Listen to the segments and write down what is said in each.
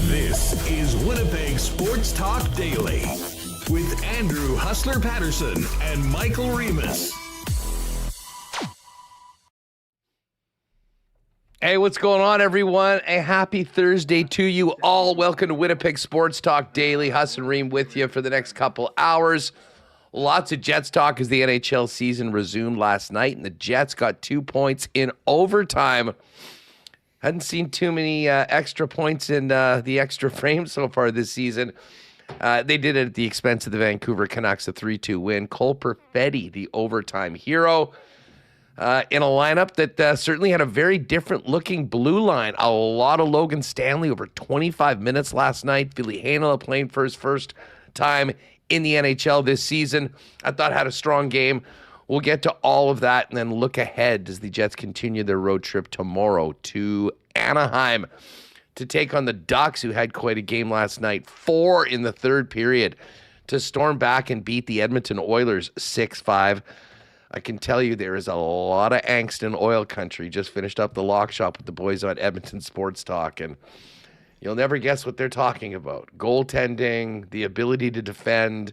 This is Winnipeg Sports Talk Daily with Andrew Hustler Paterson and Michael Remis. Hey, what's going on, everyone? A happy Thursday to you all. Welcome to Winnipeg Sports Talk Daily. Huss and Reem with you for the next couple hours. Lots of Jets talk as the NHL season resumed last night, and the Jets got 2 points in overtime. Hadn't seen too many extra points in the extra frame so far this season. They did it at the expense of the Vancouver Canucks, a 3-2 win. Cole Perfetti, the overtime hero, in a lineup that certainly had a very different-looking blue line. A lot of Logan Stanley, over 25 minutes last night. Billy Heinola playing for his first time in the NHL this season. I thought had a strong game. We'll get to all of that and then look ahead as the Jets continue their road trip tomorrow to Anaheim to take on the Ducks, who had quite a game last night. 4 in the third period to storm back and beat the Edmonton Oilers 6-5. I can tell you there is a lot of angst in oil country. Just finished up the lock shop with the boys on Edmonton Sports Talk, and you'll never guess what they're talking about. Goaltending, the ability to defend.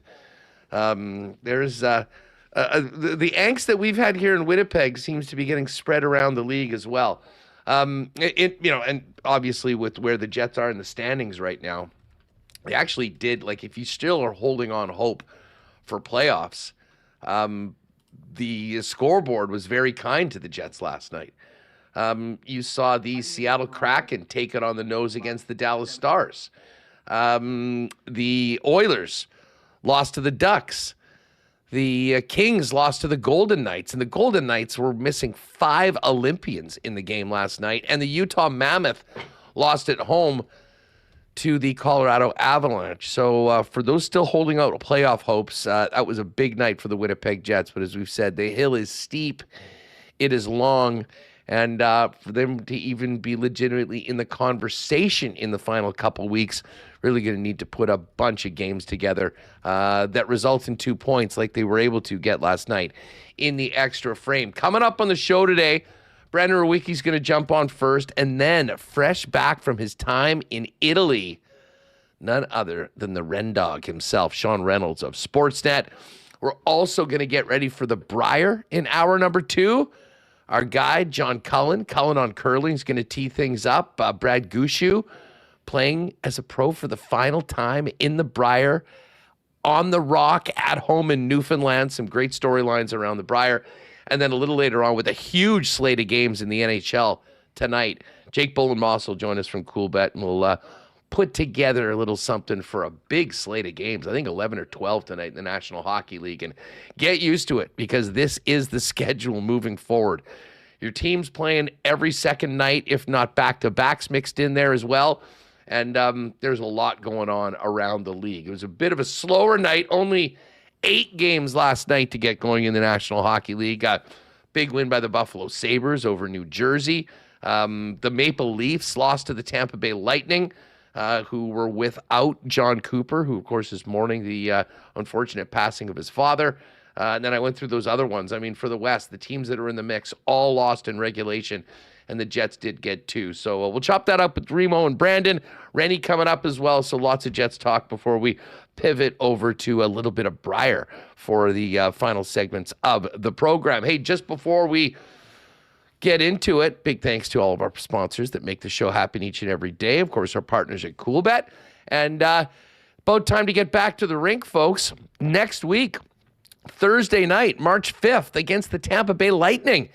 There's the angst that we've had here in Winnipeg seems to be getting spread around the league as well. And obviously with where the Jets are in the standings right now, they actually did, like, if you still are holding on hope for playoffs, the scoreboard was very kind to the Jets last night. You saw the Seattle Kraken take it on the nose against the Dallas Stars. The Oilers lost to the Ducks. The Kings lost to the Golden Knights, and the Golden Knights were missing 5 Olympians in the game last night, and the Utah Mammoth lost at home to the Colorado Avalanche. So for those still holding out playoff hopes, that was a big night for the Winnipeg Jets. But as we've said, the hill is steep, it is long, and for them to even be legitimately in the conversation in the final couple weeks, really going to need to put a bunch of games together that result in 2 points like they were able to get last night in the extra frame. Coming up on the show today, Brandon Rewucki's going to jump on first, and then fresh back from his time in Italy, none other than the Ren Dog himself, Sean Reynolds of Sportsnet. We're also going to get ready for the Brier in hour number 2. Our guy, John Cullen on curling, is going to tee things up. Brad Gushue playing as a pro for the final time in the Brier, on the Rock, at home in Newfoundland. Some great storylines around the Brier. And then a little later on, with a huge slate of games in the NHL tonight, Jake Boland-Moss will join us from Coolbet, and we'll put together a little something for a big slate of games. I think 11 or 12 tonight in the National Hockey League. And get used to it, because this is the schedule moving forward. Your team's playing every second night, if not back-to-backs mixed in there as well. And there's a lot going on around the league. It was a bit of a slower night, only 8 games last night to get going in the National Hockey League. Big win by the Buffalo Sabres over New Jersey. The Maple Leafs lost to the Tampa Bay Lightning, who were without John Cooper, who, of course, is mourning the unfortunate passing of his father. And then I went through those other ones. I mean, for the West, the teams that are in the mix all lost in regulation, and the Jets did get 2. So we'll chop that up with Remo and Brandon. Rennie coming up as well, so lots of Jets talk before we pivot over to a little bit of Brier for the final segments of the program. Hey, just before we get into it, big thanks to all of our sponsors that make the show happen each and every day. Of course, our partners at Coolbet. And about time to get back to the rink, folks. Next week, Thursday night, March 5th, against the Tampa Bay Lightning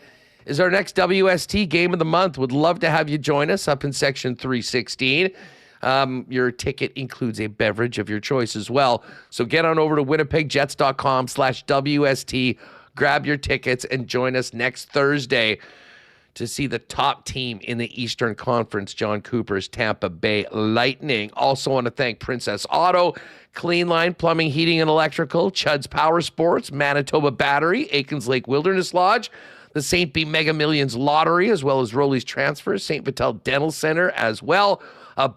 is our next WST game of the month. Would love to have you join us up in Section 316. Your ticket includes a beverage of your choice as well. So get on over to winnipegjets.com/WST, grab your tickets, and join us next Thursday to see the top team in the Eastern Conference, John Cooper's Tampa Bay Lightning. Also want to thank Princess Auto, Clean Line Plumbing, Heating, and Electrical, Chud's Power Sports, Manitoba Battery, Aikens Lake Wilderness Lodge, the St. B Mega Millions Lottery, as well as Rolly's Transfers, St. Vital Dental Center as well,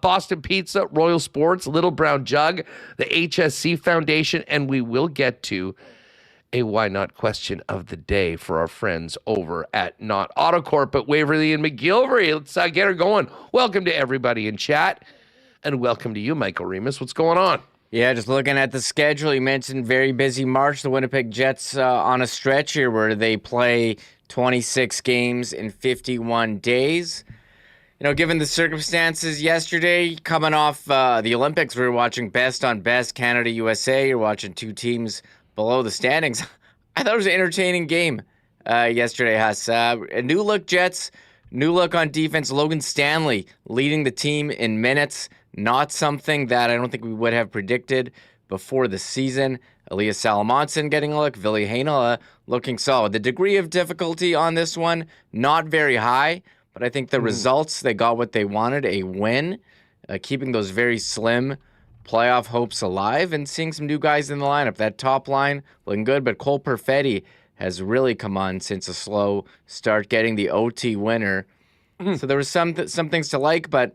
Boston Pizza, Royal Sports, Little Brown Jug, the HSC Foundation, and we will get to a why not question of the day for our friends over at Not Autocorp at Waverly and McGillivray. Let's get her going. Welcome to everybody in chat, and welcome to you, Michael Remis. What's going on? Yeah, just looking at the schedule, you mentioned very busy March. The Winnipeg Jets on a stretch here where they play 26 games in 51 days. You know, given the circumstances yesterday, coming off the Olympics, we were watching best on best, Canada, USA. You're watching two teams below the standings. I thought it was an entertaining game yesterday, Huss. A new look Jets, new look on defense. Logan Stanley leading the team in minutes. Not something that I don't think we would have predicted before the season. Elias Salamonson getting a look. Ville Heinola looking solid. The degree of difficulty on this one, not very high, but I think the results, they got what they wanted, a win, keeping those very slim playoff hopes alive and seeing some new guys in the lineup. That top line looking good, but Cole Perfetti has really come on since a slow start, getting the OT winner. So there was some things to like, but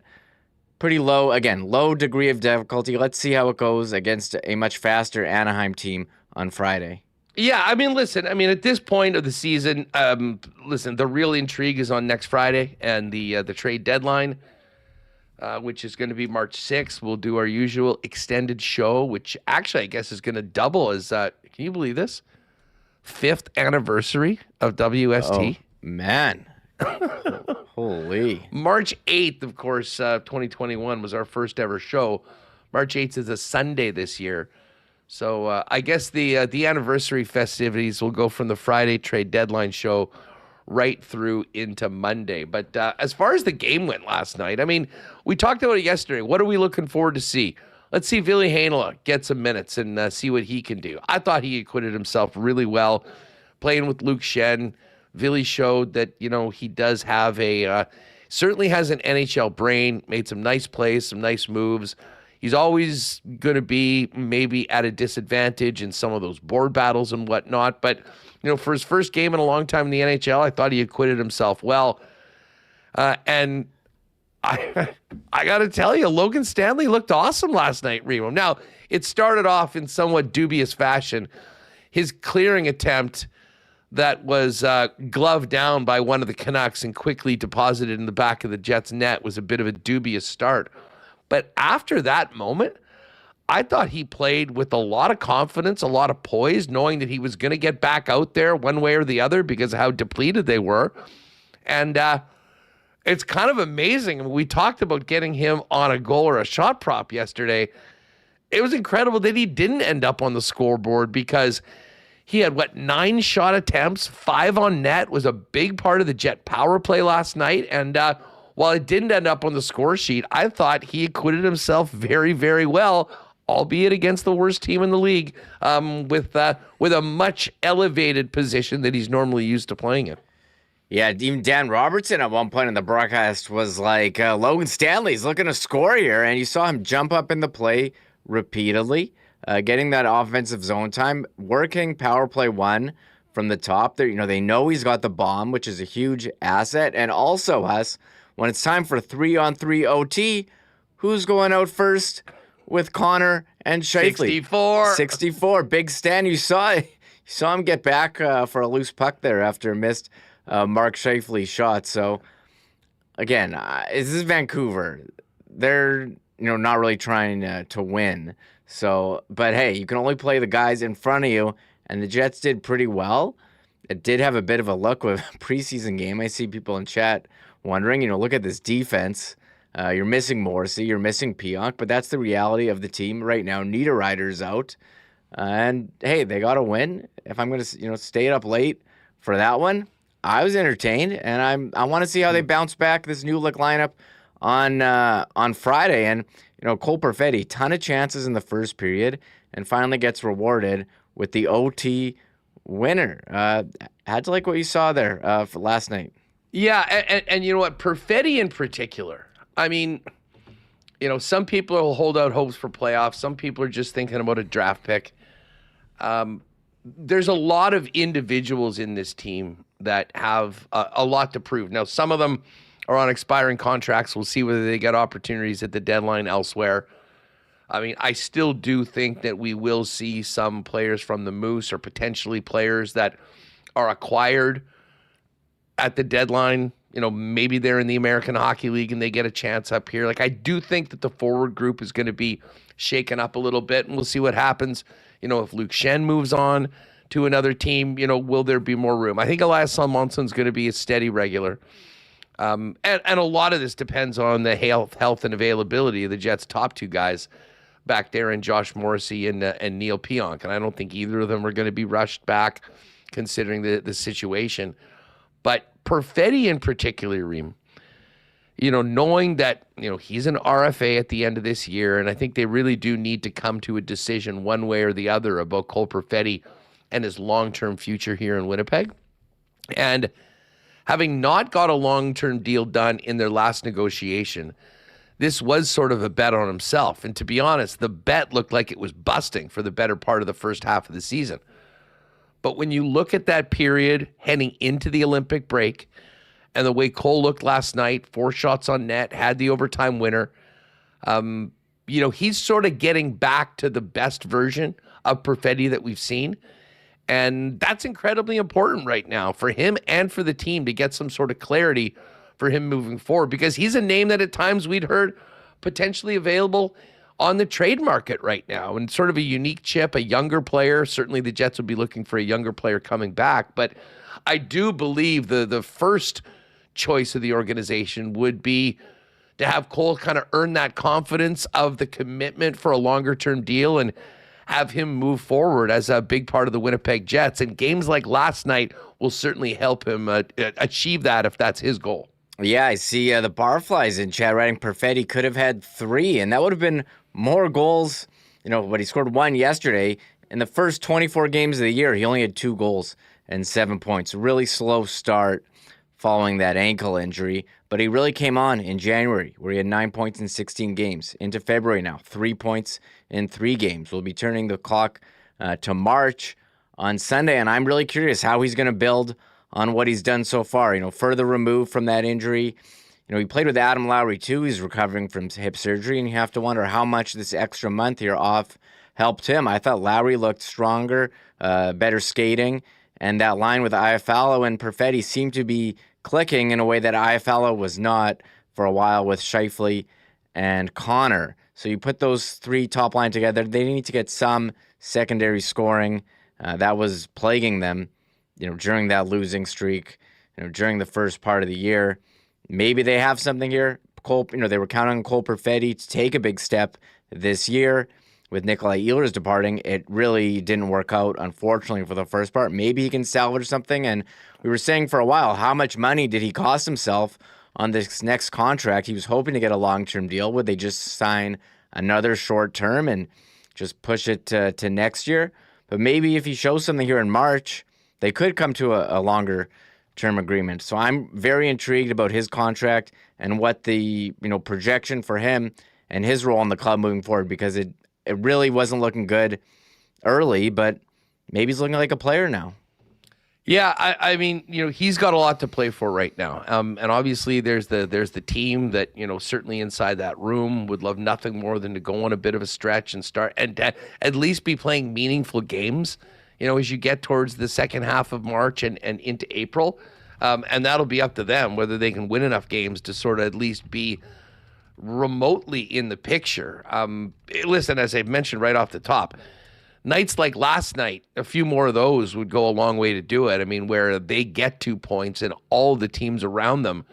pretty low, again, low degree of difficulty. Let's see how it goes against a much faster Anaheim team on Friday. Yeah, I mean, listen, at this point of the season, the real intrigue is on next Friday and the trade deadline, which is going to be March 6th. We'll do our usual extended show, which actually I guess is going to double as, can you believe this? 5th anniversary of WST. Oh, man. Holy. March 8th, of course, 2021 was our first ever show. March 8th is a Sunday this year. So I guess the anniversary festivities will go from the Friday trade deadline show right through into Monday. But as far as the game went last night, we talked about it yesterday. What are we looking forward to see? Let's see Ville Heinola get some minutes and see what he can do. I thought he acquitted himself really well playing with Luke Schenn. Ville showed that, he does have certainly has an NHL brain, made some nice plays, some nice moves. He's always going to be maybe at a disadvantage in some of those board battles and whatnot. But, for his first game in a long time in the NHL, I thought he acquitted himself well. And I got to tell you, Logan Stanley looked awesome last night, Remo. Now, it started off in somewhat dubious fashion. His clearing attempt that was gloved down by one of the Canucks and quickly deposited in the back of the Jets' net was a bit of a dubious start. But after that moment, I thought he played with a lot of confidence, a lot of poise, knowing that he was going to get back out there one way or the other because of how depleted they were. And it's kind of amazing. We talked about getting him on a goal or a shot prop yesterday. It was incredible that he didn't end up on the scoreboard because he had, 9 shot attempts, 5 on net, was a big part of the Jet power play last night. And while it didn't end up on the score sheet, I thought he acquitted himself very, very well, albeit against the worst team in the league, with a much elevated position that he's normally used to playing in. Yeah, even Dan Robertson at one point in the broadcast was like, Logan Stanley's looking to score here, and you saw him jump up in the play repeatedly, getting that offensive zone time, working power play 1 from the top. There, they know he's got the bomb, which is a huge asset, and also when it's time for 3-on-3 OT, who's going out first with Connor and Scheifele? 64. Big Stan. You saw him get back for a loose puck there after a missed Mark Scheifele shot. So, again, this is Vancouver. They're not really trying to win. So, but hey, you can only play the guys in front of you, and the Jets did pretty well. It did have a bit of a look with a preseason game. I see people in chat wondering, look at this defense. You're missing Morrissey, you're missing Pionk, but that's the reality of the team right now. Niederreiter's out. And hey, they got to win. If I'm going to, stay up late for that one, I was entertained, and I want to see how they bounce back this new look lineup on Friday. And, Cole Perfetti, ton of chances in the first period and finally gets rewarded with the OT winner. Had to like what you saw there for last night. Yeah, and you know what? Perfetti in particular. I mean, some people will hold out hopes for playoffs. Some people are just thinking about a draft pick. There's a lot of individuals in this team that have a lot to prove. Now, some of them are on expiring contracts. We'll see whether they get opportunities at the deadline elsewhere. I mean, I still do think that we will see some players from the Moose or potentially players that are acquired at the deadline. Maybe they're in the American Hockey League and they get a chance up here. Like, I do think that the forward group is going to be shaken up a little bit, and we'll see what happens. If Luke Schenn moves on to another team, will there be more room? I think Elias Salmonson's going to be a steady regular. And a lot of this depends on the health and availability of the Jets' top two guys back there in Josh Morrissey and Neil Pionk. And I don't think either of them are going to be rushed back considering the situation. But Perfetti in particular, Reem, knowing that, he's an RFA at the end of this year, and I think they really do need to come to a decision one way or the other about Cole Perfetti and his long-term future here in Winnipeg. And having not got a long-term deal done in their last negotiation, this was sort of a bet on himself. And to be honest, the bet looked like it was busting for the better part of the first half of the season. But when you look at that period heading into the Olympic break and the way Cole looked last night, 4 shots on net, had the overtime winner, he's sort of getting back to the best version of Perfetti that we've seen. And that's incredibly important right now for him and for the team to get some sort of clarity for him moving forward, because he's a name that at times we'd heard potentially available on the trade market right now, and sort of a unique chip, a younger player. Certainly the Jets would be looking for a younger player coming back, but I do believe the first choice of the organization would be to have Cole kind of earn that confidence of the commitment for a longer term deal and have him move forward as a big part of the Winnipeg Jets. And games like last night will certainly help him achieve that if that's his goal. Yeah, I see the Barflies in chat writing Perfetti could have had 3, and that would have been more goals, but he scored 1 yesterday. In the first 24 games of the year, he only had 2 goals and 7 points. Really slow start following that ankle injury, but he really came on in January, where he had 9 points in 16 games. Into February now, 3 points in 3 games. We'll be turning the clock to March on Sunday, and I'm really curious how he's going to build on what he's done so far. Further removed from that injury. He played with Adam Lowry too. He's recovering from hip surgery, and you have to wonder how much this extra month here off helped him. I thought Lowry looked stronger, better skating, and that line with Iafallo and Perfetti seemed to be clicking in a way that Iafallo was not for a while with Scheifele and Connor. So you put those 3 top line together, they need to get some secondary scoring. That was plaguing them, during that losing streak, during the first part of the year. Maybe they have something here. Cole, they were counting on Cole Perfetti to take a big step this year. With Nikolai Ehlers departing, it really didn't work out, unfortunately, for the first part. Maybe he can salvage something. And we were saying for a while, how much money did he cost himself on this next contract? He was hoping to get a long-term deal. Would they just sign another short term and just push it to next year? But maybe if he shows something here in March, they could come to a longer term agreement. So I'm very intrigued about his contract and what the projection for him and his role in the club moving forward, because it really wasn't looking good early, but maybe he's looking like a player now. Yeah, I mean, he's got a lot to play for right now. And obviously there's the team that, certainly inside that room would love nothing more than to go on a bit of a stretch and start and at least be playing meaningful games, as you get towards the second half of March and into April. And that'll be up to them whether they can win enough games to sort of at least be remotely in the picture. Listen, as I've mentioned right off the top, nights like last night, a few more of those would go a long way to do it. I mean, where they get 2 points and all the teams around them,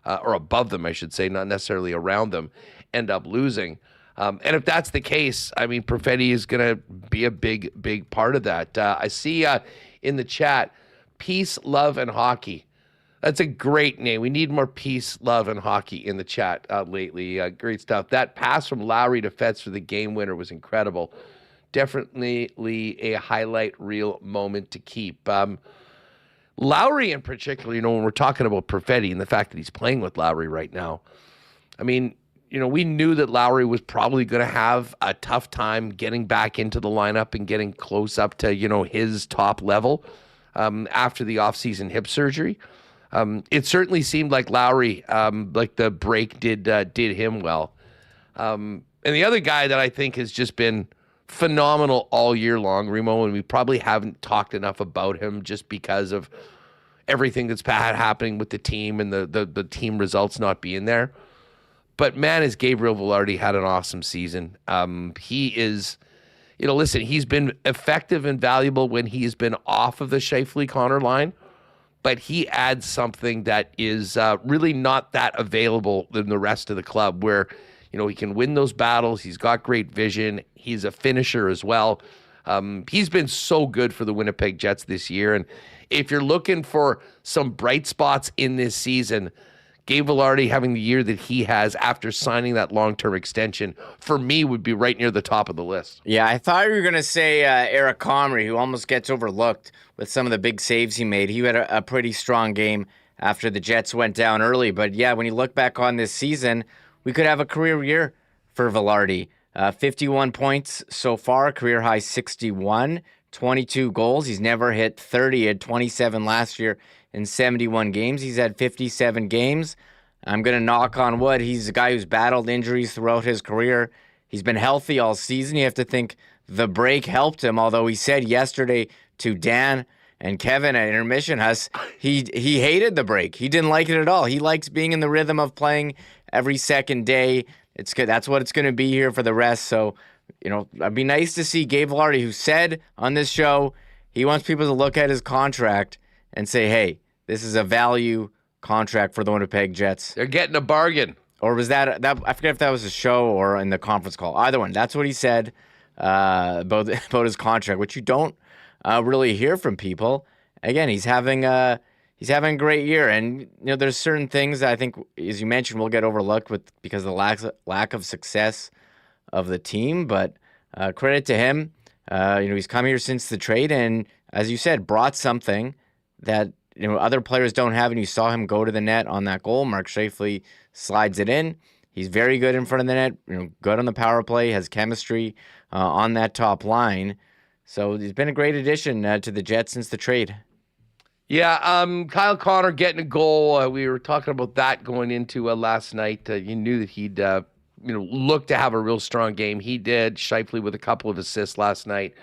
or above them, I should say, not necessarily around them, end up losing. And if that's the case, I mean, Perfetti is going to be a big part of that. I see in the chat, peace, love, and hockey. That's a great name. We need more peace, love, and hockey in the chat lately. Great stuff. That pass from Lowry to Fetz for the game winner was incredible. Definitely a highlight reel moment to keep. Lowry in particular, when we're talking about Perfetti and the fact that he's playing with Lowry right now, I mean, we knew that Lowry was probably going to have a tough time getting back into the lineup and getting close up to, his top level after the offseason hip surgery. It certainly seemed like Lowry, like the break did him well. And the other guy that I think has just been phenomenal all year long, Remo, and we probably haven't talked enough about him just because of everything that's happening with the team and the team results not being there. But man, has Gabriel Vilardi had an awesome season. He is, listen, he's been effective and valuable when he's been off of the Scheifele-Connor line, but he adds something that is really not that available in the rest of the club where, he can win those battles. He's got great vision. He's a finisher as well. He's been so good for the Winnipeg Jets this year. And if you're looking for some bright spots in this season, Gabe Vilardi having the year that he has after signing that long-term extension, for me, would be right near the top of the list. Yeah, I thought you were going to say Eric Comrie, who almost gets overlooked with some of the big saves he made. He had a pretty strong game after the Jets went down early. But yeah, when you look back on this season, we could have a career year for Vilardi. 51 points so far, career high 61, 22 goals. He's never hit 30. He had 27 last year in 71 games. He's had 57 games. I'm going to knock on wood. He's a guy who's battled injuries throughout his career. He's been healthy all season. You have to think the break helped him, although he said yesterday to Dan and Kevin at intermission, he hated the break. He didn't like it at all. He likes being in the rhythm of playing every second day. It's good. That's what it's going to be here for the rest. So, it'd be nice to see Gabe Vilardi, who said on this show he wants people to look at his contract and say, hey, this is a value contract for the Winnipeg Jets. They're getting a bargain. Or was that I forget if that was a show or in the conference call. Either one. That's what he said about his contract, which you don't really hear from people. Again, he's having a great year, and there's certain things that I think, as you mentioned, will get overlooked because of the lack of success of the team. But credit to him. He's come here since the trade, and as you said, brought something that other players don't have. And you saw him go to the net on that goal. Mark Scheifele slides it in. He's very good in front of the net. Good on the power play. Has chemistry on that top line. So he's been a great addition to the Jets since the trade. Yeah, Kyle Connor getting a goal. We were talking about that going into last night. You knew that he'd look to have a real strong game. He did. Scheifele with a couple of assists last night.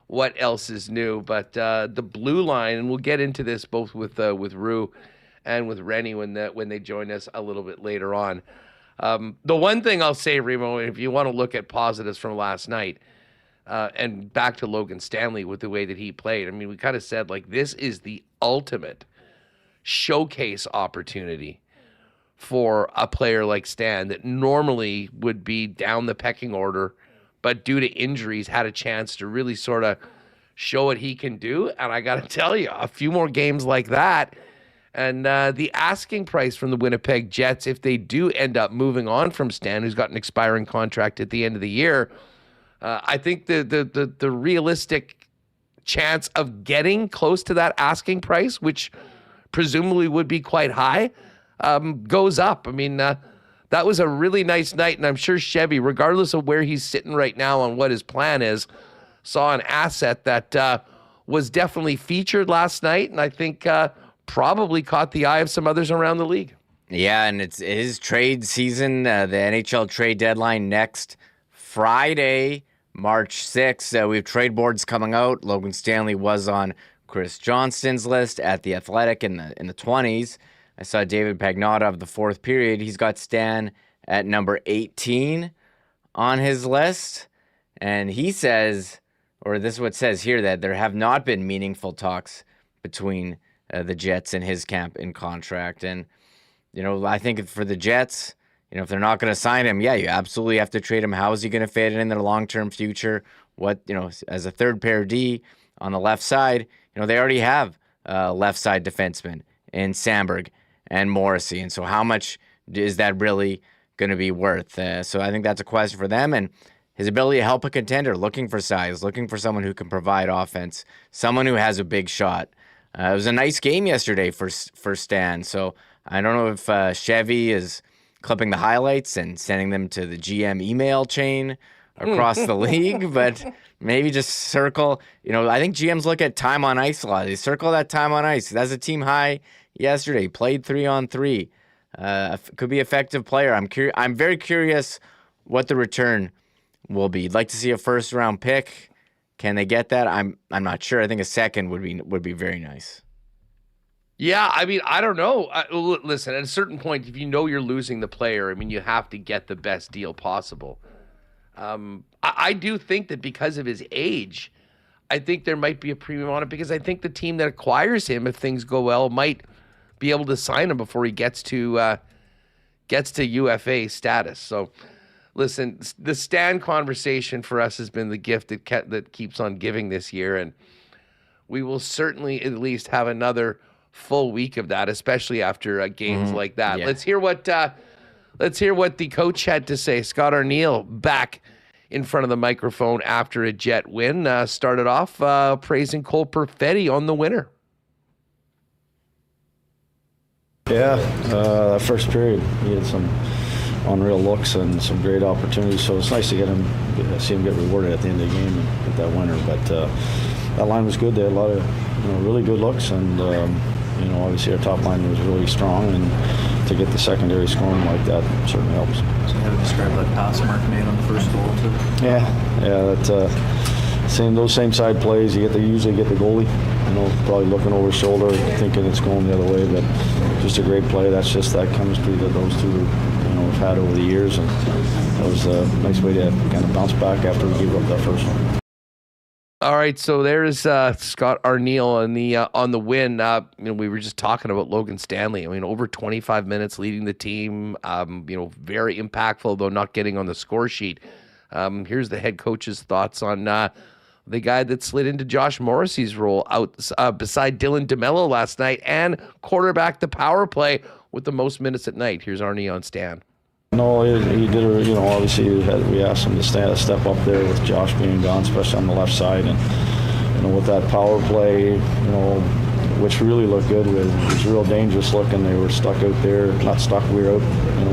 What else is new? But the blue line, and we'll get into this both with Rue and with Rennie when they join us a little bit later on. The one thing I'll say, Remo, if you want to look at positives from last night, and back to Logan Stanley with the way that he played. I mean, we kind of said, this is the ultimate showcase opportunity for a player like Stan that normally would be down the pecking order, but due to injuries had a chance to really sort of show what he can do. And I got to tell you, a few more games like that, and the asking price from the Winnipeg Jets, if they do end up moving on from Stan, who's got an expiring contract at the end of the year, I think the realistic chance of getting close to that asking price, which presumably would be quite high, goes up. I mean, that was a really nice night, and I'm sure Chevy, regardless of where he's sitting right now on what his plan is, saw an asset that was definitely featured last night, and I think probably caught the eye of some others around the league. Yeah, and it's his trade season, the NHL trade deadline next Friday, March 6th. We have trade boards coming out. Logan Stanley was on Chris Johnston's list at The Athletic in the 20s. I saw David Pagnotta of the fourth period. He's got Stan at number 18 on his list. And he says, or this is what it says here, that there have not been meaningful talks between the Jets and his camp in contract. And, I think for the Jets, if they're not going to sign him, yeah, you absolutely have to trade him. How is he going to fit in their long-term future? What, as a third pair D on the left side, they already have left side defenseman in Sandberg and Morrissey. And so how much is that really going to be worth? So I think that's a question for them. And his ability to help a contender, looking for size, looking for someone who can provide offense, someone who has a big shot. It was a nice game yesterday for Stan. So I don't know if Chevy is clipping the highlights and sending them to the GM email chain across the league, but maybe just circle. I think GMs look at time on ice a lot. They circle that time on ice. That's a team high yesterday. Played 3-on-3. Could be effective player. I'm very curious what the return will be. I'd like to see a first round pick. Can they get that? I'm not sure. I think a second would be very nice. Yeah, I don't know. Listen, at a certain point, if you know you're losing the player, you have to get the best deal possible. I do think that because of his age, I think there might be a premium on it, because I think the team that acquires him, if things go well, might be able to sign him before he gets to UFA status. So, listen, the Stan conversation for us has been the gift that keeps on giving this year, and we will certainly at least have another full week of that, especially after games like that. Yeah. Let's hear what the coach had to say. Scott Arniel back in front of the microphone after a Jet win. Started off praising Cole Perfetti on the winner. Yeah, that first period, he had some unreal looks and some great opportunities. So it's nice to see him get rewarded at the end of the game and get that winner. But that line was good. They had a lot of really good looks, and obviously our top line was really strong, and to get the secondary scoring like that certainly helps. So you have to describe that pass Mark made on the first goal too. Yeah, those same side plays. You usually get the goalie, probably looking over his shoulder, thinking it's going the other way, but just a great play. That's just that chemistry that those two, have had over the years, and that was a nice way to kind of bounce back after we gave up that first one. All right, so there's Scott Arniel on the win. We were just talking about Logan Stanley. Over 25 minutes leading the team. Very impactful, though not getting on the score sheet. Here's the head coach's thoughts on the guy that slid into Josh Morrissey's role out beside Dylan DeMello last night and quarterbacked the power play with the most minutes at night. Here's Arnie on Stan. No, he did. Obviously we asked him to step up there with Josh being gone, especially on the left side, and with that power play, which really looked good. It was real dangerous looking. They were stuck out there, not stuck. We were out,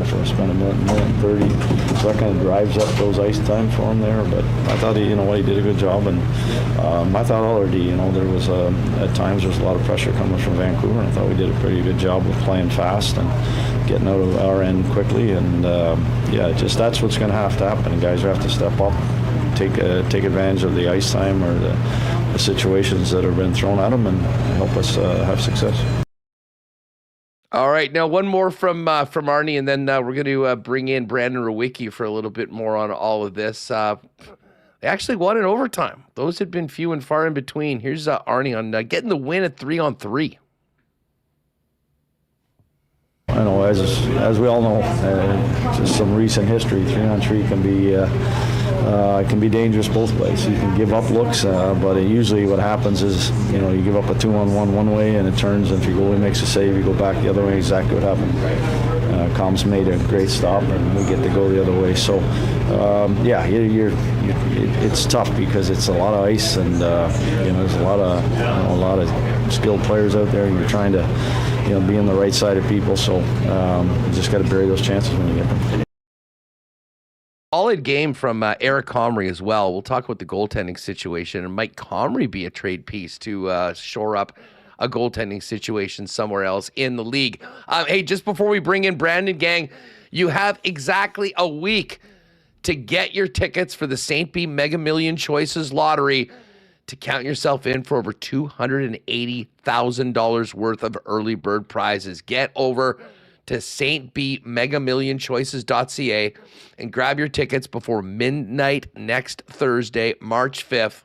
for spent a minute and 30. So that kind of drives up those ice time for him there. But I thought he did a good job, and I thought already, there was at times there was a lot of pressure coming from Vancouver, and I thought we did a pretty good job of playing fast and getting out of our end quickly. And that's what's going to have to happen. Guys have to step up, take advantage of the ice time or the situations that have been thrown at them, and help us have success. All right, now one more from Arnie, and then we're going to bring in Brandon Rewucki for a little bit more on all of this. They actually won in overtime. Those had been few and far in between. Here's Arnie on getting the win at 3-on-3. I know, as we all know, just some recent history, 3-on-3 can be dangerous both ways. You can give up looks, but usually what happens is, you give up a 2-on-1 one way and it turns, and if your goalie makes a save, you go back the other way. Exactly what happened. Com's made a great stop, and we get to go the other way. So, it's tough because it's a lot of ice, and there's a lot of skilled players out there, and you're trying to be on the right side of people. So you just got to bury those chances when you get them. Solid game from Eric Comrie as well. We'll talk about the goaltending situation, and might Comrie be a trade piece to shore up a goaltending situation somewhere else in the league? Hey, just before we bring in Brandon, gang, you have exactly a week to get your tickets for the St. B Mega Million Choices Lottery to count yourself in for over $280,000 worth of early bird prizes. Get over to stbmegamillionchoices.ca and grab your tickets before midnight next Thursday, March 5th,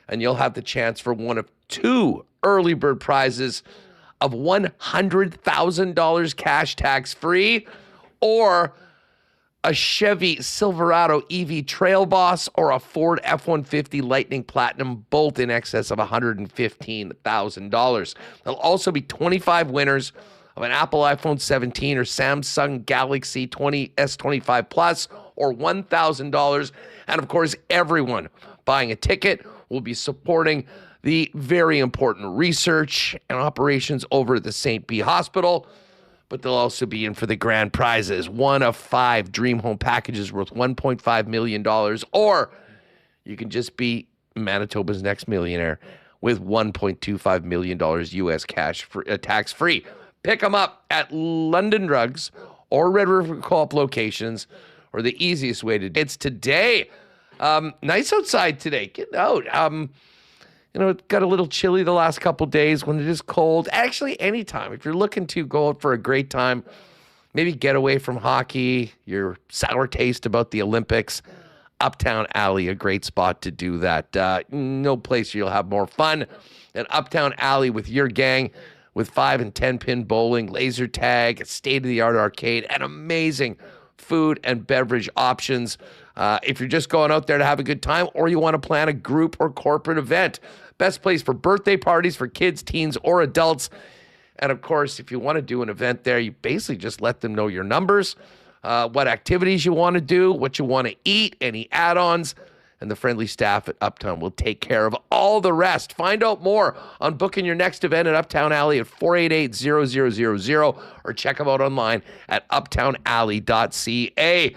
and you'll have the chance for one of two early bird prizes of $100,000 cash tax free, or a Chevy Silverado EV Trail Boss, or a Ford F-150 Lightning Platinum, both in excess of $115,000. There'll also be 25 winners of an Apple iPhone 17 or Samsung Galaxy S25 Plus, or $1,000. And of course, everyone buying a ticket will be supporting the very important research and operations over at the St. B Hospital. But they'll also be in for the grand prizes. 1 of 5 dream home packages worth $1.5 million. Or you can just be Manitoba's next millionaire with $1.25 million U.S. cash for, tax-free. Pick them up at London Drugs or Red River Co-op locations, or the easiest way to do it's today. Nice outside today. Get out. It got a little chilly the last couple days when it is cold. Actually, anytime. If you're looking to go out for a great time, maybe get away from hockey, your sour taste about the Olympics, Uptown Alley, a great spot to do that. No place you'll have more fun than Uptown Alley with your gang, with 5 and 10 pin bowling, laser tag, a state-of-the-art arcade, and amazing food and beverage options. If you're just going out there to have a good time, or you want to plan a group or corporate event, best place for birthday parties for kids, teens, or adults. And of course, if you want to do an event there, you basically just let them know your numbers, what activities you want to do, what you want to eat, any add-ons, and the friendly staff at Uptown will take care of all the rest. Find out more on booking your next event at Uptown Alley at 488-0000, or check them out online at uptownalley.ca.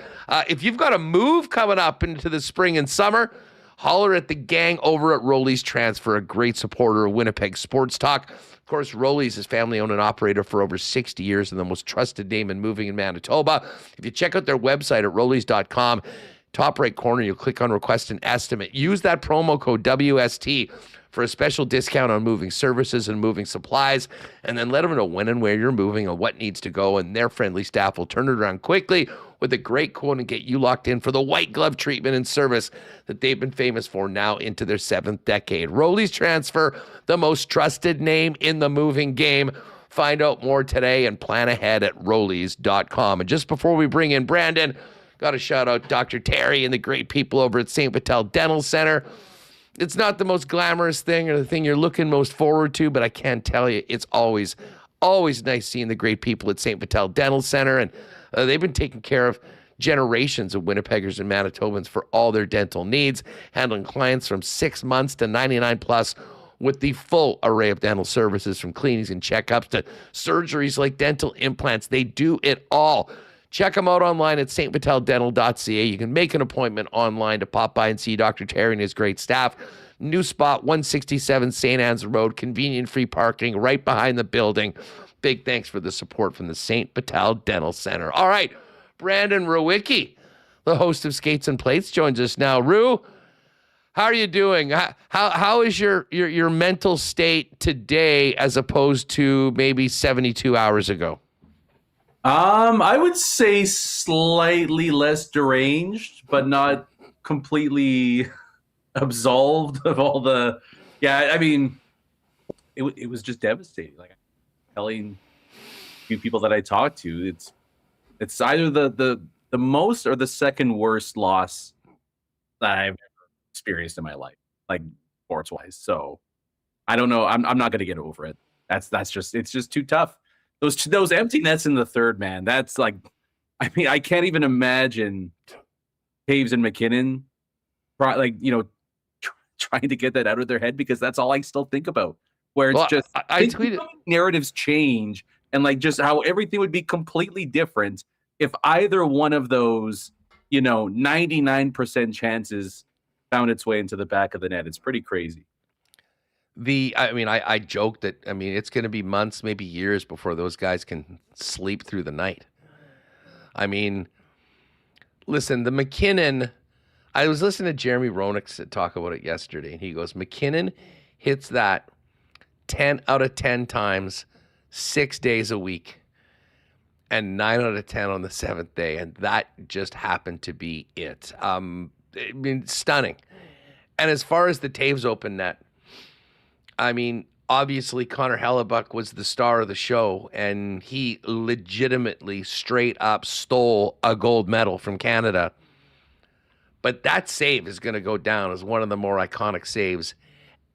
If you've got a move coming up into the spring and summer, holler at the gang over at Rowley's Transfer, a great supporter of Winnipeg Sports Talk. Of course, Rowley's is family-owned and operator for over 60 years and the most trusted name in moving in Manitoba. If you check out their website at rowleys.com, top right corner, you'll click on Request an Estimate. Use that promo code WST for a special discount on moving services and moving supplies, and then let them know when and where you're moving and what needs to go, and their friendly staff will turn it around quickly with a great quote and get you locked in for the white glove treatment and service that they've been famous for now into their 7th decade. Rowley's Transfer, the most trusted name in the moving game. Find out more today and plan ahead at rowleys.com. And just before we bring in Brandon, got to shout out Dr. Terry and the great people over at St. Vital Dental Center. It's not the most glamorous thing or the thing you're looking most forward to, but I can tell you it's always nice seeing the great people at St. Vital Dental Center. And they've been taking care of generations of Winnipeggers and Manitobans for all their dental needs, handling clients from 6 months to 99 plus with the full array of dental services, from cleanings and checkups to surgeries like dental implants. They do it all. Check them out online at stviteldental.ca. You can make an appointment online to pop by and see Dr. Terry and his great staff. New spot, 167 St. Anne's Road, convenient free parking right behind the building. Big thanks for the support from the St. Vital Dental Center. All right, Brandon Rewucki, the host of Skates and Plates, joins us now. Rew, how are you doing? How is your mental state today as opposed to maybe 72 hours ago? I would say slightly less deranged, but not completely absolved of all the. Yeah, I mean, it was just devastating. Like telling a few people that I talked to, it's either the most or the second worst loss that I've ever experienced in my life, like sports wise. So I don't know. I'm not gonna get over it. It's just too tough. Those empty nets in the third, man. That's like, I mean, I can't even imagine Taves and McKinnon, trying to get that out of their head, because that's all I still think about. Where it's just I tweeted narratives change, and like just how everything would be completely different if either one of those, 99% chances found its way into the back of the net. It's pretty crazy. I joke that, it's going to be months, maybe years before those guys can sleep through the night. I mean, listen, the McKinnon, I was listening to Jeremy Roenick talk about it yesterday, and he goes, McKinnon hits that 10 out of 10 times, 6 days a week, and 9 out of 10 on the 7th day, and that just happened to be it. Stunning. And as far as the Taves open net, obviously Connor Hellebuck was the star of the show, and he legitimately straight up stole a gold medal from Canada. But that save is going to go down as one of the more iconic saves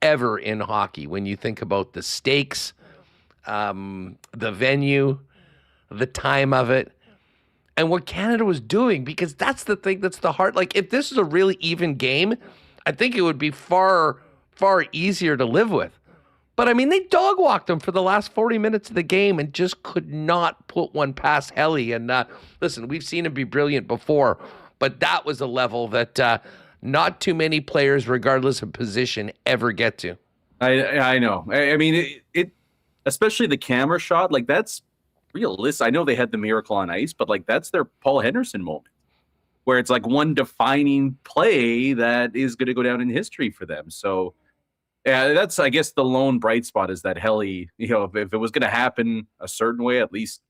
ever in hockey. When you think about the stakes, the venue, the time of it, and what Canada was doing, because that's the thing that's the heart. Like, if this is a really even game, I think it would be far, far easier to live with. But, I mean, they dog-walked them for the last 40 minutes of the game and just could not put one past Helly. And, listen, we've seen him be brilliant before, but that was a level that not too many players, regardless of position, ever get to. I know. I mean, it especially the camera shot, like, that's realistic. I know they had the miracle on ice, but, like, that's their Paul Henderson moment, where it's like one defining play that is going to go down in history for them. So, yeah, that's, I guess, the lone bright spot is that Helly, if it was going to happen a certain way, at least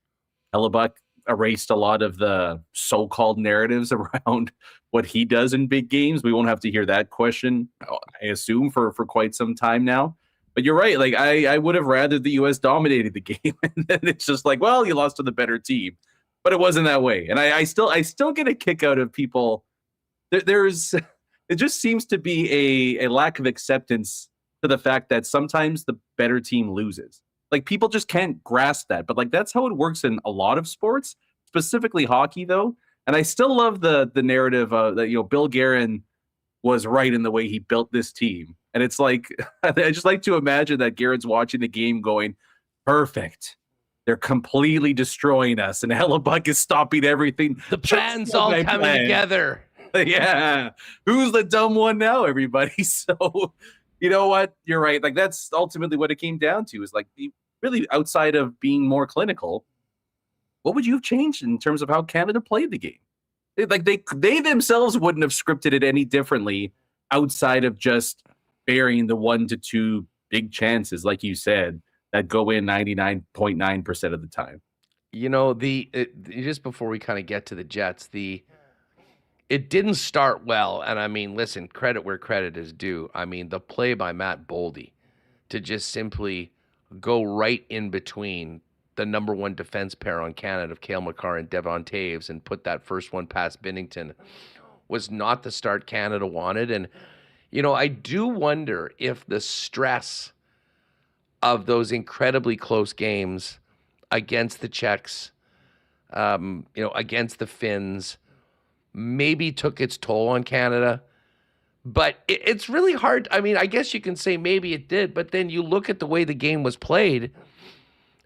Hellebuck erased a lot of the so-called narratives around what he does in big games. We won't have to hear that question, I assume, for quite some time now. But you're right. Like, I would have rather the U.S. dominated the game. And then it's just like, well, you lost to the better team. But it wasn't that way. And I still get a kick out of people. It just seems to be a lack of acceptance to the fact that sometimes the better team loses. Like, people just can't grasp that. But, like, that's how it works in a lot of sports, specifically hockey, though. And I still love the narrative that, Bill Guerin was right in the way he built this team. And it's like, I just like to imagine that Guerin's watching the game going, perfect. They're completely destroying us. And Hellebuck is stopping everything. The plan's all coming together. Yeah. Who's the dumb one now, everybody? So, you know what? You're right. Like, that's ultimately what it came down to, is like, really, outside of being more clinical, what would you have changed in terms of how Canada played the game? Like, they themselves wouldn't have scripted it any differently outside of just burying the 1 to 2 big chances, like you said, that go in 99.9% of the time. Just before we kind of get to the Jets, it didn't start well. And I mean, listen, credit where credit is due. I mean, the play by Matt Boldy to just simply go right in between the number one defense pair on Canada of Cale Makar and Devon Toews and put that first one past Binnington was not the start Canada wanted. And, I do wonder if the stress of those incredibly close games against the Czechs, against the Finns, maybe took its toll on Canada. But it's really hard. I mean, I guess you can say maybe it did, but then you look at the way the game was played,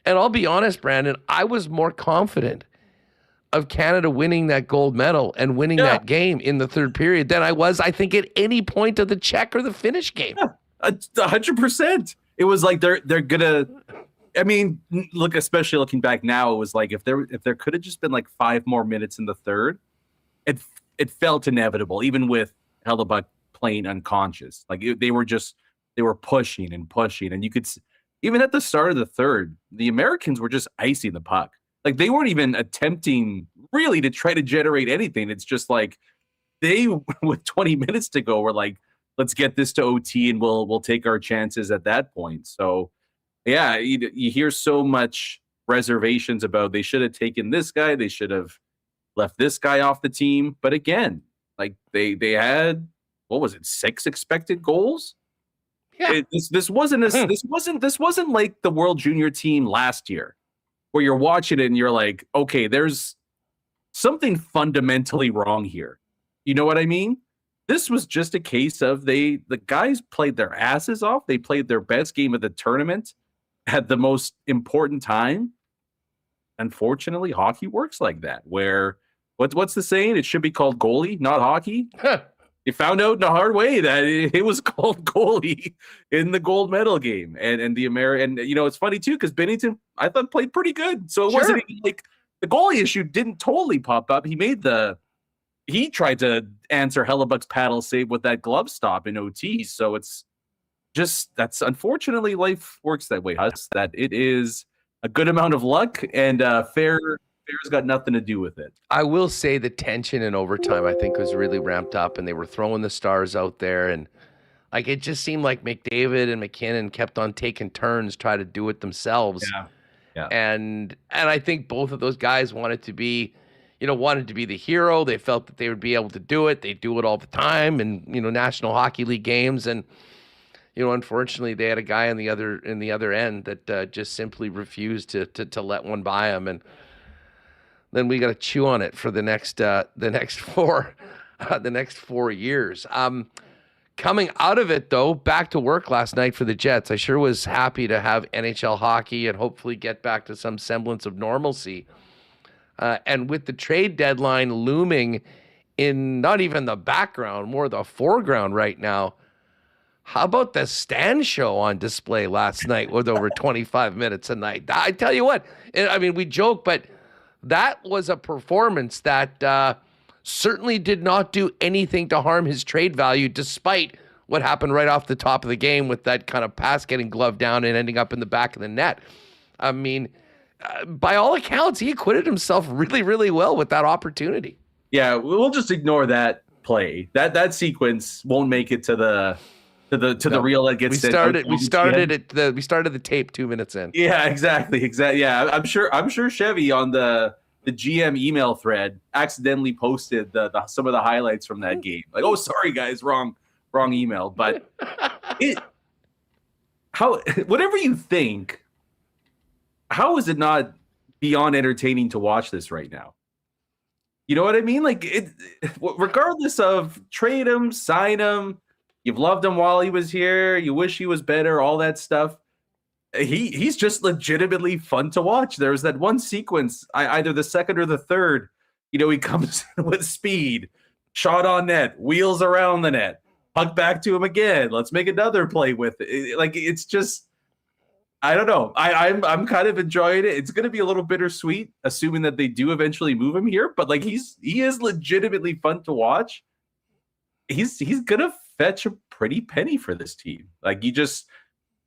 and I'll be honest, Brandon, I was more confident of Canada winning that gold medal and winning that game in the third period than I was, I think, at any point of the Czech or the Finnish game. Yeah, 100%. It was like they're gonna. I mean, look, especially looking back now, it was like if there could have just been like 5 more minutes in the third, it felt inevitable, even with Hellebuck playing unconscious. Like, they were pushing and pushing, and you could even at the start of the third, the Americans were just icing the puck. Like, they weren't even attempting really to try to generate anything. It's just like they, with 20 minutes to go, were like, let's get this to OT and we'll take our chances at that point. So, yeah, you hear so much reservations about they should have taken this guy, they should have left this guy off the team. But again, like, they had, what was it, 6 expected goals? Yeah. This wasn't like the World Junior team last year, where you're watching it and you're like, okay, there's something fundamentally wrong here. You know what I mean? This was just a case of the guys played their asses off. They played their best game of the tournament at the most important time. Unfortunately, hockey works like that, where what's the saying? It should be called goalie, not hockey. You found out in a hard way that it was called goalie in the gold medal game. And the American, it's funny too, because Binnington, I thought, played pretty good. So it wasn't even like the goalie issue didn't totally pop up. He tried to answer Hellebuck's paddle save with that glove stop in OT. So it's just, that's unfortunately life works that way, Huss, that it is a good amount of luck, and fair's got nothing to do with it. I will say the tension in overtime, I think, was really ramped up, and they were throwing the stars out there. And Like, it just seemed like McDavid and McKinnon kept on taking turns trying to do it themselves. Yeah. And I think both of those guys wanted to be the hero. They felt that they would be able to do it. They do it all the time in, National Hockey League games. And, unfortunately, they had a guy in the other end that just simply refused to let one by him. And then we got to chew on it for the next 4 years. Coming out of it, though, back to work last night for the Jets. I sure was happy to have NHL hockey and hopefully get back to some semblance of normalcy. And with the trade deadline looming in not even the background, more the foreground right now, how about the Stan show on display last night with over 25 minutes a night? I tell you what, we joke, but that was a performance that certainly did not do anything to harm his trade value, despite what happened right off the top of the game with that kind of pass getting gloved down and ending up in the back of the net. By all accounts, he acquitted himself really, really well with that opportunity. Yeah, we'll just ignore that play. That sequence won't make it to the reel that gets. We started the tape 2 minutes in. Yeah, exactly. Yeah, I'm sure Chevy on the GM email thread accidentally posted some of the highlights from that game. Like, oh, sorry guys, wrong email. But whatever you think, how is it not beyond entertaining to watch this right now? You know what I mean? Like, regardless of trade him, sign him, you've loved him while he was here, you wish he was better, all that stuff. He's just legitimately fun to watch. There was that one sequence, either the second or the third, he comes with speed, shot on net, wheels around the net, puck back to him again. Let's make another play with it. Like, it's just, I don't know. I'm kind of enjoying it. It's going to be a little bittersweet, assuming that they do eventually move him here. But like, he is legitimately fun to watch. He's going to fetch a pretty penny for this team. Like, he just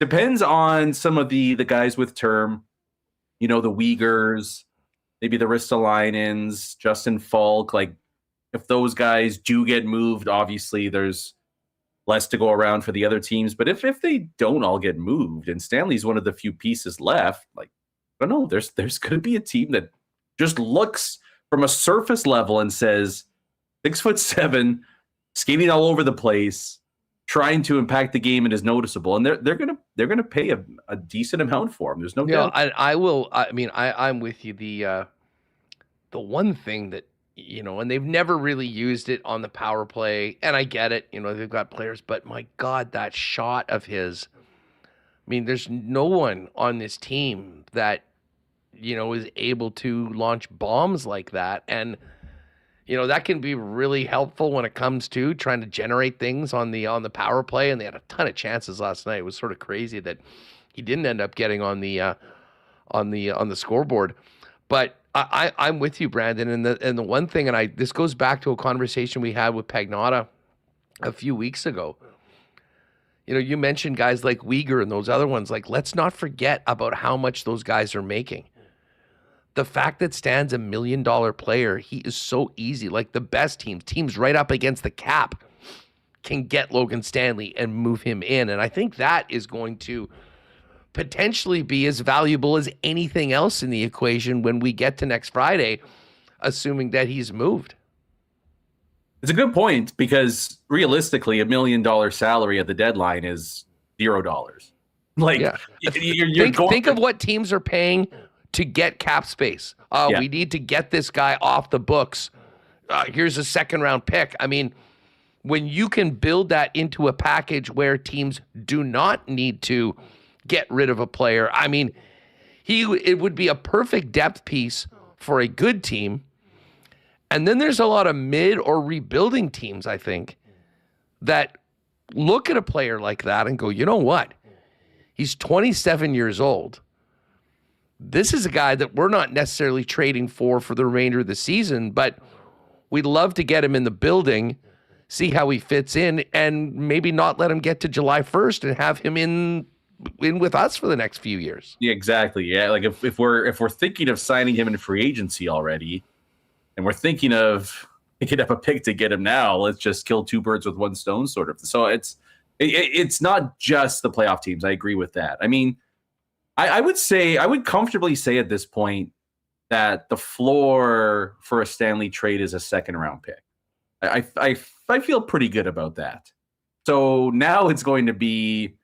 depends on some of the guys with term, the Uyghurs, maybe the Ristolainens, Justin Falk. Like, if those guys do get moved, obviously there's less to go around for the other teams. But if they don't all get moved, and Stanley's one of the few pieces left, like, I don't know, there's going to be a team that just looks from a surface level and says, 6'7", skating all over the place, trying to impact the game, and is noticeable, and they're gonna pay a decent amount for him. There's no doubt. I'm with you. The one thing that and they've never really used it on the power play, and I get it. They've got players, but my God, that shot of his. There's no one on this team that is able to launch bombs like that, and that can be really helpful when it comes to trying to generate things on the power play. And they had a ton of chances last night. It was sort of crazy that he didn't end up getting on the scoreboard. But I'm with you, Brandon. And the one thing, and this goes back to a conversation we had with Pagnotta a few weeks ago. You mentioned guys like Uyghur and those other ones. Like, let's not forget about how much those guys are making. The fact that Stan's $1 million player, he is so easy. Like, the best teams right up against the cap, can get Logan Stanley and move him in. And I think that is going to potentially be as valuable as anything else in the equation when we get to next Friday, assuming that he's moved. It's a good point, because realistically, $1 million salary at the deadline is $0. Like, yeah. Think of what teams are paying to get cap space. We need to get this guy off the books. Here's a second-round pick. When you can build that into a package where teams do not need to get rid of a player, it would be a perfect depth piece for a good team. And then there's a lot of mid or rebuilding teams, I think, that look at a player like that and go, you know what? He's 27 years old. This is a guy that we're not necessarily trading for the remainder of the season, but we'd love to get him in the building, see how he fits in, and maybe not let him get to July 1st and have him in with us for the next few years. Yeah, exactly. Yeah, like if we're thinking of signing him in free agency already, and we're thinking of picking up a pick to get him now, let's just kill two birds with one stone, sort of. So it's it's not just the playoff teams. I agree with that. I mean, I would comfortably say at this point that the floor for a Stanley trade is a second round pick. I feel pretty good about that. So now it's going to be,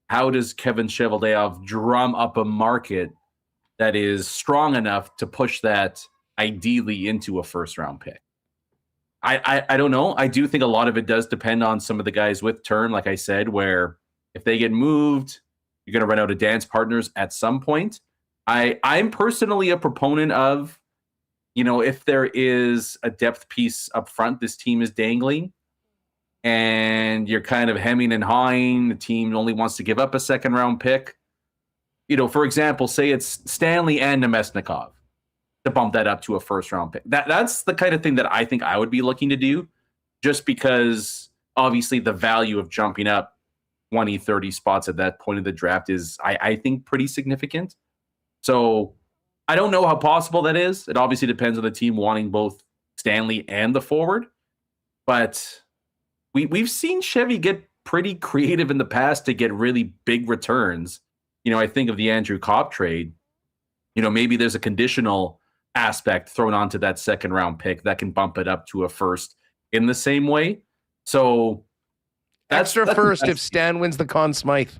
how does Kevin Cheveldayoff drum up a market that is strong enough to push that ideally into a first round pick? I don't know. I do think a lot of it does depend on some of the guys with turn, like I said, where if they get moved, you're going to run out of dance partners at some point. I'm personally a proponent of, if there is a depth piece up front, this team is dangling, and you're kind of hemming and hawing, the team only wants to give up a second round pick. For example, say it's Stanley and Nemesnikov, to bump that up to a first round pick. That's the kind of thing that I think I would be looking to do, just because obviously the value of jumping up 20, 30 spots at that point of the draft is, I think, pretty significant. So I don't know how possible that is. It obviously depends on the team wanting both Stanley and the forward. But we've seen Chevy get pretty creative in the past to get really big returns. I think of the Andrew Copp trade. Maybe there's a conditional aspect thrown onto that second round pick that can bump it up to a first in the same way. So that's first if Stan wins the Conn Smythe.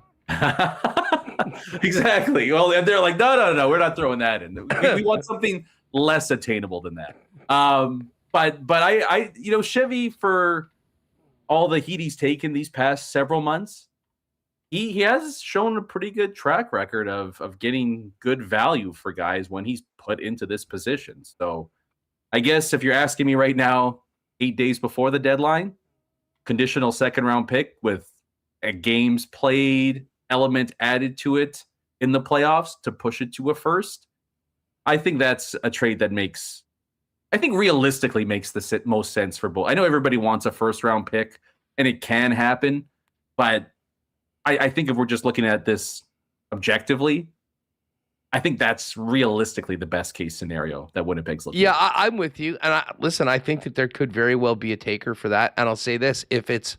Exactly. Well, and they're like, no, we're not throwing that in. We want something less attainable than that. But I Chevy, for all the heat he's taken these past several months, he has shown a pretty good track record of getting good value for guys when he's put into this position. So I guess if you're asking me right now, 8 days before the deadline, conditional second round pick with a games played element added to it in the playoffs to push it to a first, I think that's a trade that realistically makes the most sense for both. I know everybody wants a first round pick, and it can happen, but I think if we're just looking at this objectively, I think that's realistically the best case scenario that Winnipeg's looking at. Yeah, I'm with you. And listen, I think that there could very well be a taker for that. And I'll say this, if it's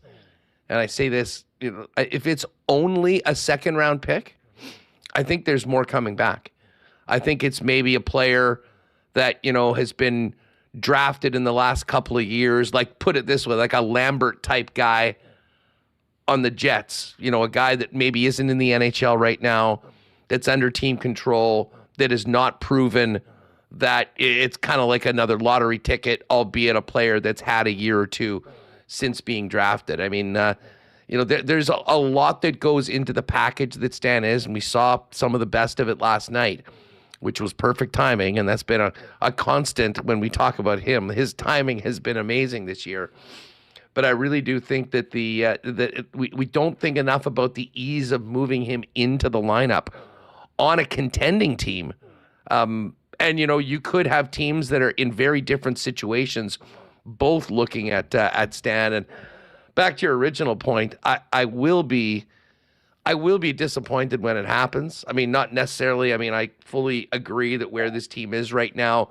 only a second round pick, I think there's more coming back. I think it's maybe a player that, has been drafted in the last couple of years, like, put it this way, like a Lambert type guy on the Jets, a guy that maybe isn't in the NHL right now, that's under team control, that is not proven, that it's kind of like another lottery ticket, albeit a player that's had a year or two since being drafted. I mean, there's a lot that goes into the package that Stan is, and we saw some of the best of it last night, which was perfect timing, and that's been a constant when we talk about him. His timing has been amazing this year. But I really do think that we don't think enough about the ease of moving him into the lineup on a contending team. And, you could have teams that are in very different situations, both looking at Stan. And back to your original point, I will be disappointed when it happens. I mean, not necessarily. I mean, I fully agree that where this team is right now,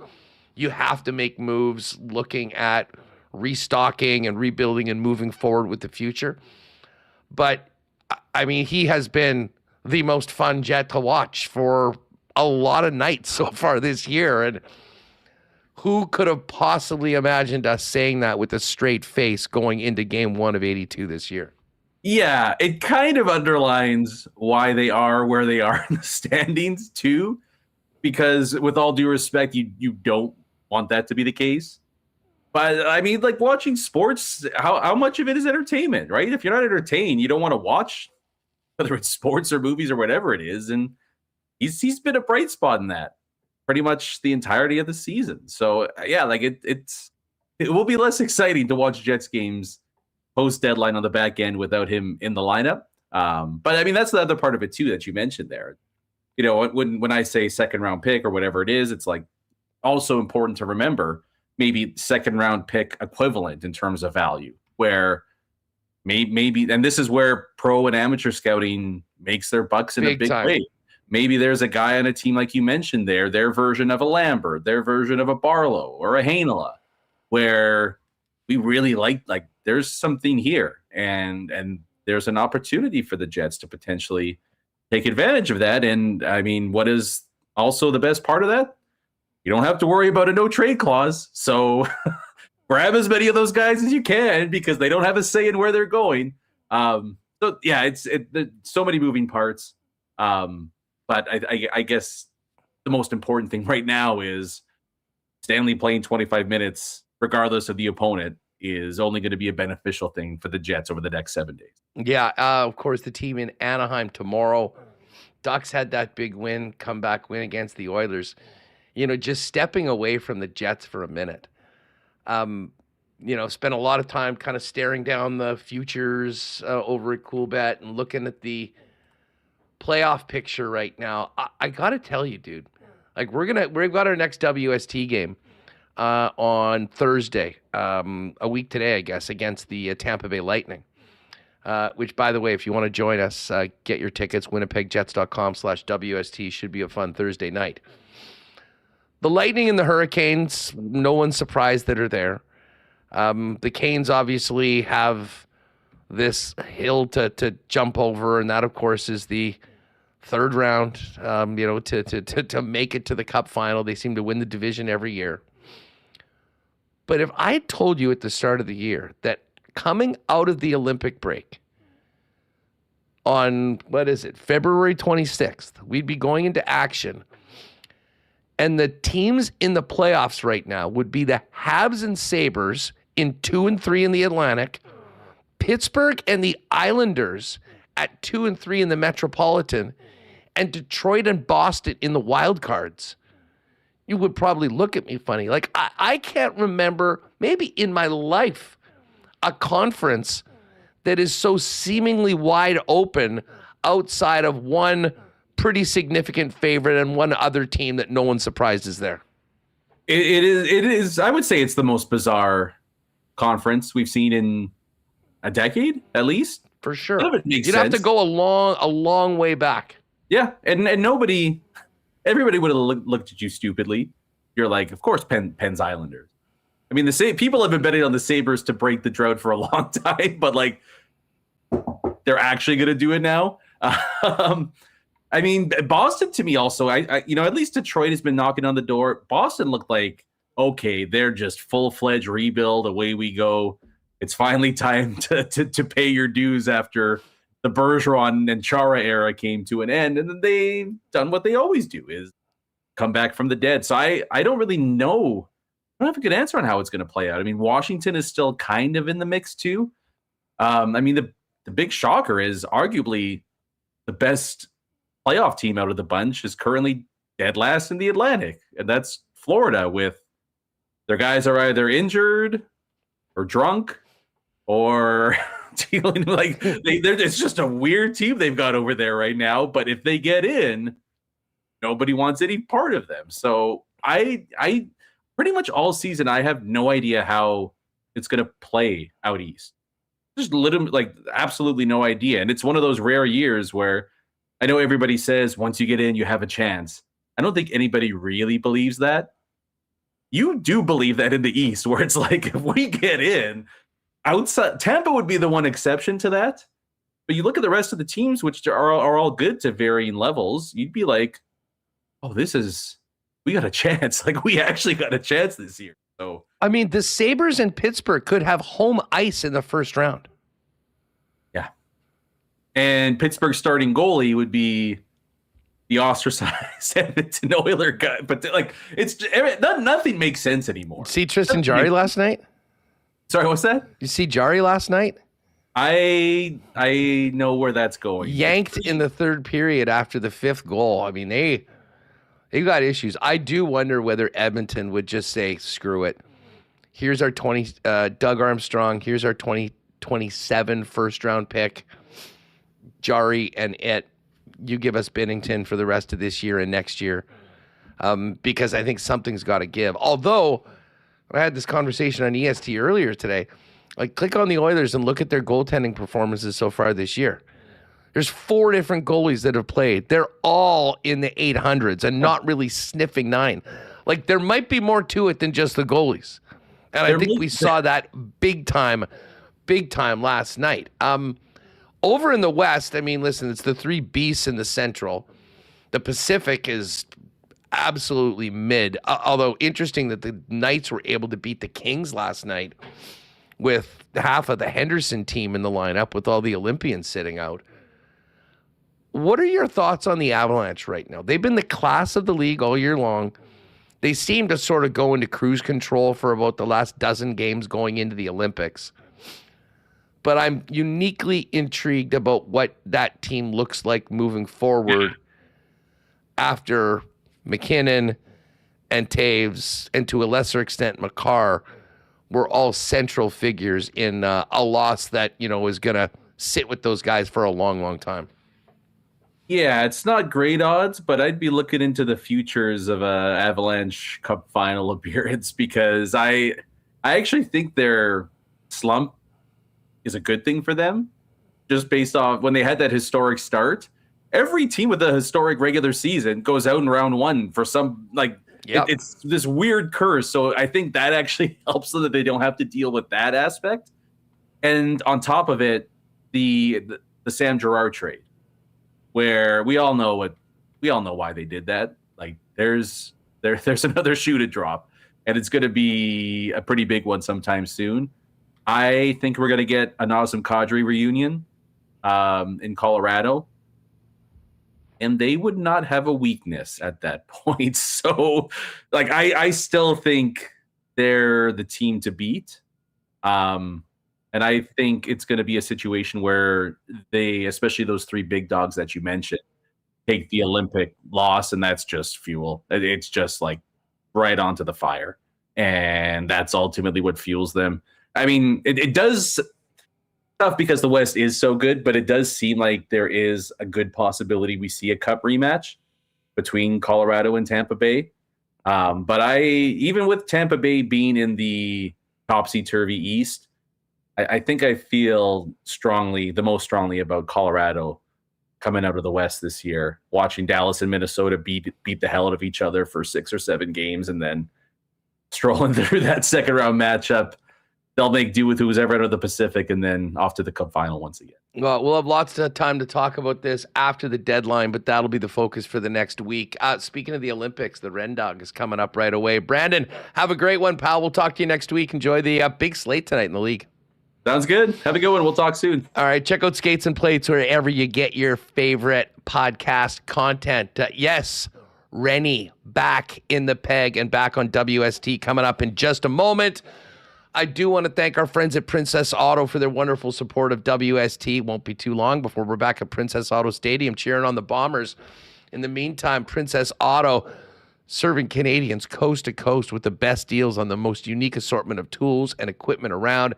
you have to make moves looking at restocking and rebuilding and moving forward with the future. But I mean, he has been the most fun Jet to watch for a lot of nights so far this year. And who could have possibly imagined us saying that with a straight face going into game 1 of 82 this year? Yeah, it kind of underlines why they are where they are in the standings too, because with all due respect, you don't want that to be the case. But I mean, like, watching sports, how much of it is entertainment, right? If you're not entertained, you don't want to watch, whether it's sports or movies or whatever it is. And he's been a bright spot in that pretty much the entirety of the season. So yeah, like it will be less exciting to watch Jets games post deadline on the back end without him in the lineup. But I mean, that's the other part of it too that you mentioned there. When I say second round pick or whatever it is, it's like also important to remember maybe second round pick equivalent in terms of value, where maybe, and this is where pro and amateur scouting makes their bucks in a big way. Maybe there's a guy on a team, like you mentioned there, their version of a Lambert, their version of a Barlow or a Heinola, where we really like there's something here, and there's an opportunity for the Jets to potentially take advantage of that. And I mean, what is also the best part of that? You don't have to worry about a no trade clause. So grab as many of those guys as you can because they don't have a say in where they're going. So yeah, there's so many moving parts. But I guess the most important thing right now is Stanley playing 25 minutes, regardless of the opponent, is only going to be a beneficial thing for the Jets over the next 7 days. Yeah, of course, the team in Anaheim tomorrow. Ducks had that big comeback win against the Oilers. Just stepping away from the Jets for a minute. Spent a lot of time kind of staring down the futures over at CoolBet and looking at the playoff picture right now. I got to tell you, dude, like we've got our next WST game on Thursday, a week today, I guess, against the Tampa Bay Lightning. Which, by the way, if you want to join us, get your tickets, winnipegjets.com/WST. Should be a fun Thursday night. The Lightning and the Hurricanes, no one's surprised that are there. The Canes obviously have this hill to jump over, and that, of course, is the third round, to make it to the Cup final. They seem to win the division every year. But if I told you at the start of the year that coming out of the Olympic break on, February 26th, we'd be going into action, and the teams in the playoffs right now would be the Habs and Sabres in 2 and 3 in the Atlantic, Pittsburgh and the Islanders at 2 and 3 in the Metropolitan, and Detroit and Boston in the wild cards, you would probably look at me funny. Like, I can't remember, maybe in my life, a conference that is so seemingly wide open outside of one pretty significant favorite and one other team that no one surprised is there. It is. I would say it's the most bizarre conference we've seen in a decade, at least. For sure. You'd have to go a long way back. Yeah, and everybody would have looked at you stupidly. You're like, of course, Penn's Islanders. I mean, people have been betting on the Sabres to break the drought for a long time, but like, they're actually going to do it now. I mean, Boston to me also, I at least Detroit has been knocking on the door. Boston looked like, okay, they're just full-fledged rebuild. Away we go. It's finally time to pay your dues after the Bergeron and Chara era came to an end. And then they've done what they always do, is come back from the dead. So I don't really know. I don't have a good answer on how it's going to play out. I mean, Washington is still kind of in the mix too. I mean, the big shocker is arguably the best playoff team out of the bunch is currently dead last in the Atlantic, and that's Florida. With their guys are either injured or drunk or dealing like it's just a weird team they've got over there right now. But if they get in, nobody wants any part of them. So I pretty much all season I have no idea how it's going to play out east. Just literally, like, absolutely no idea. And it's one of those rare years where I know everybody says once you get in, you have a chance. I don't think anybody really believes that. You do believe that in the East, where it's like, if we get in, outside Tampa would be the one exception to that. But you look at the rest of the teams, which are all good to varying levels, you'd be like, oh, we got a chance. Like, we actually got a chance this year. So I mean, the Sabres and Pittsburgh could have home ice in the first round. Yeah. And Pittsburgh's starting goalie would be the ostracized Edmonton Oiler guy. But like, nothing makes sense anymore. See Tristan Jarry last night? Sorry, what's that? You see Jarry last night? I know where that's going. Yanked in the third period after the fifth goal. I mean, they got issues. I do wonder whether Edmonton would just say, screw it. Here's our Doug Armstrong. Here's our 2027 first round pick. Jarry and you give us Binnington for the rest of this year and next year. Because I think something's got to give. Although I had this conversation on EST earlier today. Like, click on the Oilers and look at their goaltending performances so far this year. There's 4 different goalies that have played. They're all in the 800s and not really sniffing 9. Like, there might be more to it than just the goalies. And I think we saw that big time last night. Over in the West, I mean, listen, it's the three beasts in the Central. The Pacific is absolutely mid. Although interesting that the Knights were able to beat the Kings last night with half of the Henderson team in the lineup with all the Olympians sitting out. What are your thoughts on the Avalanche right now? They've been the class of the league all year long. They seem to sort of go into cruise control for about the last dozen games going into the Olympics. But I'm uniquely intrigued about what that team looks like moving forward after McKinnon and Taves, and to a lesser extent Makar, were all central figures in a loss that, is going to sit with those guys for a long, long time. Yeah, it's not great odds, but I'd be looking into the futures of a Avalanche Cup final appearance because I actually think their slump is a good thing for them, just based off when they had that historic start. Every team with a historic regular season goes out in round one for some, it's this weird curse. So I think that actually helps so that they don't have to deal with that aspect. And on top of it, the Sam Girard trade, where we all know why they did that. Like there's another shoe to drop, and it's going to be a pretty big one sometime soon. I think we're going to get an awesome Kadri reunion in Colorado, and they would not have a weakness at that point. So, I still think they're the team to beat. And I think it's going to be a situation where they, especially those three big dogs that you mentioned, take the Olympic loss, and that's just fuel. It's just like right onto the fire. And that's ultimately what fuels them. I mean, it does tough because the West is so good, but it does seem like there is a good possibility we see a cup rematch between Colorado and Tampa Bay. But even with Tampa Bay being in the topsy-turvy East, I think I feel the most strongly about Colorado coming out of the West this year, watching Dallas and Minnesota beat the hell out of each other for 6 or 7 games and then strolling through that second round matchup. They'll make do with who's ever out of the Pacific and then off to the Cup final once again. Well, we'll have lots of time to talk about this after the deadline, but that'll be the focus for the next week. Speaking of the Olympics, the Ren Dog is coming up right away. Brandon, have a great one, pal. We'll talk to you next week. Enjoy the big slate tonight in the league. Sounds good. Have a good one. We'll talk soon. All right. Check out Skates and Plates wherever you get your favorite podcast content. Yes, Rennie back in the peg and back on WST coming up in just a moment. I do want to thank our friends at Princess Auto for their wonderful support of WST. Won't be too long before we're back at Princess Auto Stadium cheering on the Bombers. In the meantime, Princess Auto serving Canadians coast to coast with the best deals on the most unique assortment of tools and equipment around.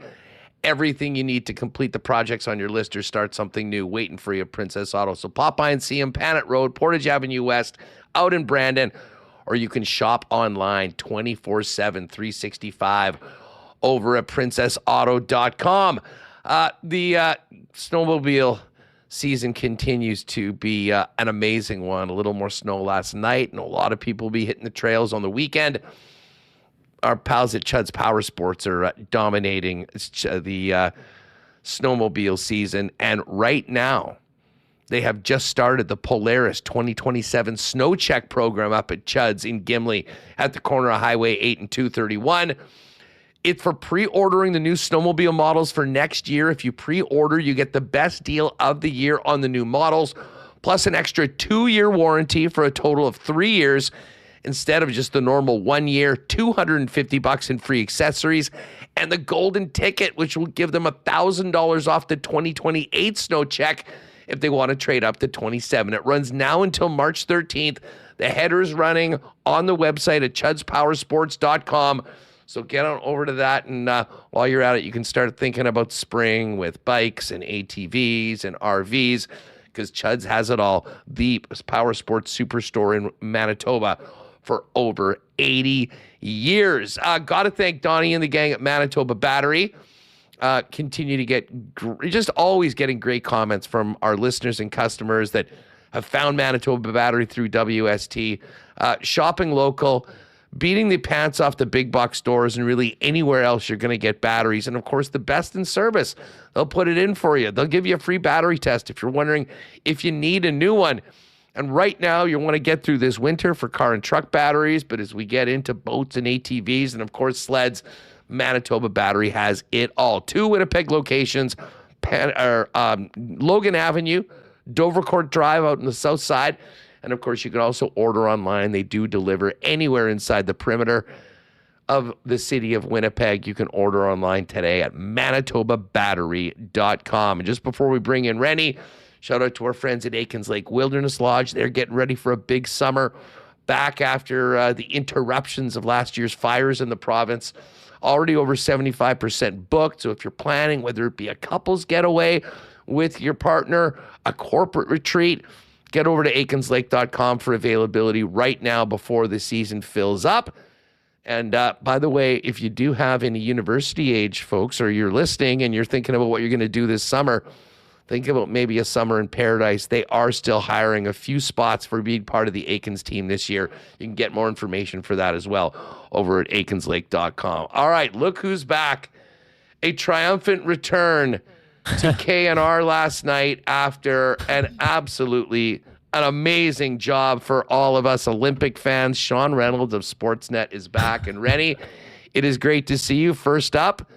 Everything you need to complete the projects on your list or start something new waiting for you at Princess Auto. So pop by and see them, Panet Road, Portage Avenue West, out in Brandon, or you can shop online 24/7, 365 over at princessauto.com. The snowmobile season continues to be an amazing one. A little more snow last night, and a lot of people will be hitting the trails on the weekend. Our pals at Chud's Power Sports are dominating the snowmobile season. And right now, they have just started the Polaris 2027 Snow Check program up at Chud's in Gimli at the corner of Highway 8 and 231. It's for pre-ordering the new snowmobile models for next year. If you pre-order, you get the best deal of the year on the new models, plus an extra 2-year warranty for a total of 3 years. Instead of just the normal 1 year, $250 in free accessories, and the golden ticket, which will give them $1,000 off the 2028 Snow Check if they want to trade up to 27. It runs now until March 13th. The header is running on the website at chudspowersports.com. So get on over to that, and while you're at it, you can start thinking about spring with bikes and ATVs and RVs, because Chud's has it all. The Power Sports Superstore in Manitoba for over 80 years. Got to thank Donnie and the gang at Manitoba Battery. Continue to get just always getting great comments from our listeners and customers that have found Manitoba Battery through WST. Shopping local beating the pants off the big box stores and really anywhere else you're going to get batteries. And of course, the best in service. They'll put it in for you. They'll give you a free battery test if you're wondering if you need a new one. And right now, you want to get through this winter for car and truck batteries. But as we get into boats and ATVs and, of course, sleds, Manitoba Battery has it all. 2 Winnipeg locations, Logan Avenue, Dovercourt Drive out on the south side. And, of course, you can also order online. They do deliver anywhere inside the perimeter of the city of Winnipeg. You can order online today at manitobabattery.com. And just before we bring in Rennie, shout out to our friends at Aikens Lake Wilderness Lodge. They're getting ready for a big summer back after the interruptions of last year's fires in the province. Already over 75% booked. So if you're planning, whether it be a couple's getaway with your partner, a corporate retreat, get over to aikenslake.com for availability right now before the season fills up. And by the way, if you do have any university age folks, or you're listening and you're thinking about what you're going to do this summer, think about maybe a summer in paradise. They are still hiring a few spots for being part of the Aikens team this year. You can get more information for that as well over at aikenslake.com. All right, look who's back. A triumphant return to KNR last night after an amazing job for all of us Olympic fans. Sean Reynolds of Sportsnet is back. And Rennie, it is great to see you. First up,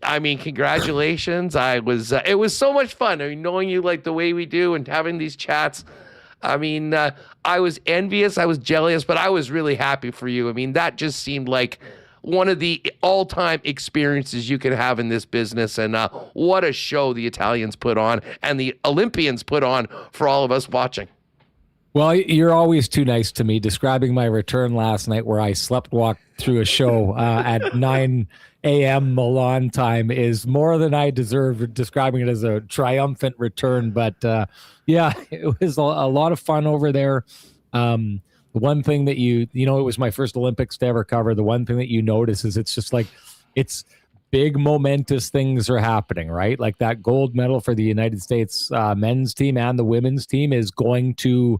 I mean, congratulations. It was so much fun. I mean, knowing you like the way we do and having these chats. I mean, I was envious, I was jealous, but I was really happy for you. I mean, that just seemed like one of the all-time experiences you can have in this business. And what a show the Italians put on and the Olympians put on for all of us watching. Well, you're always too nice to me. Describing my return last night where I slept walked through a show at 9 a.m. Milan time is more than I deserve, describing it as a triumphant return. But yeah, it was a lot of fun over there. The one thing that it was my first Olympics to ever cover. The one thing that you notice is it's just like, it's big momentous things are happening, right? Like that gold medal for the United States men's team and the women's team is going to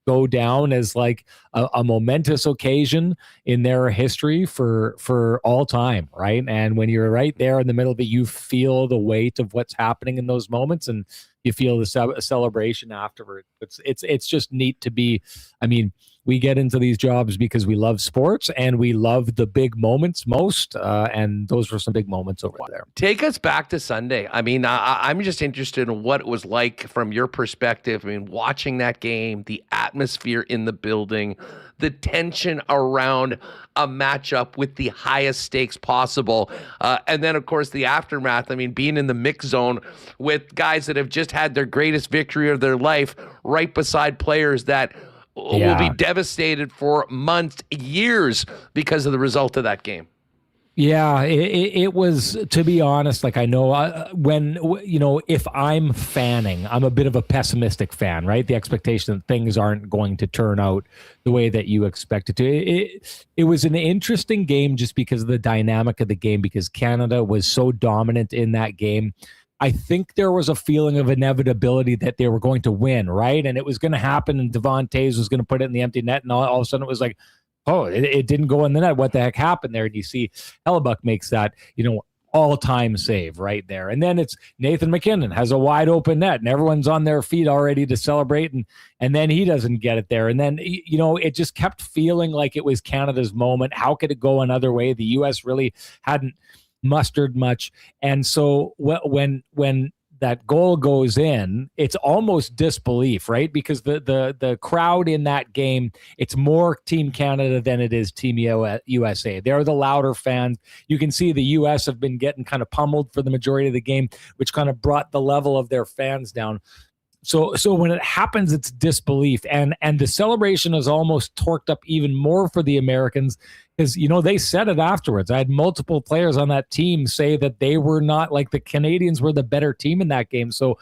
go down as like a momentous occasion in their history for all time, right? And when you're right there in the middle of it, you feel the weight of what's happening in those moments, and you feel the celebration afterward. It's just neat to be. I mean, we get into these jobs because we love sports and we love the big moments most, and those were some big moments over there. Take us back to Sunday. I mean, I'm just interested in what it was like from your perspective. I mean, watching that game, the atmosphere in the building, the tension around a matchup with the highest stakes possible. And then, of course, the aftermath. I mean, being in the mix zone with guys that have just had their greatest victory of their life right beside players that will be devastated for months, years because of the result of that game. Yeah, it was, to be honest, like I know if I'm fanning, I'm a bit of a pessimistic fan, right? The expectation that things aren't going to turn out the way that you expect it to. It was an interesting game just because of the dynamic of the game, because Canada was so dominant in that game. I think there was a feeling of inevitability that they were going to win, right? And it was going to happen, and Devon Toews was going to put it in the empty net, and all of a sudden it was like, oh, it didn't go in the net. What the heck happened there? And you see Hellebuck makes that, all-time save right there. And then it's Nathan McKinnon has a wide open net, and everyone's on their feet already to celebrate, and then he doesn't get it there. And then, it just kept feeling like it was Canada's moment. How could it go another way? The U.S. really hadn't mustered much. And so when that goal goes in, it's almost disbelief, right? Because the crowd in that game, it's more Team Canada than it is Team USA. They're the louder fans. You can see the US have been getting kind of pummeled for the majority of the game, which kind of brought the level of their fans down. So when it happens, it's disbelief. And the celebration is almost torqued up even more for the Americans because, they said it afterwards. I had multiple players on that team say that they were not, like, the Canadians were the better team in that game. So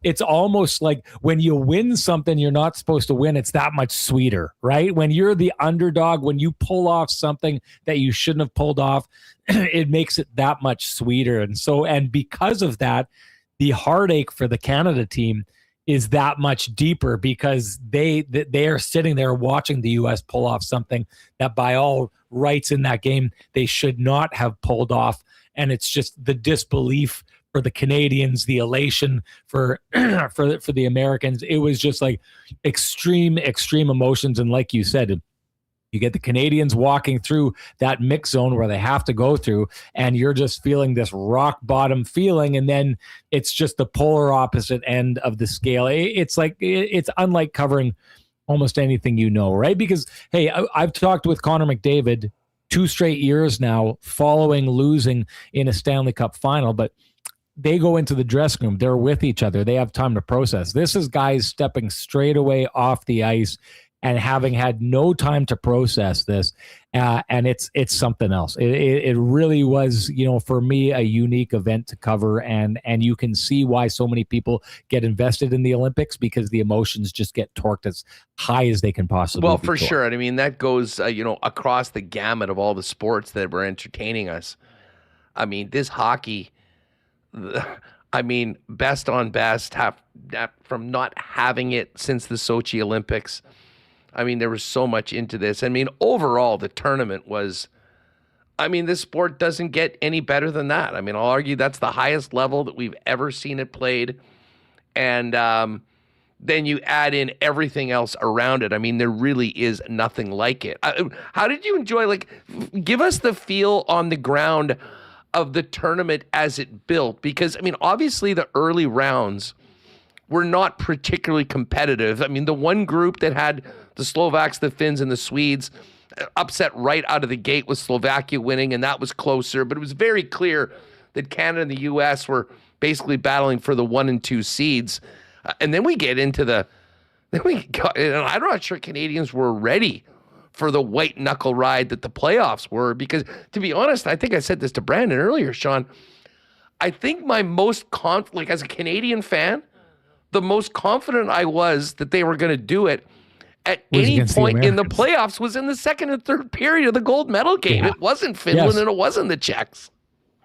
it's almost like when you win something you're not supposed to win, it's that much sweeter, right? When you're the underdog, when you pull off something that you shouldn't have pulled off, it makes it that much sweeter. And because of that, the heartache for the Canada team is that much deeper because they are sitting there watching the U.S. pull off something that by all rights in that game they should not have pulled off. And it's just the disbelief for the Canadians, the elation for the Americans. It was just like extreme emotions. And like you said, you get the Canadians walking through that mix zone where they have to go through, and you're just feeling this rock bottom feeling. And then it's just the polar opposite end of the scale. It's like, it's unlike covering almost anything, right? Because, hey, I've talked with Connor McDavid 2 straight years now following losing in a Stanley Cup final, but they go into the dressing room. They're with each other. They have time to process. This is guys stepping straight away off the ice and having had no time to process this. And it's something else. It really was, for me, a unique event to cover. And you can see why so many people get invested in the Olympics, because the emotions just get torqued as high as they can possibly. Well, for sure. And I mean, that goes, across the gamut of all the sports that were entertaining us. I mean, this hockey, best on best, from not having it since the Sochi Olympics. I mean, there was so much into this. I mean, overall, the tournament was, this sport doesn't get any better than that. I mean, I'll argue that's the highest level that we've ever seen it played. And then you add in everything else around it. I mean, there really is nothing like it. How did you enjoy, give us the feel on the ground of the tournament as it built? Because, obviously the early rounds were not particularly competitive. I mean, the one group that had the Slovaks, the Finns, and the Swedes upset right out of the gate with Slovakia winning, and that was closer. But it was very clear that Canada and the U.S. were basically battling for the 1 and 2 seeds. And then we get into and I'm not sure Canadians were ready for the white knuckle ride that the playoffs were, because, to be honest, I think I said this to Brandon earlier, Sean, I think my most as a Canadian fan, the most confident I was that they were going to do it at any point in the playoffs was in the second and third period of the gold medal game. Yeah. It wasn't Finland and it wasn't the Czechs.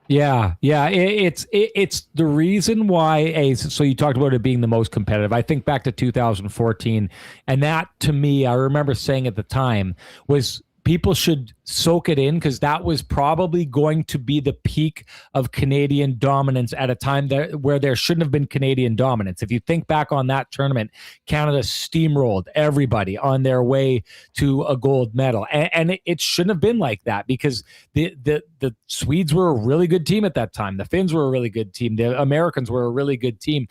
Yeah. It's the reason why. So you talked about it being the most competitive. I think back to 2014, and that, to me, I remember saying at the time, was people should soak it in, because that was probably going to be the peak of Canadian dominance at a time where there shouldn't have been Canadian dominance. If you think back on that tournament, Canada steamrolled everybody on their way to a gold medal. And it shouldn't have been like that, because the Swedes were a really good team at that time. The Finns were a really good team. The Americans were a really good team.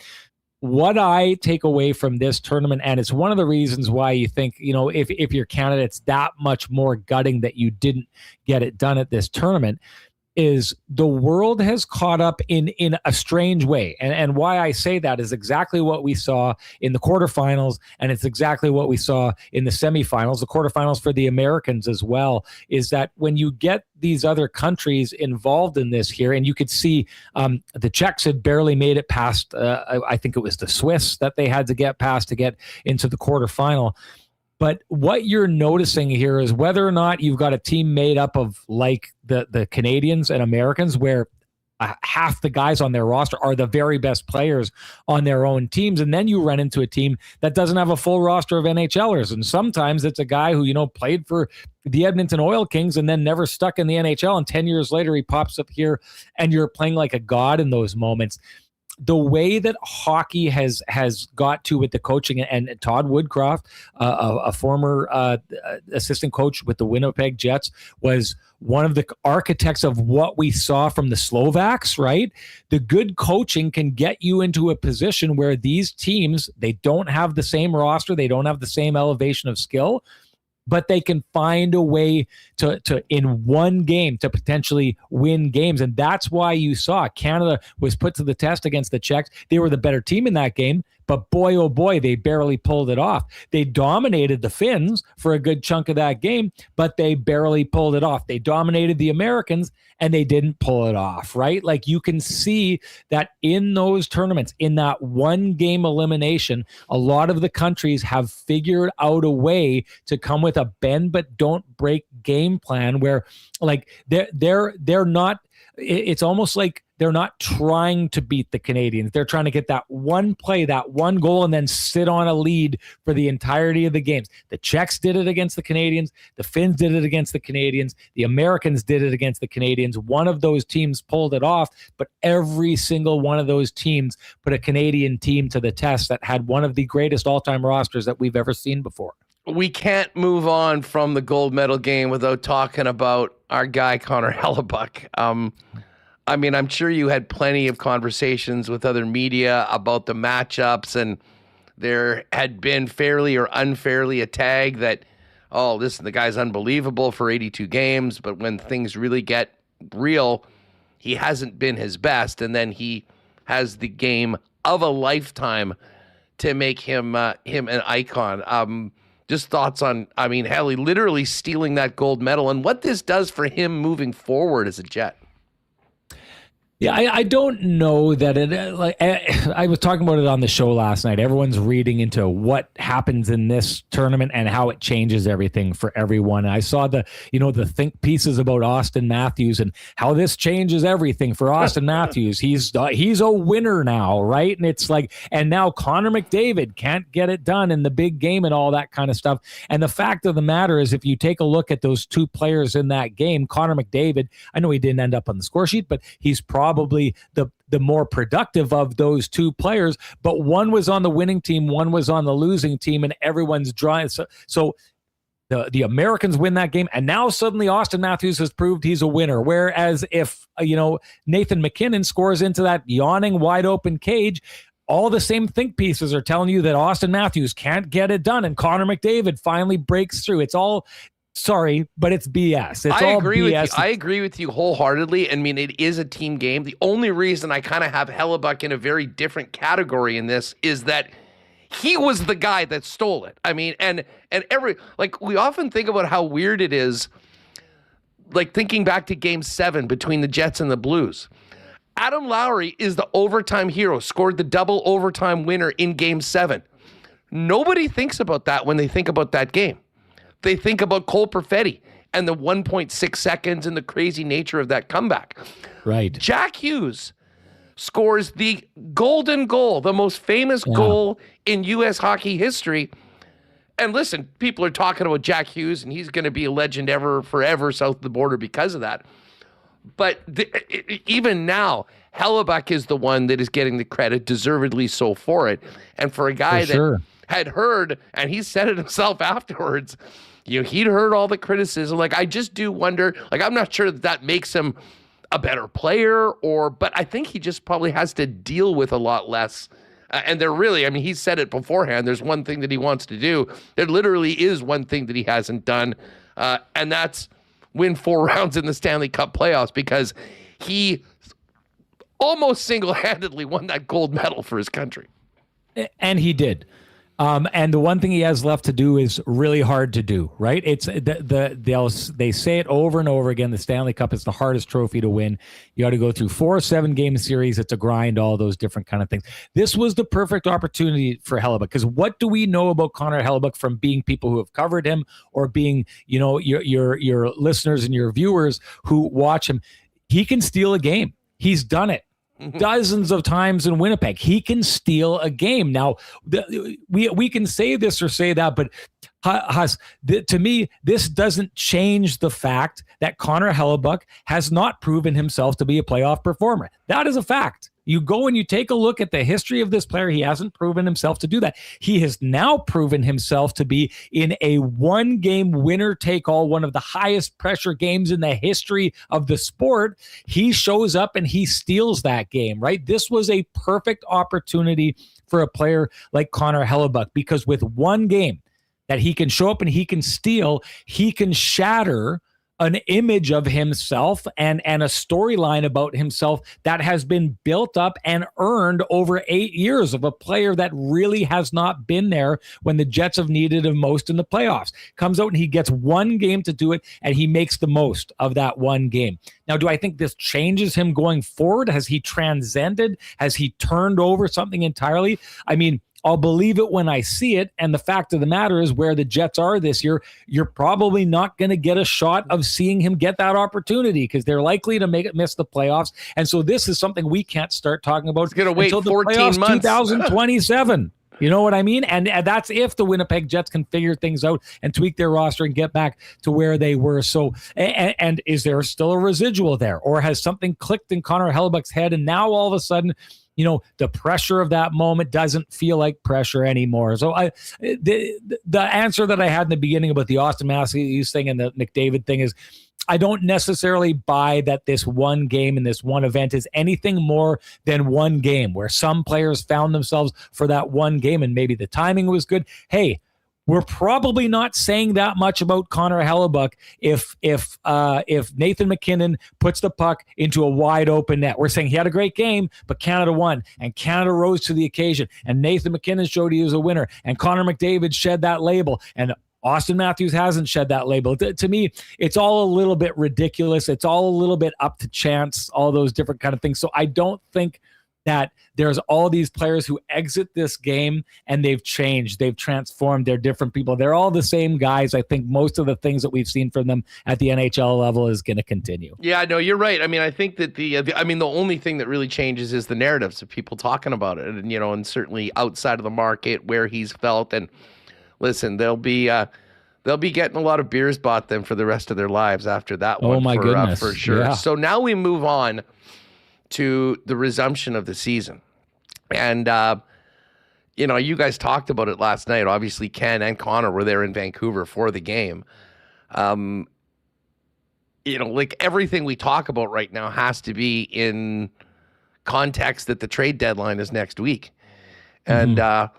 What I take away from this tournament, and it's one of the reasons why you think, if you're Canada, it's that much more gutting that you didn't get it done at this tournament, is the world has caught up in a strange way. And why I say that is exactly what we saw in the quarterfinals, and it's exactly what we saw in the semifinals, the quarterfinals for the Americans as well, is that when you get these other countries involved in this here, and you could see the Czechs had barely made it past, I think it was the Swiss that they had to get past to get into the quarterfinal. But what you're noticing here is whether or not you've got a team made up of like the Canadians and Americans, where half the guys on their roster are the very best players on their own teams. And then you run into a team that doesn't have a full roster of NHLers. And sometimes it's a guy who, played for the Edmonton Oil Kings and then never stuck in the NHL. And 10 years later, he pops up here and you're playing like a god in those moments. The way that hockey has got to with the coaching, and Todd Woodcroft, a former assistant coach with the Winnipeg Jets, was one of the architects of what we saw from the Slovaks, right? The good coaching can get you into a position where these teams, they don't have the same roster, they don't have the same elevation of skill, but they can find a way to in one game to potentially win games. And that's why you saw Canada was put to the test against the Czechs. They were the better team in that game, but boy, oh boy, they barely pulled it off. They dominated the Finns for a good chunk of that game, but they barely pulled it off. They dominated the Americans and they didn't pull it off, right? Like, you can see that in those tournaments, in that one game elimination, a lot of the countries have figured out a way to come with a bend but don't break game plan where like they're not, it's almost like they're not trying to beat the Canadians. They're trying to get that one play, that one goal, and then sit on a lead for the entirety of the games. The Czechs did it against the Canadians. The Finns did it against the Canadians. The Americans did it against the Canadians. One of those teams pulled it off, but every single one of those teams put a Canadian team to the test that had one of the greatest all-time rosters that we've ever seen before. We can't move on from the gold medal game without talking about our guy, Connor Hellebuyck. I mean, I'm sure you had plenty of conversations with other media about the matchups, and there had been fairly or unfairly a tag that, oh, listen, the guy's unbelievable for 82 games, but when things really get real, he hasn't been his best, and then he has the game of a lifetime to make him an icon. Just thoughts on, I mean, Helly literally stealing that gold medal and what this does for him moving forward as a Jet. Yeah, I don't know that it, like, I was talking about it on the show last night. Everyone's reading into what happens in this tournament and how it changes everything for everyone. And I saw the think pieces about Auston Matthews and how this changes everything for Auston Matthews. He's a winner now, right? And it's like, and now Connor McDavid can't get it done in the big game and all that kind of stuff. And the fact of the matter is, if you take a look at those two players in that game, Connor McDavid, I know he didn't end up on the score sheet, but he's probably the more productive of those two players, but one was on the winning team, one was on the losing team, and everyone's drawing. So the Americans win that game, and now suddenly Auston Matthews has proved he's a winner. Whereas if Nathan MacKinnon scores into that yawning wide open cage, all the same think pieces are telling you that Auston Matthews can't get it done, and Connor McDavid finally breaks through. It's all. Sorry, but it's BS. It's all BS. I agree with you wholeheartedly. I mean, it is a team game. The only reason I kind of have Hellebuyck in a very different category in this is that he was the guy that stole it. I mean, and we often think about how weird it is, like thinking back to Game 7 between the Jets and the Blues. Adam Lowry is the overtime hero, scored the double overtime winner in Game 7. Nobody thinks about that when they think about that game. They think about Cole Perfetti and the 1.6 seconds and the crazy nature of that comeback. Right. Jack Hughes scores the golden goal, the most famous goal in U.S. hockey history. And listen, people are talking about Jack Hughes, and he's going to be a legend forever south of the border because of that. But even now, Hellebuyck is the one that is getting the credit, deservedly so, for it. And for a guy that had heard, and he said it himself afterwards, he'd heard all the criticism. Like, I just do wonder, like, I'm not sure that makes him a better player, but I think he just probably has to deal with a lot less. And there really, I mean, he said it beforehand, there's one thing that he wants to do. There literally is one thing that he hasn't done, and that's win 4 rounds in the Stanley Cup playoffs, because he almost single-handedly won that gold medal for his country. And he did. And the one thing he has left to do is really hard to do, right? It's they say it over and over again. The Stanley Cup is the hardest trophy to win. You got to go through 4 7-game series. It's a grind, all those different kind of things. This was the perfect opportunity for Hellebuyck, because what do we know about Connor Hellebuyck from being people who have covered him, or being, your listeners and your viewers who watch him? He can steal a game. He's done it dozens of times in Winnipeg. He can steal a game. Now, we can say this or say that, but to me, this doesn't change the fact that Connor Hellebuyck has not proven himself to be a playoff performer. That is a fact. You go and you take a look at the history of this player. He hasn't proven himself to do that. He has now proven himself to be in a one-game winner-take-all, one of the highest pressure games in the history of the sport. He shows up and he steals that game, right? This was a perfect opportunity for a player like Connor Hellebuyck, because with one game that he can show up and he can steal, he can shatter an image of himself and a storyline about himself that has been built up and earned over 8 years, of a player that really has not been there when the Jets have needed him most in the playoffs. Comes out and he gets one game to do it, and he makes the most of that one game. Now, do I think this changes him going forward? Has he transcended? Has he turned over something entirely? I mean, I'll believe it when I see it. And the fact of the matter is, where the Jets are this year, you're probably not going to get a shot of seeing him get that opportunity because they're likely to miss the playoffs. And so this is something we can't start talking about until wait 14 months, 2027. You know what I mean? And that's if the Winnipeg Jets can figure things out and tweak their roster and get back to where they were. So, and is there still a residual there, or has something clicked in Connor Hellebuck's head? And now all of a sudden, the pressure of that moment doesn't feel like pressure anymore. So the answer that I had in the beginning about the Austin Matthews thing and the McDavid thing is, I don't necessarily buy that this one game and this one event is anything more than one game where some players found themselves for that one game and maybe the timing was good. Hey, we're probably not saying that much about Connor Hellebuck if Nathan MacKinnon puts the puck into a wide open net. We're saying he had a great game, but Canada won, and Canada rose to the occasion, and Nathan MacKinnon showed he was a winner, and Connor McDavid shed that label, and Austin Matthews hasn't shed that label. To me, it's all a little bit ridiculous. It's all a little bit up to chance, all those different kind of things. So I don't think that there's all these players who exit this game and they've changed, they've transformed, they're different people. They're all the same guys. I think most of the things that we've seen from them at the NHL level is going to continue. Yeah, no, you're right. I mean, I think that the only thing that really changes is the narratives of people talking about it, and and certainly outside of the market where he's felt. And listen, they'll be getting a lot of beers bought them for the rest of their lives after that one. Oh my goodness, for sure. Yeah. So now we move on to the resumption of the season, and you guys talked about it last night. Obviously, Ken and Connor were there in Vancouver for the game. Like everything we talk about right now has to be in context that the trade deadline is next week, and.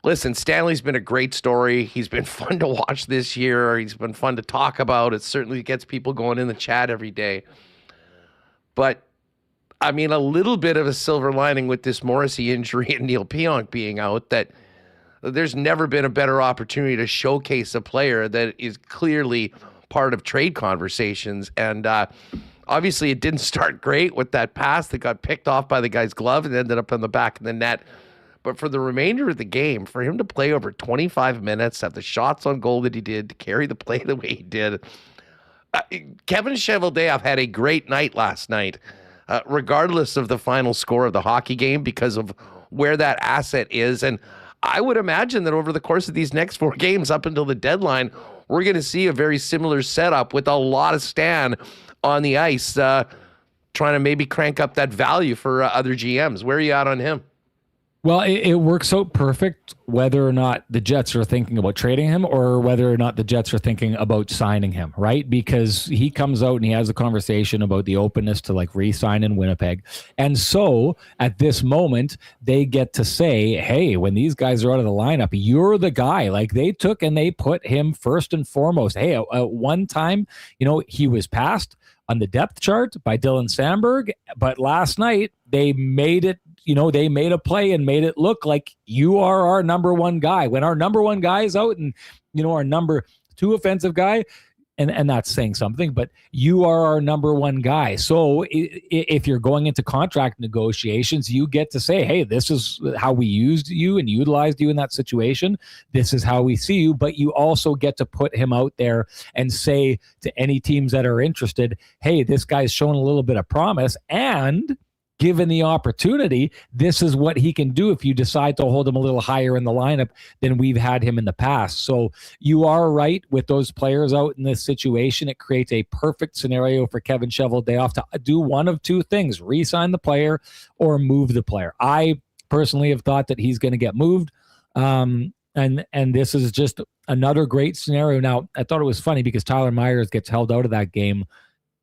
Listen, Stanley's been a great story. He's been fun to watch this year. He's been fun to talk about. It certainly gets people going in the chat every day. But, I mean, a little bit of a silver lining with this Morrissey injury and Neil Pionk being out, that there's never been a better opportunity to showcase a player that is clearly part of trade conversations. And obviously it didn't start great with that pass that got picked off by the guy's glove and ended up in the back of the net. But for the remainder of the game, for him to play over 25 minutes, have the shots on goal that he did, to carry the play the way he did. Kevin Cheveldayoff had a great night last night, regardless of the final score of the hockey game, because of where that asset is. And I would imagine that over the course of these next 4 games up until the deadline, we're going to see a very similar setup with a lot of Stan on the ice, trying to maybe crank up that value for other GMs. Where are you at on him? Well, it works out perfect whether or not the Jets are thinking about trading him or whether or not the Jets are thinking about signing him, right? Because he comes out and he has a conversation about the openness to re-sign in Winnipeg. And so at this moment, they get to say, hey, when these guys are out of the lineup, you're the guy. They took and they put him first and foremost. Hey, one time, he was passed on the depth chart by Dylan Sandberg, but last night they made it, they made a play and made it look like you are our number one guy. When our number one guy is out and, our number 2 offensive guy, and that's saying something, but you are our number one guy. So if you're going into contract negotiations, you get to say, hey, this is how we used you and utilized you in that situation. This is how we see you. But you also get to put him out there and say to any teams that are interested, hey, this guy's shown a little bit of promise, and given the opportunity, this is what he can do if you decide to hold him a little higher in the lineup than we've had him in the past. So you are right with those players out in this situation. It creates a perfect scenario for Kevin Cheveldayoff to do one of 2 things: re-sign the player or move the player. I personally have thought that he's going to get moved. And this is just another great scenario. Now, I thought it was funny because Tyler Myers gets held out of that game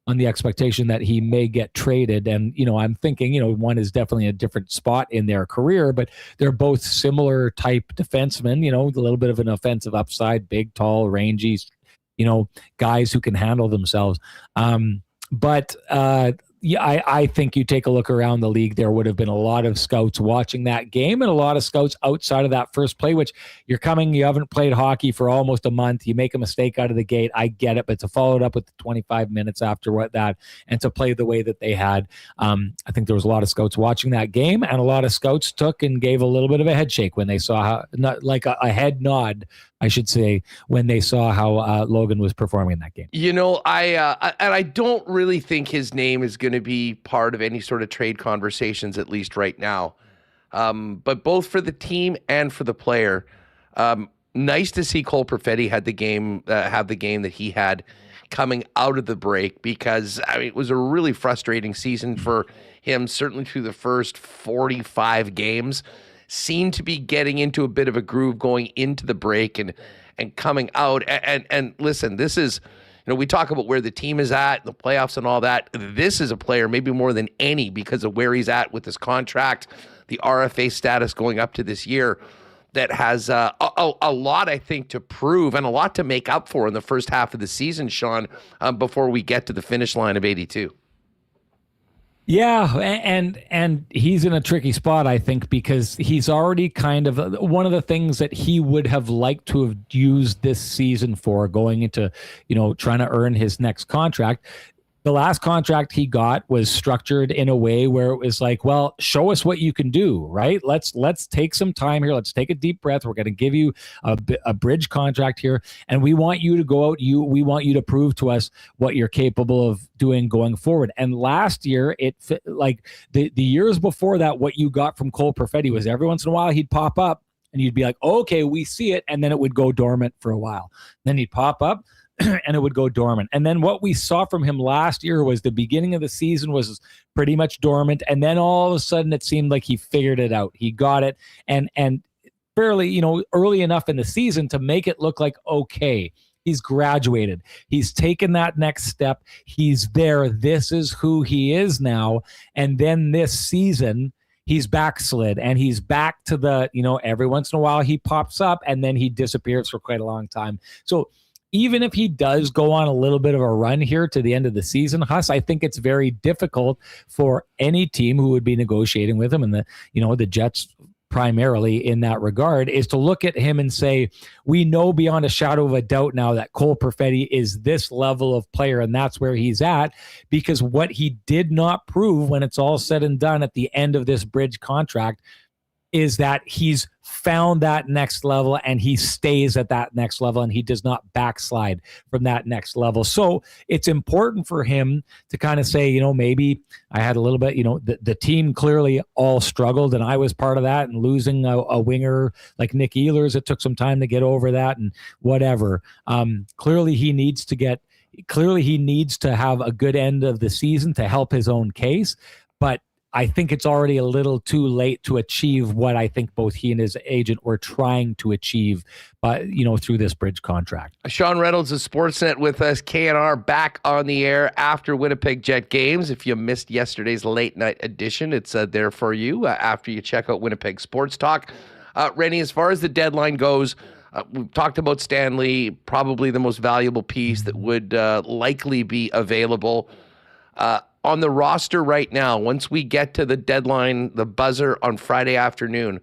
on the expectation that he may get traded. And, I'm thinking, one is definitely a different spot in their career, but they're both similar type defensemen, a little bit of an offensive upside, big, tall, rangy, guys who can handle themselves. But yeah, I think you take a look around the league, there would have been a lot of scouts watching that game and a lot of scouts outside of that first play, which you haven't played hockey for almost a month. You make a mistake out of the gate. I get it, but to follow it up with 25 minutes after that and to play the way that they had, I think there was a lot of scouts watching that game, and a lot of scouts took and gave a little bit of a head shake when they saw a head nod, I should say, when they saw how Logan was performing in that game. I don't really think his name is going to be part of any sort of trade conversations, at least right now. But both for the team and for the player, nice to see Cole Perfetti have the game that he had coming out of the break, because it was a really frustrating season for him, certainly through the first 45 games. Seemed to be getting into a bit of a groove going into the break and coming out. And listen, this is, we talk about where the team is at, the playoffs and all that. This is a player maybe more than any, because of where he's at with his contract, the RFA status going up to this year, that has a lot, I think, to prove and a lot to make up for in the first half of the season, Sean, before we get to the finish line of 82. Yeah, and he's in a tricky spot, I think, because he's already kind of one of the things that he would have liked to have used this season for going into, trying to earn his next contract. The last contract he got was structured in a way where it was like, well, show us what you can do, right? Let's take some time here. Let's take a deep breath. We're going to give you a bridge contract here, and we want you to go out. We want you to prove to us what you're capable of doing going forward. And last year, the years before that, what you got from Cole Perfetti was every once in a while he'd pop up, and you'd be like, okay, we see it, and then it would go dormant for a while. Then he'd pop up, and it would go dormant. And then what we saw from him last year was the beginning of the season was pretty much dormant. And then all of a sudden it seemed like he figured it out. He got it. And fairly, early enough in the season to make it look like, okay, he's graduated. He's taken that next step. He's there. This is who he is now. And then this season, he's backslid, and he's back to the, every once in a while he pops up and then he disappears for quite a long time. So even if he does go on a little bit of a run here to the end of the season, Huss, I think it's very difficult for any team who would be negotiating with him, and the Jets primarily in that regard, is to look at him and say, we know beyond a shadow of a doubt now that Cole Perfetti is this level of player, and that's where he's at, because what he did not prove when it's all said and done at the end of this bridge contract is that he's found that next level and he stays at that next level and he does not backslide from that next level. So it's important for him to kind of say, maybe I had a little bit, the team clearly all struggled and I was part of that, and losing a winger like Nick Ehlers, it took some time to get over that and whatever. Clearly he needs to have a good end of the season to help his own case, but I think it's already a little too late to achieve what I think both he and his agent were trying to achieve, through this bridge contract. Sean Reynolds of Sportsnet with us. KNR back on the air after Winnipeg Jet games. If you missed yesterday's late night edition, it's there for you after you check out Winnipeg Sports Talk. Rennie, as far as the deadline goes, we've talked about Stanley, probably the most valuable piece that would likely be available. On the roster right now, once we get to the deadline, the buzzer on Friday afternoon,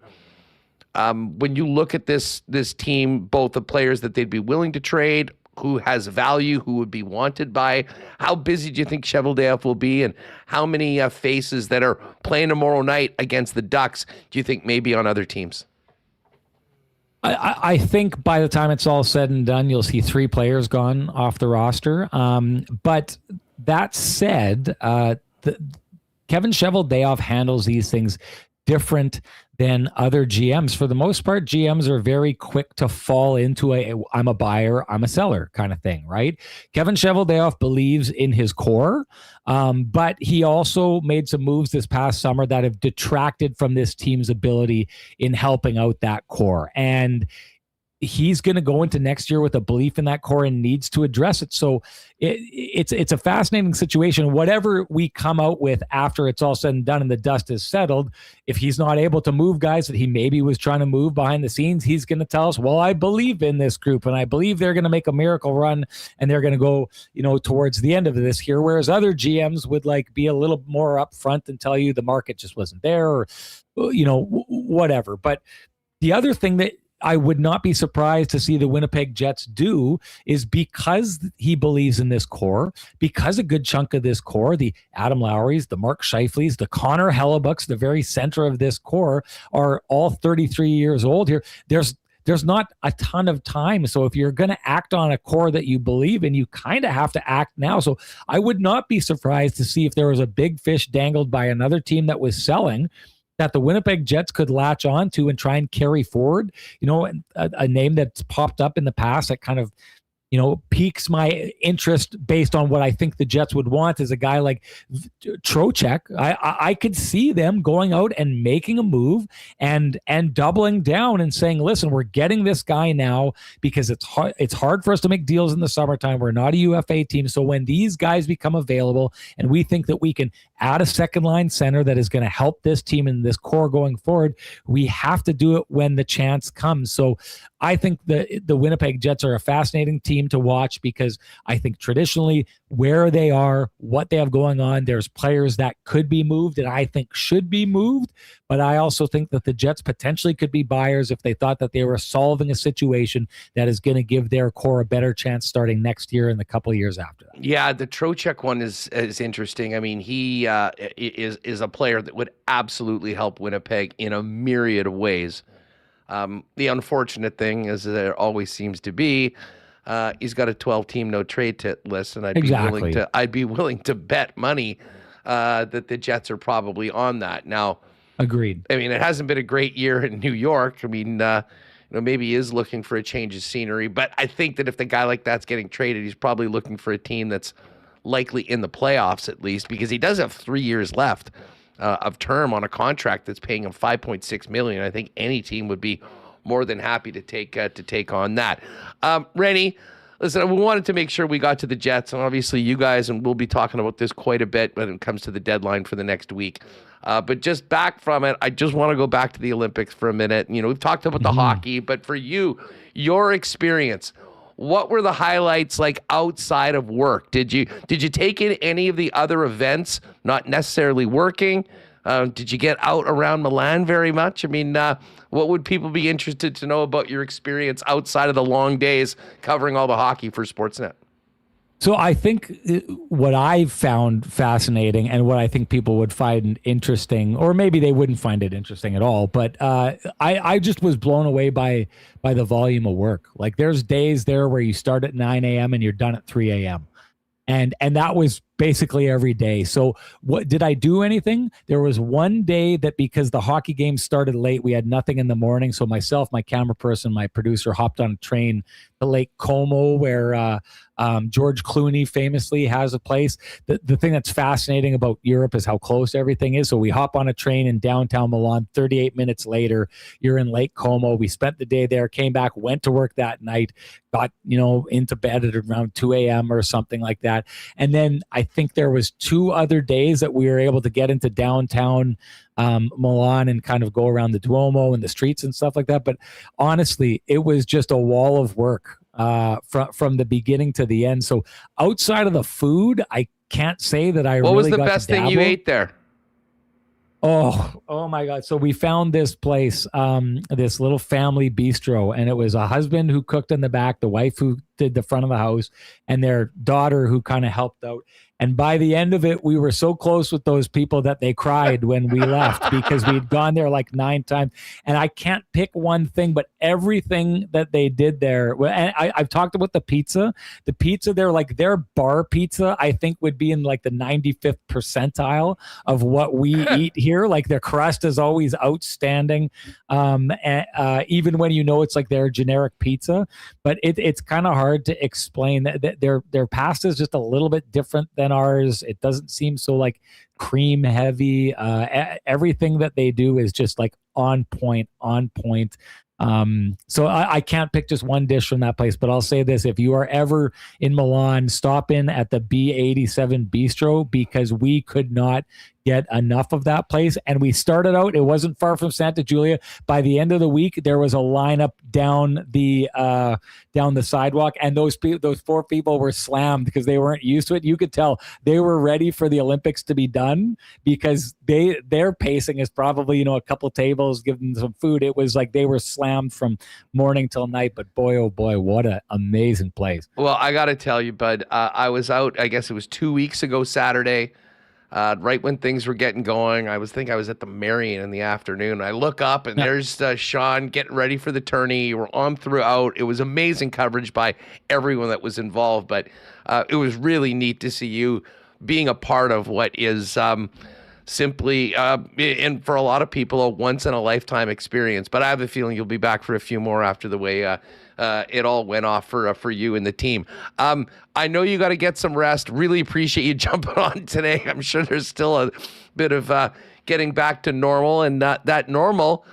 when you look at this team, both the players that they'd be willing to trade, who has value, who would be wanted by, how busy do you think Cheveldayoff will be, and how many faces that are playing tomorrow night against the Ducks do you think may be on other teams? I think by the time it's all said and done, you'll see 3 players gone off the roster. But that said, Kevin Cheveldayoff handles these things different than other GMs. For the most part, GMs are very quick to fall into I'm a buyer, I'm a seller kind of thing, right? Kevin Cheveldayoff believes in his core, but he also made some moves this past summer that have detracted from this team's ability in helping out that core. And he's going to go into next year with a belief in that core and needs to address it. So it's a fascinating situation. Whatever we come out with after it's all said and done and the dust is settled, if he's not able to move guys that he maybe was trying to move behind the scenes, he's going to tell us, well, I believe in this group and I believe they're going to make a miracle run and they're going to go, towards the end of this here. Whereas other GMs would like be a little more upfront and tell you the market just wasn't there or, whatever. But the other thing that I would not be surprised to see the Winnipeg Jets do is because he believes in this core, because a good chunk of this core, the Adam Lowrys, the Mark Scheifele's, the Connor Hellebucks, the very center of this core are all 33 years old here. There's not a ton of time. So if you're going to act on a core that you believe in, you kind of have to act now. So I would not be surprised to see if there was a big fish dangled by another team that was selling that the Winnipeg Jets could latch on to and try and carry forward. A name that's popped up in the past that kind of, piques my interest based on what I think the Jets would want is a guy like Trocheck. I could see them going out and making a move and doubling down and saying, listen, we're getting this guy now because it's hard for us to make deals in the summertime. We're not a UFA team. So when these guys become available and we think that we can add a second line center that is going to help this team and this core going forward, we have to do it when the chance comes. So I think the Winnipeg Jets are a fascinating team to watch because I think traditionally where they are, what they have going on, there's players that could be moved and I think should be moved. But I also think that the Jets potentially could be buyers if they thought that they were solving a situation that is going to give their core a better chance starting next year and the couple of years after that. Yeah, the Trocheck one is interesting. I mean, he is a player that would absolutely help Winnipeg in a myriad of ways. The unfortunate thing, as there always seems to be, he's got a 12-team no trade list, and I'd be willing to bet money that the Jets are probably on that. Now, agreed. I mean, it hasn't been a great year in New York. I mean, maybe he is looking for a change of scenery, but I think that if the guy like that's getting traded, he's probably looking for a team that's likely in the playoffs at least, because he does have 3 years left of term on a contract that's paying him $5.6 million. I think any team would be more than happy to take on that. Rennie, listen, we wanted to make sure we got to the Jets, and obviously you guys, and we'll be talking about this quite a bit when it comes to the deadline for the next week. But just back from it, I just want to go back to the Olympics for a minute. We've talked about the hockey, but for you, your experience, what were the highlights like outside of work? Did you take in any of the other events, not necessarily working? Did you get out around Milan very much? I mean, what would people be interested to know about your experience outside of the long days covering all the hockey for Sportsnet? So I think what I've found fascinating and what I think people would find interesting, or maybe they wouldn't find it interesting at all, but I just was blown away by the volume of work. Like there's days there where you start at 9 a.m. and you're done at 3 a.m. And that was basically every day. So what did I do anything? There was one day that because the hockey game started late, we had nothing in the morning. So myself, my camera person, my producer hopped on a train to Lake Como where George Clooney famously has a place. The thing that's fascinating about Europe is how close everything is. So we hop on a train in downtown Milan. 38 minutes later, you're in Lake Como. We spent the day there, came back, went to work that night, got into bed at around 2 a.m. or something like that. And then I think there was 2 other days that we were able to get into downtown Milan and kind of go around the Duomo and the streets and stuff like that. But honestly, it was just a wall of work from the beginning to the end. So outside of the food, I can't say that I What really was the best thing you ate there? Oh my God. So we found this place, this little family bistro, and it was a husband who cooked in the back, the wife who did the front of the house, and their daughter who kind of helped out. And by the end of it, we were so close with those people that they cried when we left because we'd gone there like 9 times. And I can't pick one thing, but everything that they did there. And I've talked about the pizza. The pizza there, like their bar pizza, I think would be in like the 95th percentile of what we eat here. Like their crust is always outstanding. Even when it's like their generic pizza, but it's kind of hard to explain that their pasta is just a little bit different than ours. It doesn't seem so like cream heavy. Everything that they do is just like on point. So I can't pick just one dish from that place, but I'll say this: if you are ever in Milan, stop in at the B87 Bistro, because we could not get enough of that place. And we started out, it wasn't far from Santa Giulia. By the end of the week, there was a lineup down the sidewalk, and those four people were slammed because they weren't used to it. You could tell they were ready for the Olympics to be done, because their pacing is probably, a couple tables, give them some food. It was like they were slammed from morning till night. But boy, oh boy, what an amazing place. Well, I got to tell you, bud, I was out, I guess it was 2 weeks ago Saturday, right when things were getting going. I was at the Marion in the afternoon. I look up and there's Sean getting ready for the tourney. We're on throughout. It was amazing coverage by everyone that was involved, but it was really neat to see you being a part of what is simply, and for a lot of people, a once-in-a-lifetime experience. But I have a feeling you'll be back for a few more after the way it all went off for you and the team. I know you got to get some rest. Really appreciate you jumping on today. I'm sure there's still a bit of getting back to normal, and that normal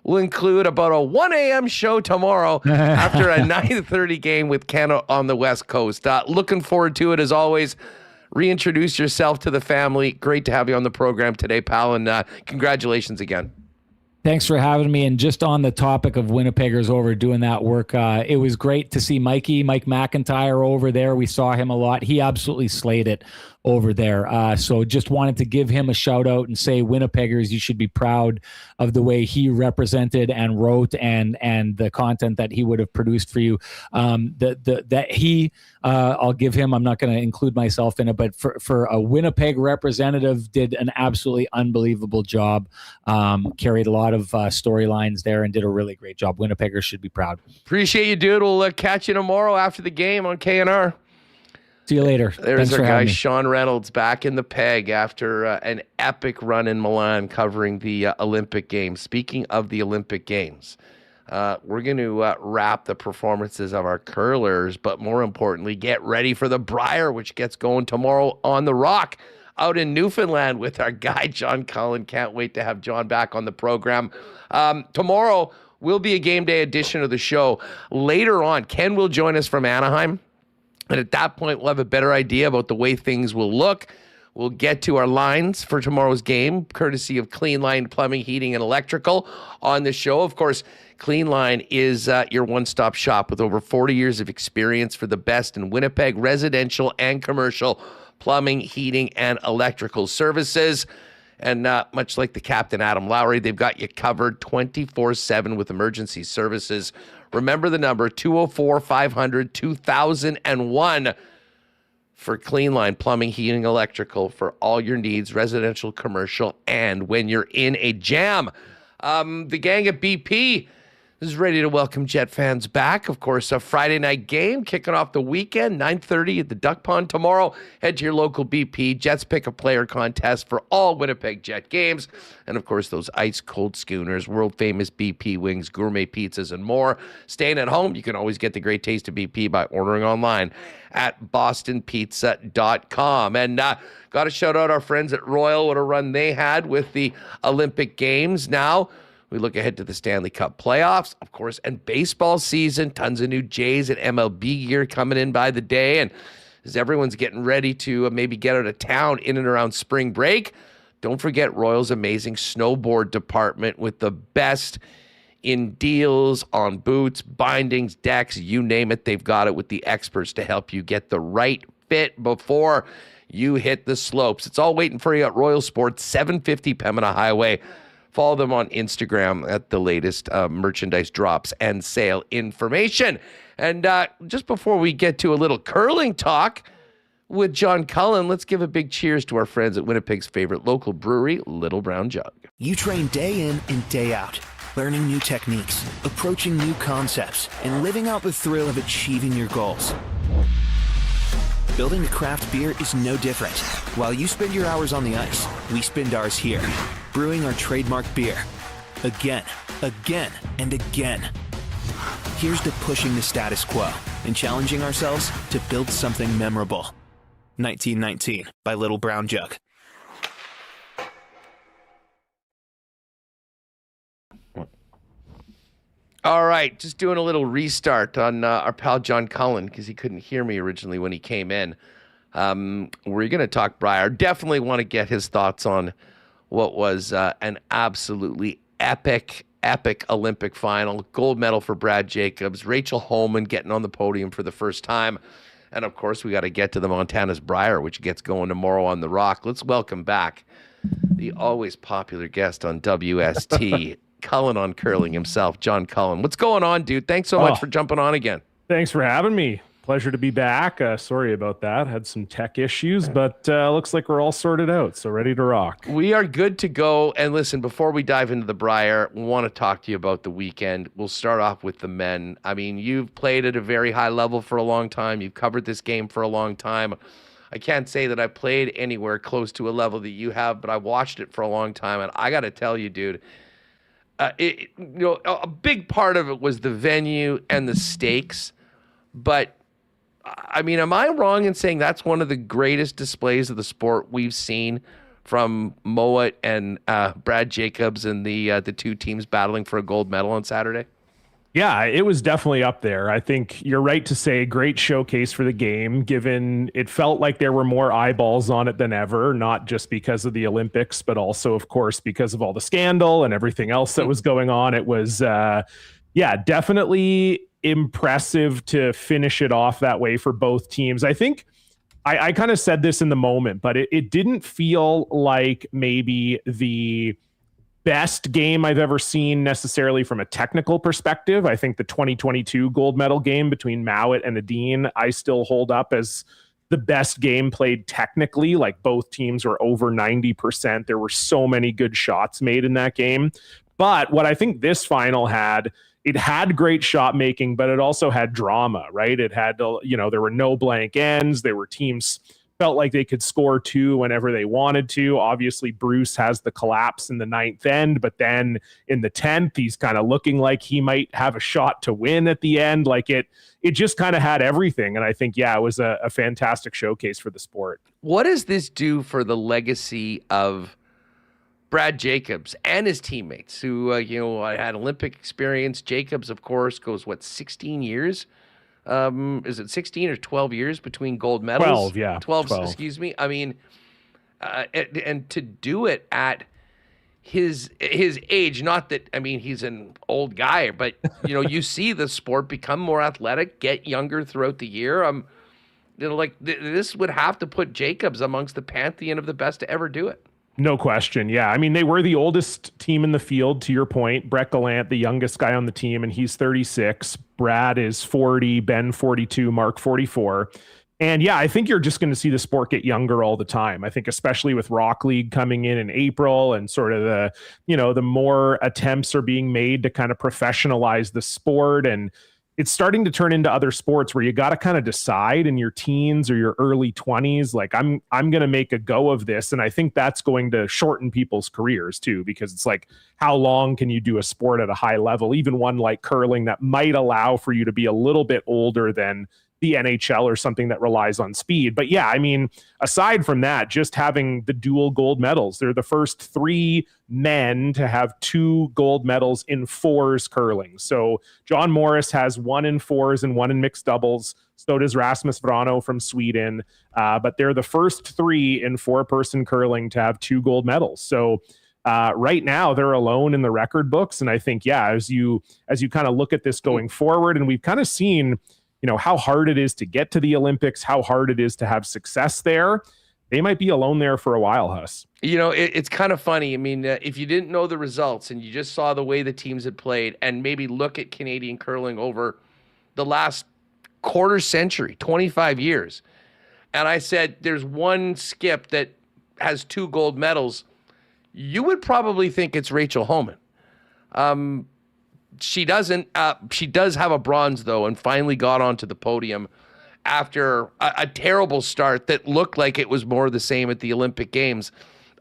will include about a 1 a.m. show tomorrow after a 9:30 game with Canada on the West Coast. Looking forward to it as always. Reintroduce yourself to the family. Great to have you on the program today, pal, and congratulations again. Thanks for having me. And just on the topic of Winnipeggers over doing that work, it was great to see Mike McIntyre over there. We saw him a lot. He absolutely slayed it over there. So just wanted to give him a shout out and say, Winnipeggers, you should be proud of the way he represented and wrote and the content that he would have produced for you. I'll give him, I'm not going to include myself in it, but for a Winnipeg representative, did an absolutely unbelievable job. Carried a lot of storylines there and did a really great job. Winnipeggers should be proud. Appreciate you, dude. We'll catch you tomorrow after the game on KNR. See you later. There's our guy, Sean Reynolds, back in the peg after an epic run in Milan covering the Olympic Games. Speaking of the Olympic Games, we're going to wrap the performances of our curlers, but more importantly, get ready for the Brier, which gets going tomorrow on the Rock out in Newfoundland with our guy, John Cullen. Can't wait to have John back on the program. Tomorrow will be a game day edition of the show. Later on, Ken will join us from Anaheim. And at that point, we'll have a better idea about the way things will look. We'll get to our lines for tomorrow's game, courtesy of Clean Line Plumbing, Heating, and Electrical on the show. Of course, Clean Line is your one-stop shop with over 40 years of experience for the best in Winnipeg residential and commercial plumbing, heating, and electrical services. And much like the Captain Adam Lowry, they've got you covered 24/7 with emergency services. Remember the number, 204-500-2001 for Clean Line Plumbing, Heating, Electrical for all your needs, residential, commercial, and when you're in a jam. The gang at BP is ready to welcome Jet fans back. Of course, a Friday night game kicking off the weekend, 9:30 at the Duck Pond tomorrow. Head to your local BP. Jets Pick a Player contest for all Winnipeg Jet games. And, of course, those ice-cold schooners, world-famous BP wings, gourmet pizzas, and more. Staying at home, you can always get the great taste of BP by ordering online at bostonpizza.com. And got to shout out our friends at Royal. What a run they had with the Olympic Games. Now, we look ahead to the Stanley Cup playoffs, of course, and baseball season. Tons of new Jays and MLB gear coming in by the day. And as everyone's getting ready to maybe get out of town in and around spring break, don't forget Royal's amazing snowboard department with the best in deals on boots, bindings, decks, you name it. They've got it with the experts to help you get the right fit before you hit the slopes. It's all waiting for you at Royal Sports, 750 Pembina Highway. Follow them on Instagram at the latest merchandise drops and sale information. And just before we get to a little curling talk with John Cullen, let's give a big cheers to our friends at Winnipeg's favorite local brewery, Little Brown Jug. You train day in and day out, learning new techniques, approaching new concepts, and living out the thrill of achieving your goals. Building a craft beer is no different. While you spend your hours on the ice, we spend ours here, brewing our trademark beer. Again, and again. Here's to pushing the status quo and challenging ourselves to build something memorable. 1919 by Little Brown Jug. All right, just doing a little restart on our pal John Cullen because he couldn't hear me originally when he came in. We're going to talk Brier. Definitely want to get his thoughts on what was an absolutely epic Olympic final. Gold medal for Brad Jacobs. Rachel Homan getting on the podium for the first time. And, of course, we got to get to the Montana's Brier, which gets going tomorrow on the Rock. Let's welcome back the always popular guest on WST, Cullen on curling himself, John Cullen. What's going on, dude? Thanks so much for jumping on again. Thanks for having me. Pleasure to be back. Sorry about that. Had some tech issues, but looks like we're all sorted out, so ready to rock. We are good to go. And listen, before we dive into the Brier, we want to talk to you about the weekend. We'll start off with the men. I mean, you've played at a very high level for a long time. You've covered this game for a long time. I can't say that I played anywhere close to a level that you have, but I watched it for a long time. And I got to tell you, dude, a big part of it was the venue and the stakes. But I mean, am I wrong in saying that's one of the greatest displays of the sport we've seen from Mowat and Brad Jacobs and the two teams battling for a gold medal on Saturday? Yeah, it was definitely up there. I think you're right to say great showcase for the game, given it felt like there were more eyeballs on it than ever, not just because of the Olympics, but also, of course, because of all the scandal and everything else that was going on. It was, definitely impressive to finish it off that way for both teams. I think I kind of said this in the moment, but it didn't feel like maybe the best game I've ever seen necessarily from a technical perspective. I think the 2022 gold medal game between Mowat and Adine, I still hold up as the best game played technically. Like both teams were over 90%. There were so many good shots made in that game. But what I think this final had, it had great shot making, but it also had drama, right? It had, there were no blank ends. There were teams felt like they could score two whenever they wanted to. Obviously, Bruce has the collapse in the ninth end, but then in the 10th, he's kind of looking like he might have a shot to win at the end. Like it just kind of had everything. And I think, it was a fantastic showcase for the sport. What does this do for the legacy of Brad Jacobs and his teammates who, had Olympic experience? Jacobs, of course, goes, 16 years? Is it 16 or 12 years between gold medals? 12, yeah. 12, excuse me. I mean, and to do it at his age, not that, I mean, he's an old guy, but, you see the sport become more athletic, get younger throughout the year. This would have to put Jacobs amongst the pantheon of the best to ever do it. No question. Yeah. I mean, they were the oldest team in the field, to your point. Brett Gallant, the youngest guy on the team, and he's 36. Brad is 40, Ben 42, Mark 44. And I think you're just going to see the sport get younger all the time. I think especially with Rock League coming in April and sort of the more attempts are being made to kind of professionalize the sport, and it's starting to turn into other sports where you got to kind of decide in your teens or your early 20s, like I'm going to make a go of this. And I think that's going to shorten people's careers too, because it's like, how long can you do a sport at a high level, even one like curling that might allow for you to be a little bit older than the NHL or something that relies on speed. But I mean, aside from that, just having the dual gold medals, they're the first three men to have two gold medals in fours curling. So John Morris has one in fours and one in mixed doubles. So does Rasmus Vrano from Sweden. But they're the first three in four-person curling to have two gold medals. So right now they're alone in the record books. And I think, as you kind of look at this going forward, and we've kind of seen how hard it is to get to the Olympics, how hard it is to have success there. They might be alone there for a while, Huss. It's kind of funny. I mean, if you didn't know the results and you just saw the way the teams had played and maybe look at Canadian curling over the last quarter century, 25 years, and I said there's one skip that has two gold medals, you would probably think it's Rachel Homan. She doesn't. She does have a bronze, though, and finally got onto the podium after a terrible start that looked like it was more of the same at the Olympic Games.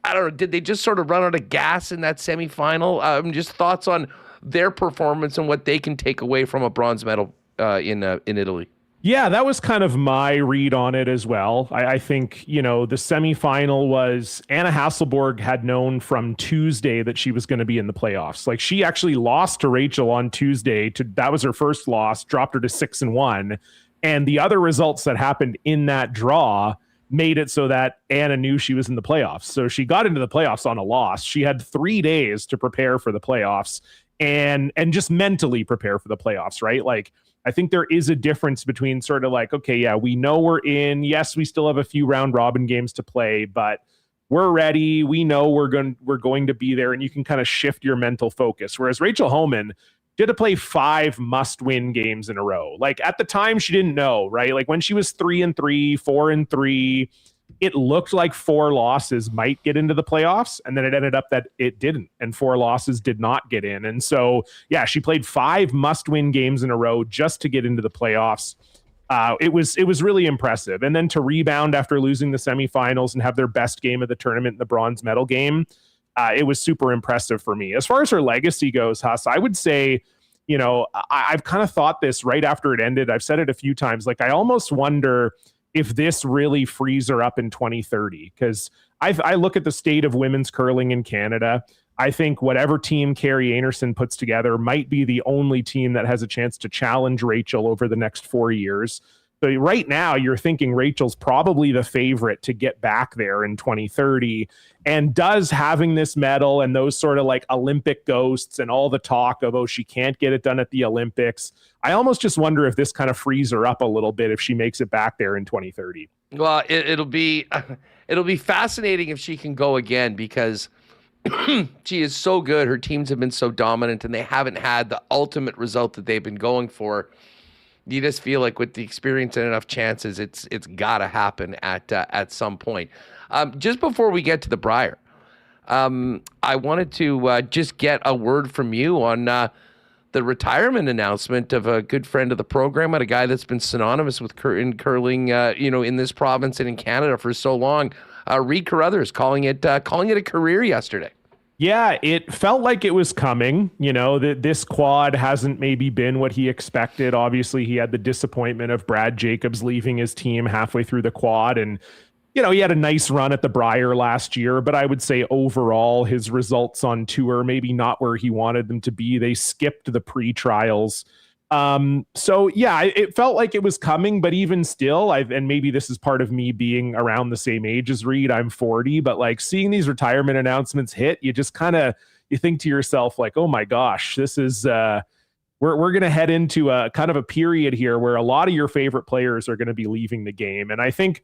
I don't know. Did they just sort of run out of gas in that semifinal? Just thoughts on their performance and what they can take away from a bronze medal in Italy. Yeah, that was kind of my read on it as well. I think, the semifinal was Anna Hasselborg had known from Tuesday that she was going to be in the playoffs. Like, she actually lost to Rachel on Tuesday. That was her first loss, dropped her to 6-1. And the other results that happened in that draw made it so that Anna knew she was in the playoffs. So she got into the playoffs on a loss. She had 3 days to prepare for the playoffs and just mentally prepare for the playoffs, right? Like, I think there is a difference between sort of like, okay, yeah, we know we're in. Yes, we still have a few round robin games to play, but we're ready. We know we're going to be there, and you can kind of shift your mental focus. Whereas Rachel Homan did to play 5 must-win games in a row. Like, at the time, she didn't know, right? Like, when she was 3-3, 4-3, it looked like 4 losses might get into the playoffs, and then it ended up that it didn't, and 4 losses did not get in. And so, yeah, she played 5 must-win games in a row just to get into the playoffs. It was really impressive. And then to rebound after losing the semifinals and have their best game of the tournament in the bronze medal game, it was super impressive for me. As far as her legacy goes, Huss, I would say, I've kind of thought this right after it ended. I've said it a few times. Like, I almost wonder if this really frees her up in 2030, because I look at the state of women's curling in Canada. I think whatever team Carrie Anderson puts together might be the only team that has a chance to challenge Rachel over the next 4 years. So right now you're thinking Rachel's probably the favorite to get back there in 2030. And does having this medal and those sort of like Olympic ghosts and all the talk of, oh, she can't get it done at the Olympics, I almost just wonder if this kind of frees her up a little bit if she makes it back there in 2030. Well, it'll be fascinating if she can go again, because she is so good. Her teams have been so dominant, and they haven't had the ultimate result that they've been going for. You just feel like with the experience and enough chances, it's got to happen at some point. Just before we get to the Brier, I wanted to just get a word from you on the retirement announcement of a good friend of the program, and a guy that's been synonymous with curling, in this province and in Canada for so long. Reid Carruthers calling it a career yesterday. Yeah, it felt like it was coming. That this quad hasn't maybe been what he expected. Obviously, he had the disappointment of Brad Jacobs leaving his team halfway through the quad. And, he had a nice run at the Brier last year, but I would say overall his results on tour, maybe not where he wanted them to be. They skipped the pre-trials. So yeah, it felt like it was coming, but even still, and maybe this is part of me being around the same age as Reid, I'm 40, but like seeing these retirement announcements hit, you just you think to yourself like, oh my gosh, this is, we're going to head into a kind of a period here where a lot of your favorite players are going to be leaving the game. And I think,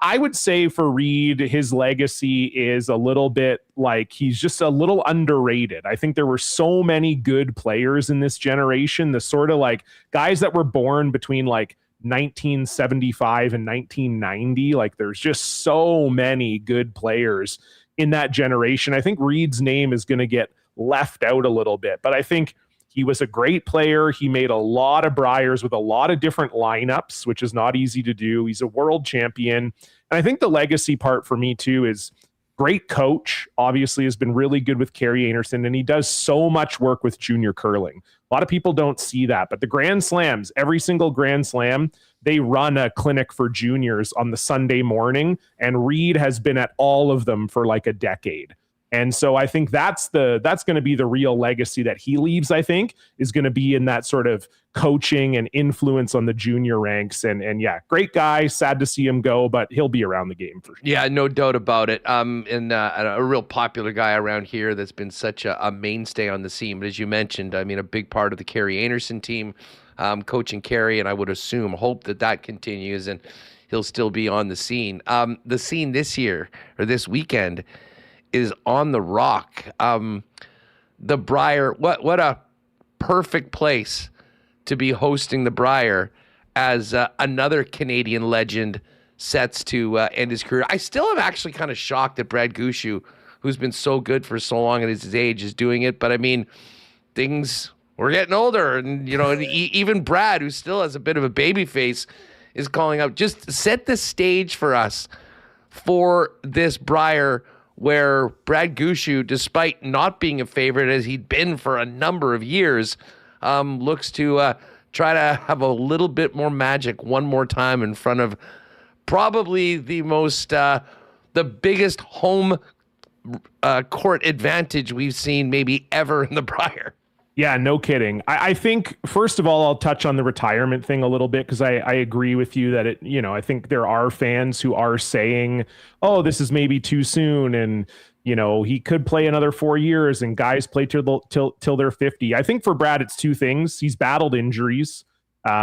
I would say for Reid, his legacy is a little bit like he's just a little underrated. I think there were so many good players in this generation, the sort of like guys that were born between like 1975 and 1990. Like there's just so many good players in that generation. I think Reid's name is going to get left out a little bit, but I think he was a great player. He made a lot of Briers with a lot of different lineups, which is not easy to do. He's a world champion. And I think the legacy part for me too is great coach, obviously has been really good with Carrie Anderson, and he does so much work with junior curling. A lot of people don't see that, but the Grand Slams, every single Grand Slam, they run a clinic for juniors on the Sunday morning, and Reid has been at all of them for like a decade. And so I think that's going to be the real legacy that he leaves, I think, is going to be in that sort of coaching and influence on the junior ranks. And yeah, great guy. Sad to see him go, but he'll be around the game for sure. Yeah, no doubt about it. And a real popular guy around here that's been such a mainstay on the scene. But as you mentioned, I mean, a big part of the Carrie Anderson team, coaching Carrie, and I would hope that continues and he'll still be on the scene. The scene this year or this weekend is on the rock. The Brier, what a perfect place to be hosting the Brier as another Canadian legend sets to end his career. I still am actually kind of shocked that Brad Gushue, who's been so good for so long at his age, is doing it. But I mean, we're getting older, and even Brad, who still has a bit of a baby face, is calling out. Just set the stage for us for this Brier, where Brad Gushue, despite not being a favorite as he'd been for a number of years, looks to try to have a little bit more magic one more time in front of probably the biggest home court advantage we've seen maybe ever in the Brier. Yeah, no kidding. I think, first of all, I'll touch on the retirement thing a little bit because I agree with you that I think there are fans who are saying, oh, this is maybe too soon. And, he could play another 4 years and guys play till they're 50. I think for Brad, it's two things. He's battled injuries.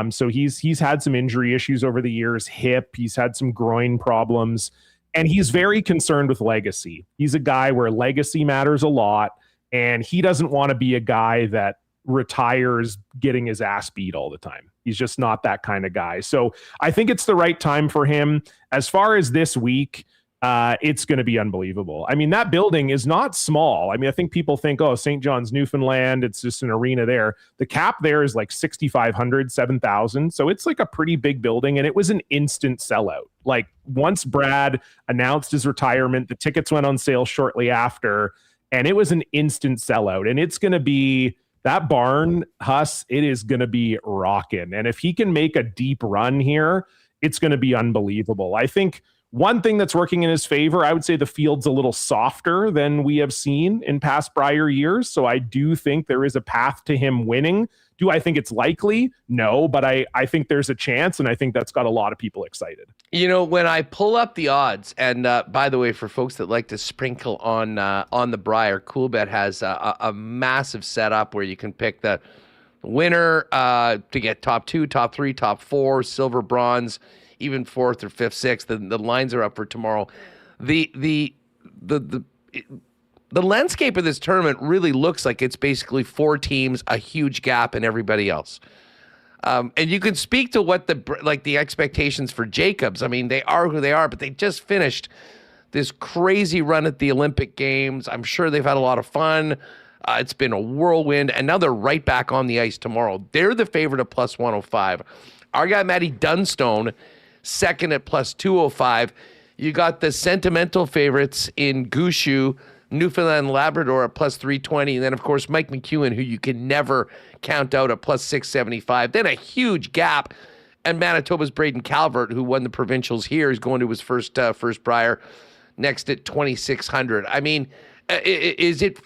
So he's had some injury issues over the years, hip, he's had some groin problems, and he's very concerned with legacy. He's a guy where legacy matters a lot. And he doesn't want to be a guy that retires getting his ass beat all the time. He's just not that kind of guy. So I think it's the right time for him. As far as this week, it's going to be unbelievable. I mean, that building is not small. I mean, I think people think, oh, St. John's, Newfoundland, it's just an arena there. The cap there is like 6,500, 7,000. So it's like a pretty big building. And it was an instant sellout. Like once Brad announced his retirement, the tickets went on sale shortly after. And it was an instant sellout. And it's going to be that barn, Huss, it is going to be rocking. And if he can make a deep run here, it's going to be unbelievable. I think one thing that's working in his favor, I would say the field's a little softer than we have seen in past Brier years. So I do think there is a path to him winning. Do I think it's likely? No, but I think there's a chance, and I think that's got a lot of people excited. When I pull up the odds, and by the way, for folks that like to sprinkle on the Brier, Coolbet has a massive setup where you can pick the winner to get top 2, top 3, top 4, silver, bronze, even 4th or 5th, 6th. The lines are up for tomorrow. The landscape of this tournament really looks like it's basically 4 teams, a huge gap, and everybody else. And you can speak to what the expectations for Jacobs. I mean, they are who they are, but they just finished this crazy run at the Olympic Games. I'm sure they've had a lot of fun. It's been a whirlwind, and now they're right back on the ice tomorrow. They're the favorite at plus 105. Our guy, Matty Dunstone, second at plus 205. You got the sentimental favorites in Gushu, Newfoundland and Labrador at plus 320. And then, of course, Mike McEwen, who you can never count out at plus 675. Then a huge gap. And Manitoba's Braden Calvert, who won the provincials here, is going to his first Brier next at 2,600. I mean, is it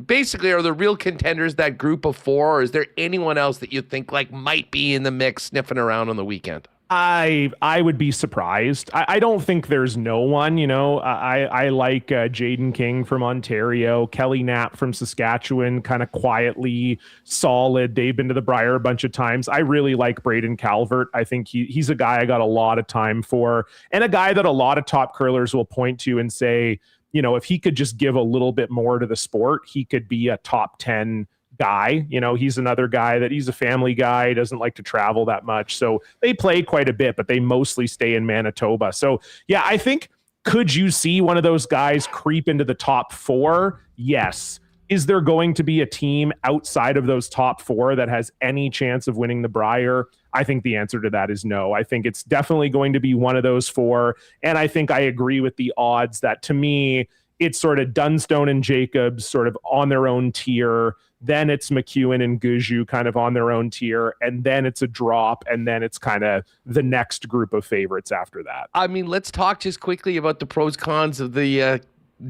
basically, are the real contenders that group of 4, or is there anyone else that you think might be in the mix sniffing around on the weekend? I would be surprised. I don't think there's no one, I like Jaden King from Ontario, Kelly Knapp from Saskatchewan, kind of quietly solid. They've been to the Brier a bunch of times. I really like Braden Calvert. I think he's a guy I got a lot of time for, and a guy that a lot of top curlers will point to and say, if he could just give a little bit more to the sport, he could be a top 10 guy. He's another guy that he's a family guy, doesn't like to travel that much. So they play quite a bit, but they mostly stay in Manitoba. So yeah, I think, could you see one of those guys creep into the top 4? Yes. Is there going to be a team outside of those top 4 that has any chance of winning the Brier? I think the answer to that is no. I think it's definitely going to be one of those 4. And I think I agree with the odds that, to me, it's sort of Dunstone and Jacobs sort of on their own tier. Then it's McEwen and Gushu kind of on their own tier. And then it's a drop. And then it's kind of the next group of favorites after that. I mean, let's talk just quickly about the pros cons of the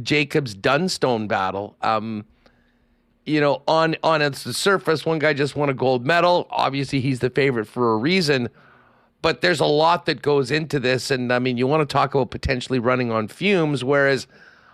Jacobs-Dunstone battle. On the surface, one guy just won a gold medal. Obviously, he's the favorite for a reason. But there's a lot that goes into this. And, I mean, you want to talk about potentially running on fumes, whereas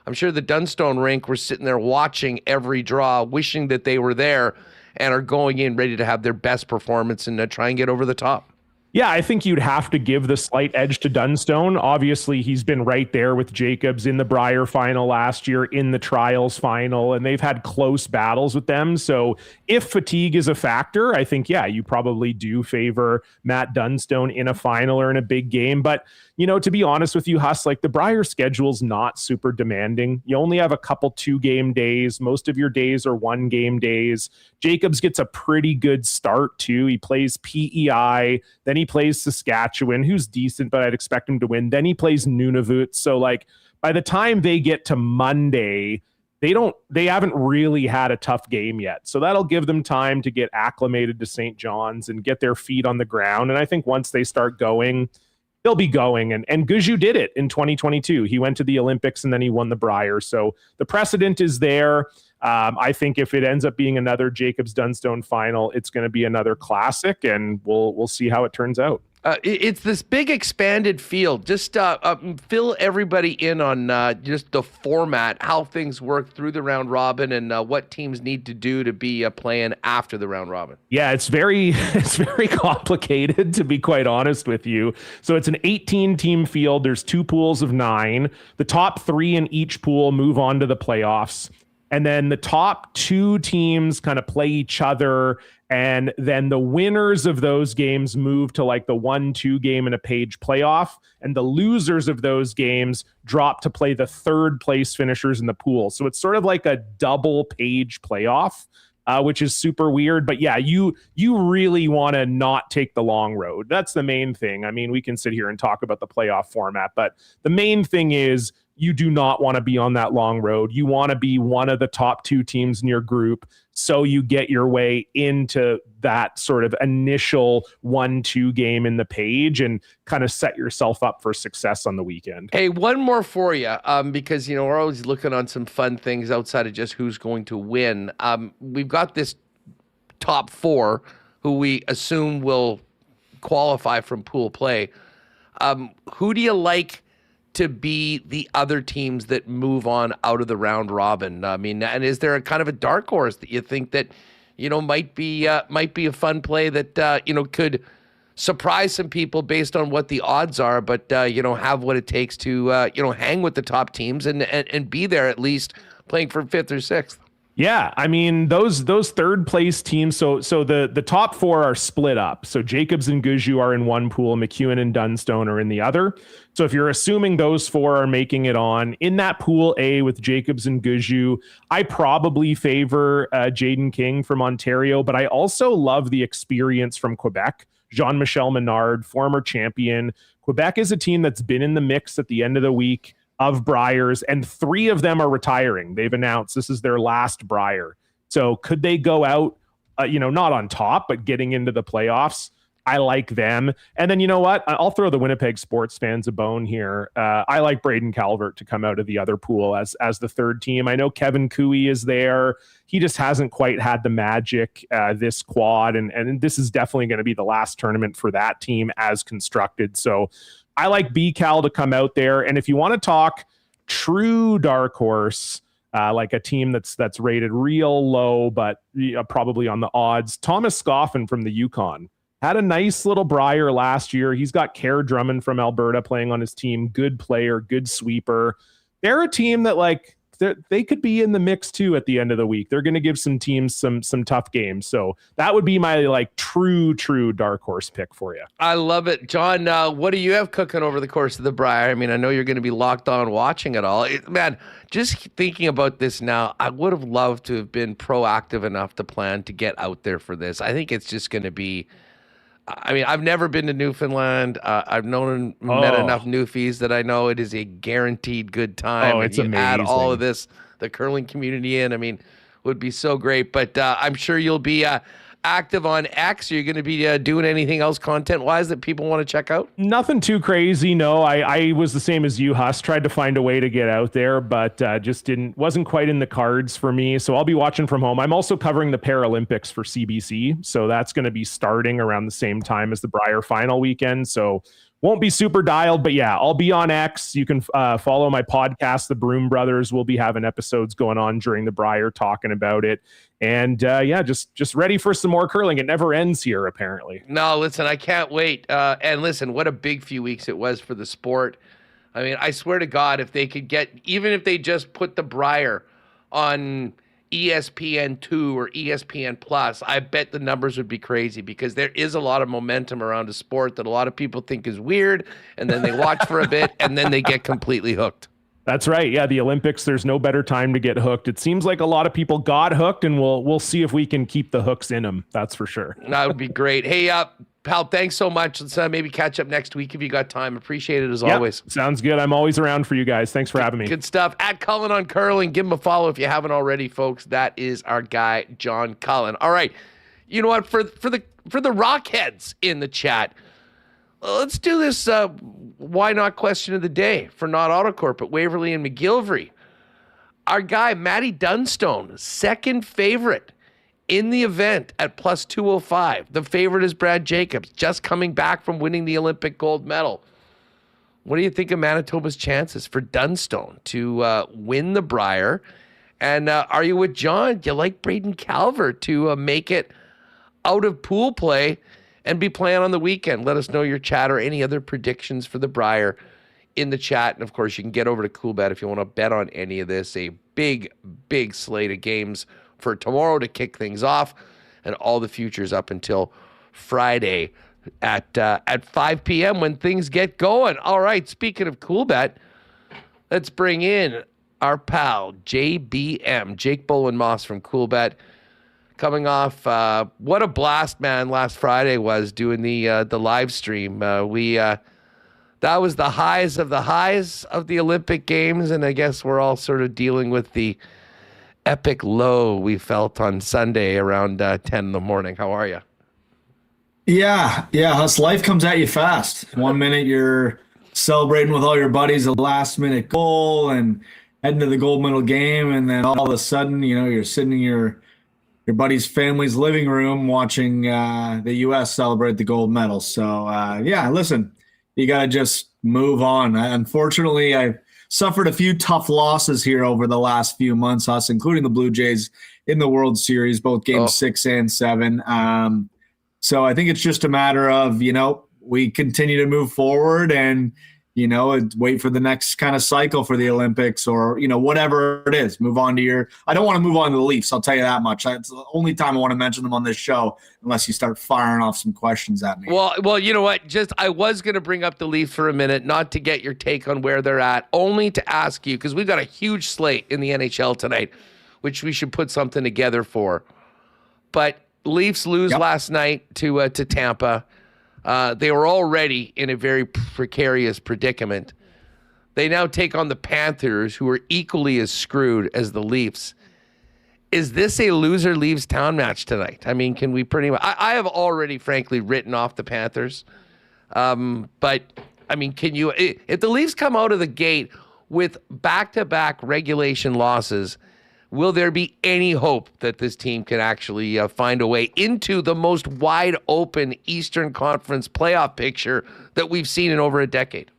I'm sure the Dunstone rink were sitting there watching every draw, wishing that they were there, and are going in ready to have their best performance and try and get over the top. Yeah, I think you'd have to give the slight edge to Dunstone. Obviously, he's been right there with Jacobs in the Brier final last year, in the trials final, and they've had close battles with them. So if fatigue is a factor, I think, yeah, you probably do favor Matt Dunstone in a final or in a big game. But, to be honest with you, Huss, the Brier schedule's not super demanding. You only have a couple 2-game days. Most of your days are 1-game days. Jacobs gets a pretty good start, too. He plays PEI, then he plays Saskatchewan, who's decent, but I'd expect him to win. Then he plays Nunavut. So, by the time they get to Monday, they haven't really had a tough game yet. So that'll give them time to get acclimated to St. John's and get their feet on the ground. And I think once they start going, they'll be going. And Gushue did it in 2022. He went to the Olympics and then he won the Brier. So the precedent is there. I think if it ends up being another Jacobs Dunstone final, it's going to be another classic, and we'll see how it turns out. It's this big expanded field. Just fill everybody in on just the format, how things work through the round robin, and what teams need to do to be playing after the round robin. Yeah, it's very complicated, to be quite honest with you. So it's an 18-team field. There's 2 pools of 9. The top 3 in each pool move on to the playoffs. And then the top 2 teams kind of play each other. And then the winners of those games move to like the 1-2 game in a page playoff. And the losers of those games drop to play the 3rd place finishers in the pool. So it's sort of like a double page playoff, which is super weird. But yeah, you really want to not take the long road. That's the main thing. I mean, we can sit here and talk about the playoff format, but the main thing is you do not want to be on that long road. You want to be one of the top 2 teams in your group, so you get your way into that sort of initial 1-2 game in the page and kind of set yourself up for success on the weekend. Hey, one more for you, because, we're always looking on some fun things outside of just who's going to win. We've got this top 4 who we assume will qualify from pool play. Who do you like to be the other teams that move on out of the round robin? I mean, and is there a kind of a dark horse that you think that, might be a fun play that, could surprise some people based on what the odds are, but, have what it takes to, hang with the top teams and be there at least playing for 5th or 6th? Yeah, I mean, those 3rd place teams, so the top 4 are split up. So Jacobs and Gushue are in one pool, McEwen and Dunstone are in the other. So if you're assuming those 4 are making it on, in that pool A with Jacobs and Gushue, I probably favor Jaden King from Ontario, but I also love the experience from Quebec. Jean-Michel Menard, former champion. Quebec is a team that's been in the mix at the end of the week of Briers, and 3 of them are retiring. They've announced this is their last Brier. So could they go out, not on top, but getting into the playoffs? I like them. And then you know what? I'll throw the Winnipeg sports fans a bone here. I like Braden Calvert to come out of the other pool as the 3rd team. I know Kevin Cooey is there. He just hasn't quite had the magic this quad, and this is definitely going to be the last tournament for that team as constructed. So I like B-Cal to come out there. And if you want to talk true dark horse, like a team that's rated real low, but probably on the odds, Thomas Scoffin from the Yukon had a nice little Brier last year. He's got Kerr Drummond from Alberta playing on his team. Good player, good sweeper. They're a team that they could be in the mix too at the end of the week. They're going to give some teams some tough games. So that would be my true dark horse pick for you. I love it. John, what do you have cooking over the course of the Brier? I mean, I know you're going to be locked on watching it all. Man, just thinking about this now, I would have loved to have been proactive enough to plan to get out there for this. I think it's just going to be, I mean, I've never been to Newfoundland. I've met enough Newfies that I know it is a guaranteed good time. Oh, it's amazing. Add all of this, the curling community in, I mean, would be so great. But I'm sure you'll be active on X. Are you going to be doing anything else content-wise that people want to check out? Nothing too crazy. No, I was the same as you, Huss. Tried to find a way to get out there, but just wasn't quite in the cards for me. So I'll be watching from home. I'm also covering the Paralympics for CBC. So that's going to be starting around the same time as the Brier final weekend. So won't be super dialed, but yeah, I'll be on X. You can follow my podcast, The Broom Brothers. We'll be having episodes going on during the Brier talking about it. And just ready for some more curling. It never ends here, apparently. No, listen, I can't wait. And listen, what a big few weeks it was for the sport. I mean, I swear to God, if they could get, even if they just put the Brier on ESPN2 or ESPN Plus, I bet the numbers would be crazy, because there is a lot of momentum around a sport that a lot of people think is weird, and then they watch for a bit and then they get completely hooked. That's right. Yeah, the Olympics, there's no better time to get hooked. It seems like a lot of people got hooked, and we'll see if we can keep the hooks in them. That's for sure. That would be great. Hey, pal, thanks so much. Let's maybe catch up next week if you got time. Appreciate it as Yep, always. sounds good. I'm always around for you guys. Thanks for having me. Good stuff. At Cullen on Curling. Give him a follow if you haven't already, folks. That is our guy, John Cullen. All right. You know what? For the Rockheads in the chat, let's do this why not question of the day for Not Autocorp at Waverly and McGillivray. Our guy, Matty Dunstone, second favorite in the event at plus 205. The favorite is Brad Jacobs, just coming back from winning the Olympic gold medal. What do you think of Manitoba's chances for Dunstone to win the Brier? And are you with John? Do you like Braden Calvert to make it out of pool play and be playing on the weekend? Let us know your chat or any other predictions for the Brier in the chat. And, of course, you can get over to CoolBet if you want to bet on any of this. A big, big slate of games for tomorrow to kick things off, and all the futures up until Friday at 5 p.m. when things get going. All right, speaking of CoolBet, let's bring in our pal, JBM, Jake Bowen-Moss from CoolBet, coming off what a blast, man, last Friday was doing the live stream. That was the highs of the Olympic Games, and I guess we're all sort of dealing with the epic low we felt on Sunday around 10 in the morning. How are you? Yeah, Hus, life comes at you fast. 1 minute you're celebrating with all your buddies a last-minute goal and heading to the gold medal game, and then all of a sudden, you're sitting in your buddy's family's living room watching the U.S. celebrate the gold medal. So, listen, you got to just move on. Unfortunately, I've suffered a few tough losses here over the last few months, us, including the Blue Jays in the World Series, both games 6 and 7. So I think it's just a matter of, we continue to move forward and, wait for the next kind of cycle for the Olympics or, whatever it is. Move on to I don't want to move on to the Leafs. I'll tell you that much. That's the only time I want to mention them on this show, unless you start firing off some questions at me. Well, you know what? I was going to bring up the Leafs for a minute, not to get your take on where they're at, only to ask you, because we've got a huge slate in the NHL tonight, which we should put something together for. But Leafs lose last night to Tampa. They were already in a very precarious predicament. They now take on the Panthers, who are equally as screwed as the Leafs. Is this a loser leaves town match tonight? I mean, can we pretty much... I have already, frankly, written off the Panthers. But, I mean, can you... If the Leafs come out of the gate with back-to-back regulation losses, will there be any hope that this team can actually find a way into the most wide-open Eastern Conference playoff picture that we've seen in over a decade?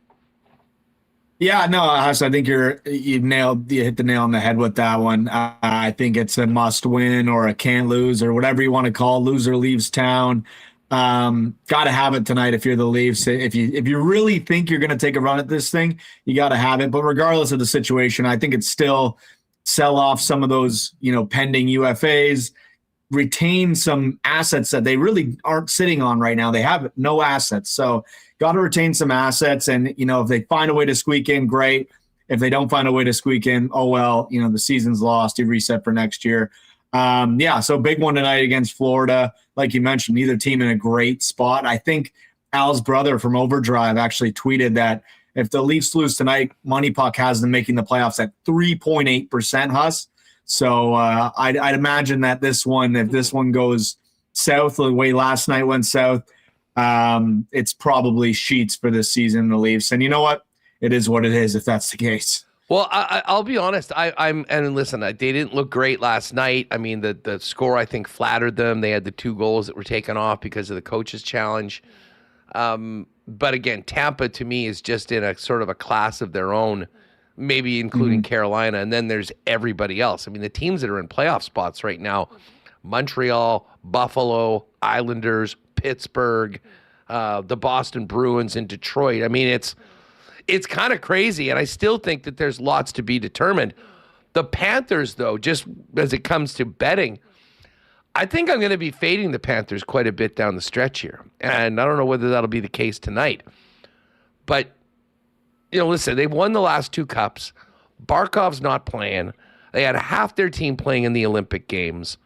Yeah, no, Huss, I think you hit the nail on the head with that one. I think it's a must-win or a can't lose or whatever you want to call it. Loser leaves town. Got to have it tonight if you're the Leafs. If you really think you're going to take a run at this thing, you got to have it. But regardless of the situation, I think it's still sell off some of those, pending UFAs, retain some assets that they really aren't sitting on right now. They have no assets. So got to retain some assets. And, if they find a way to squeak in, great. If they don't find a way to squeak in, oh, well, the season's lost. You reset for next year. So big one tonight against Florida. Like you mentioned, neither team in a great spot. I think Al's brother from Overdrive actually tweeted that if the Leafs lose tonight, Money Puck has them making the playoffs at 3.8%, Huss. So I'd imagine that if this one goes south the way last night went south, it's probably sheets for this season in the Leafs. And you know what? It is what it is if that's the case. Well, I'll be honest. Listen, they didn't look great last night. I mean, the score, I think, flattered them. They had the 2 goals that were taken off because of the coach's challenge. But again, Tampa to me is just in a sort of a class of their own, maybe including Carolina. And then there's everybody else. I mean, the teams that are in playoff spots right now, Montreal, Buffalo, Islanders, Pittsburgh, the Boston Bruins, and Detroit. I mean, it's kind of crazy. And I still think that there's lots to be determined. The Panthers, though, just as it comes to betting, I think I'm going to be fading the Panthers quite a bit down the stretch here. And I don't know whether that'll be the case tonight. But, listen, they've won the last 2 cups. Barkov's not playing. They had half their team playing in the Olympic Games.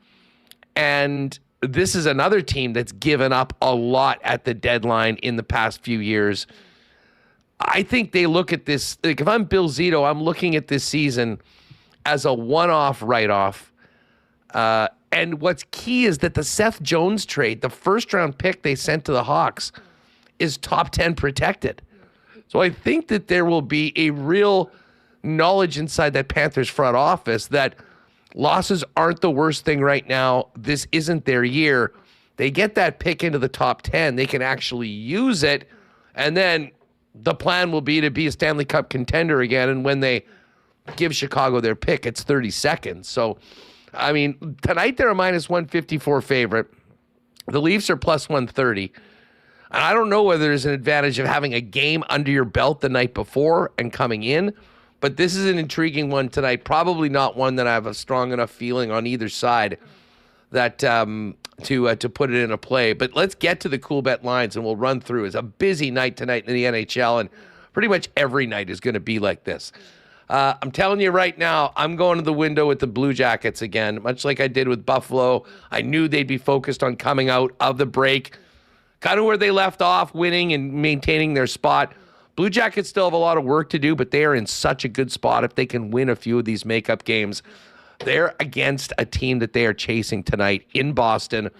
And this is another team that's given up a lot at the deadline in the past few years. I think they look at this, like if I'm Bill Zito, I'm looking at this season as a one-off write-off. And what's key is that the Seth Jones trade, the first-round pick they sent to the Hawks, is top 10 protected. So I think that there will be a real knowledge inside that Panthers front office that losses aren't the worst thing right now. This isn't their year. They get that pick into the top 10. They can actually use it. And then the plan will be to be a Stanley Cup contender again. And when they give Chicago their pick, it's 30 seconds. So, I mean, tonight they're a minus 154 favorite. The Leafs are plus 130. And I don't know whether there's an advantage of having a game under your belt the night before and coming in. But this is an intriguing one tonight. Probably not one that I have a strong enough feeling on either side that to put it in a play. But let's get to the cool bet lines and we'll run through. It's a busy night tonight in the NHL, and pretty much every night is going to be like this. I'm telling you right now, I'm going to the window with the Blue Jackets again, much like I did with Buffalo. I knew they'd be focused on coming out of the break, kind of where they left off, winning and maintaining their spot. Blue Jackets still have a lot of work to do, but they are in such a good spot if they can win a few of these makeup games. They're against a team that they are chasing tonight in Boston.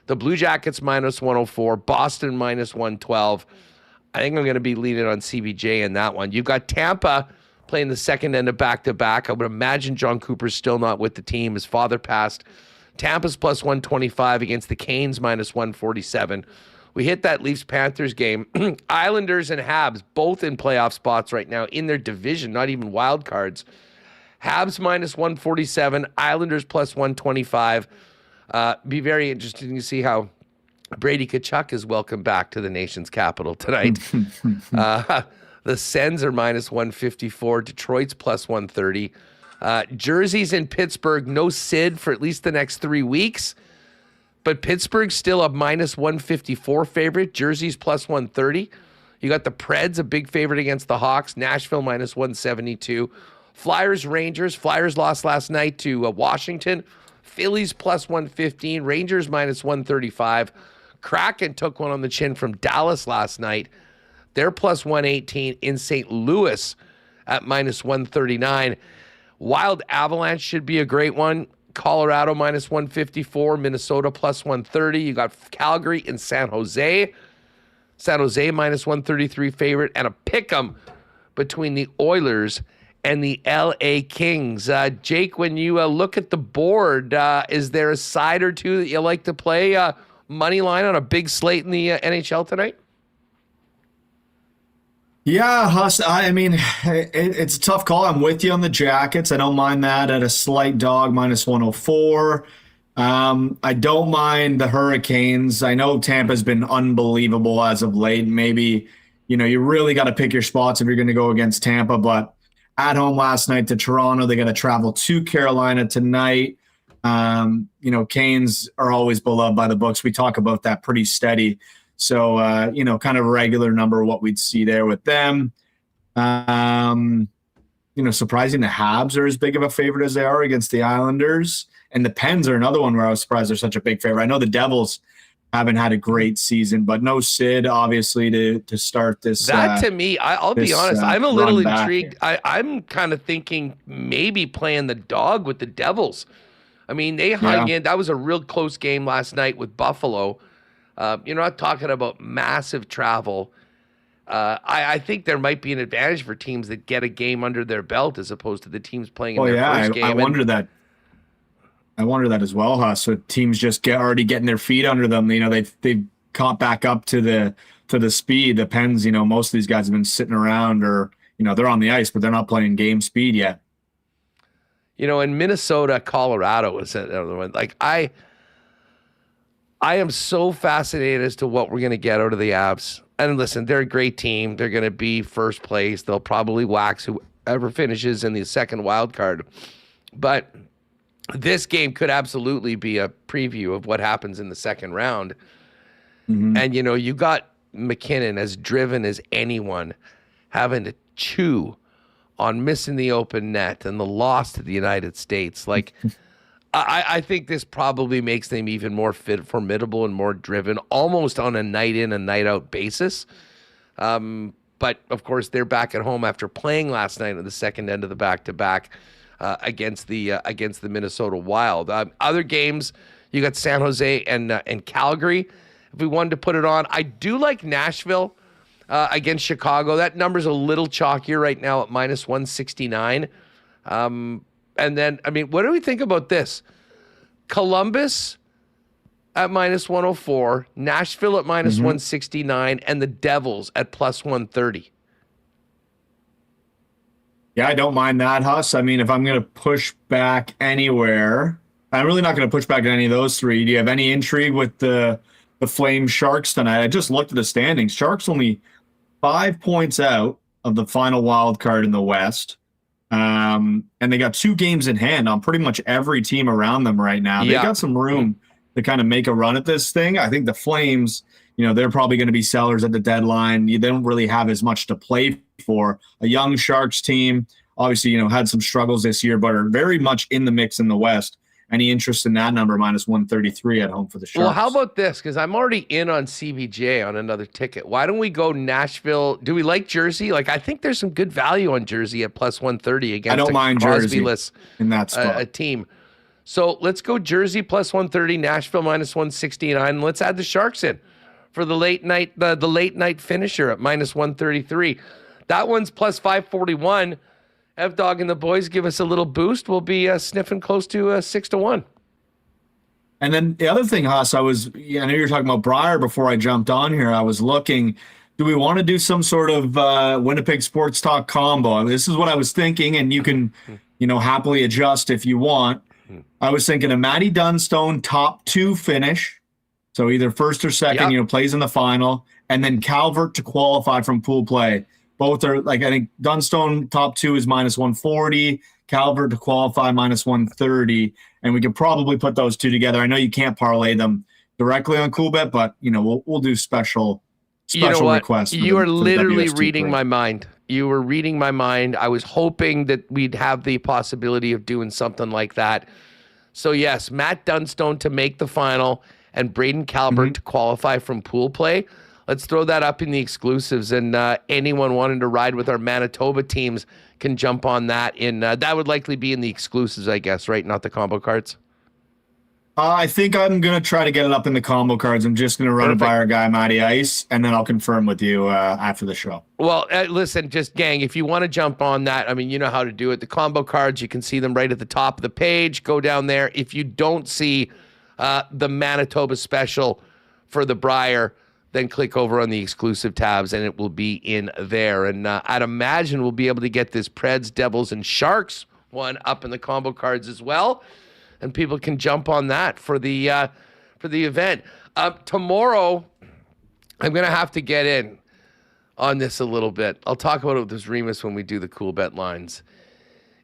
The Blue Jackets minus 104, Boston minus 112. I think I'm going to be leaning on CBJ in that one. You've got Tampa playing the second end of back-to-back. I would imagine John Cooper's still not with the team. His father passed. Tampa's plus 125 against the Canes minus 147. We hit that Leafs-Panthers game. Islanders and Habs both in playoff spots right now in their division, not even wild cards. Habs minus 147, Islanders plus 125. Be very interesting to see how Brady Tkachuk is welcome back to the nation's capital tonight. The Sens are minus 154, Detroit's plus 130. Jerseys in Pittsburgh, no Sid for at least the next 3 weeks. But Pittsburgh's still a minus 154 favorite. Jersey's plus 130. You got the Preds, a big favorite against the Hawks. Nashville minus 172. Flyers, Rangers. Flyers lost last night to Washington. Phillies plus 115. Rangers minus 135. Kraken took one on the chin from Dallas last night. They're plus 118 in St. Louis at minus 139. Wild Avalanche should be a great one. Colorado minus 154, Minnesota plus 130. You got Calgary and San Jose. San Jose minus 133 favorite, and a pick'em between the Oilers and the LA Kings. Jake, when you look at the board, is there a side or two that you like to play money line on a big slate in the NHL tonight? Yeah, Huss, I mean, it's a tough call. I'm with you on the Jackets. I don't mind that at a slight dog, minus 104. I don't mind the Hurricanes. I know Tampa's been unbelievable as of late. Maybe, you really got to pick your spots if you're going to go against Tampa. But at home last night to Toronto, they got to travel to Carolina tonight. Canes are always beloved by the books. We talk about that pretty steady. So, kind of a regular number, what we'd see there with them. Surprising the Habs are as big of a favorite as they are against the Islanders. And the Pens are another one where I was surprised they're such a big favorite. I know the Devils haven't had a great season, but no Sid, obviously, to start this. That to me, I'll be honest, I'm a little intrigued. I'm kind of thinking maybe playing the dog with the Devils. I mean, they hung in. That was a real close game last night with Buffalo. You're not talking about massive travel. I think there might be an advantage for teams that get a game under their belt as opposed to the teams playing in their first game. I wonder that. I wonder that as well, Huss. So teams just already getting their feet under them. They've caught back up to the speed. The Pens, most of these guys have been sitting around or they're on the ice, but they're not playing game speed yet. In Minnesota, Colorado is another one. Like I am so fascinated as to what we're going to get out of the Avs. And listen, they're a great team. They're going to be first place. They'll probably wax whoever finishes in the second wild card. But this game could absolutely be a preview of what happens in the second round. Mm-hmm. And, you got McKinnon as driven as anyone having to chew on missing the open net and the loss to the United States. Like, I think this probably makes them even more formidable and more driven, almost on a night in and night out basis. But of course, they're back at home after playing last night at the second end of the back-to-back against the Minnesota Wild. Other games, you got San Jose and Calgary. If we wanted to put it on, I do like Nashville against Chicago. That number's a little chalkier right now at -169. And then, I mean, what do we think about this? Columbus at -104, Nashville at -169, and the Devils at +130. Yeah, I don't mind that, Huss. I mean, if I'm going to push back anywhere, I'm really not going to push back at any of those three. Do you have any intrigue with the Flames Sharks tonight? I just looked at the standings. Sharks only 5 points out of the final wild card in the West. And they got 2 games in hand on pretty much every team around them right now. They got some room to kind of make a run at this thing. I think the Flames, they're probably going to be sellers at the deadline. They don't really have as much to play for. A young Sharks team, obviously, had some struggles this year, but are very much in the mix in the West. Any interest in that number, -133 at home for the Sharks? Well, how about this? Because I'm already in on CBJ on another ticket. Why don't we go Nashville? Do we like Jersey? I think there's some good value on Jersey at +130 against I don't mind Jersey in that spot. A team. So let's go Jersey +130, Nashville -169. Let's add the Sharks in for the late night finisher at -133. That one's +541. F-Dog and the boys give us a little boost. We'll be sniffing close to 6-1. And then the other thing, Huss, I know you were talking about Brier before I jumped on here. I was looking, do we want to do some sort of Winnipeg Sports Talk combo? This is what I was thinking, and you can, happily adjust if you want. I was thinking a Matty Dunstone top 2 finish, so either first or second, plays in the final, and then Calvert to qualify from pool play. Both are I think Dunstone top 2 is -140, Calvert to qualify -130, and we could probably put those two together. I know you can't parlay them directly on CoolBet, but we'll do special requests. You are literally reading my mind. You were reading my mind. I was hoping that we'd have the possibility of doing something like that. So yes, Matt Dunstone to make the final and Braden Calvert to qualify from pool play. Let's throw that up in the exclusives, and anyone wanting to ride with our Manitoba teams can jump on that. That would likely be in the exclusives, I guess, right? Not the combo cards. I think I'm going to try to get it up in the combo cards. I'm just going to run it by our guy, Matty Ice, and then I'll confirm with you after the show. Well, listen, just gang, if you want to jump on that, I mean, you know how to do it. The combo cards, you can see them right at the top of the page. Go down there. If you don't see the Manitoba special for the Brier, then click over on the exclusive tabs and it will be in there. And I'd imagine we'll be able to get this Preds, Devils, and Sharks one up in the combo cards as well. And people can jump on that for the event. Tomorrow, I'm going to have to get in on this a little bit. I'll talk about it with this Remis when we do the cool bet lines.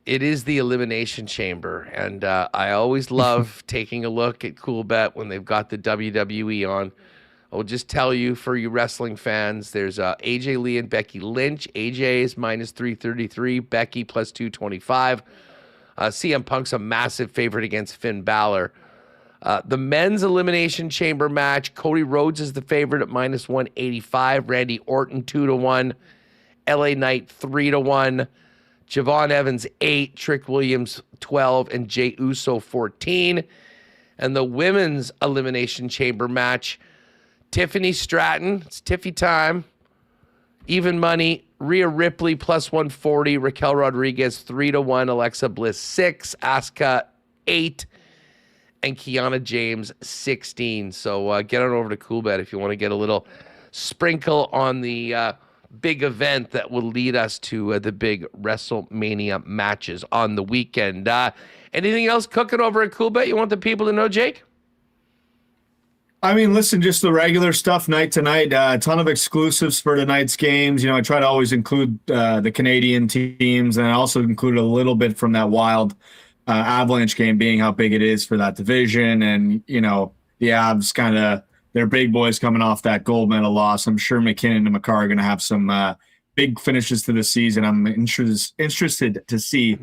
It is the Elimination Chamber, and I always love taking a look at cool bet when they've got the WWE on. I will just tell you, for you wrestling fans, there's AJ Lee and Becky Lynch. AJ is -333, Becky +225. CM Punk's a massive favorite against Finn Balor. The men's Elimination Chamber match, Cody Rhodes is the favorite at -185. Randy Orton 2-1. LA Knight 3-1. Javon Evans 8. Trick Williams 12. And Jey Uso 14. And the women's Elimination Chamber match, Tiffany Stratton, it's Tiffy time. Even money, Rhea Ripley +140, Raquel Rodriguez 3-1, Alexa Bliss 6, Asuka 8, and Kiana James 16. So get on over to CoolBet if you want to get a little sprinkle on the big event that will lead us to the big WrestleMania matches on the weekend. Anything else cooking over at CoolBet you want the people to know, Jake? I mean, listen, just the regular stuff night to night. A ton of exclusives for tonight's games. I try to always include the Canadian teams, and I also include a little bit from that Wild Avalanche game, being how big it is for that division. And, the Avs kind of, they're big boys coming off that gold medal loss. I'm sure McKinnon and McCarr are going to have some big finishes to the season. I'm interested to see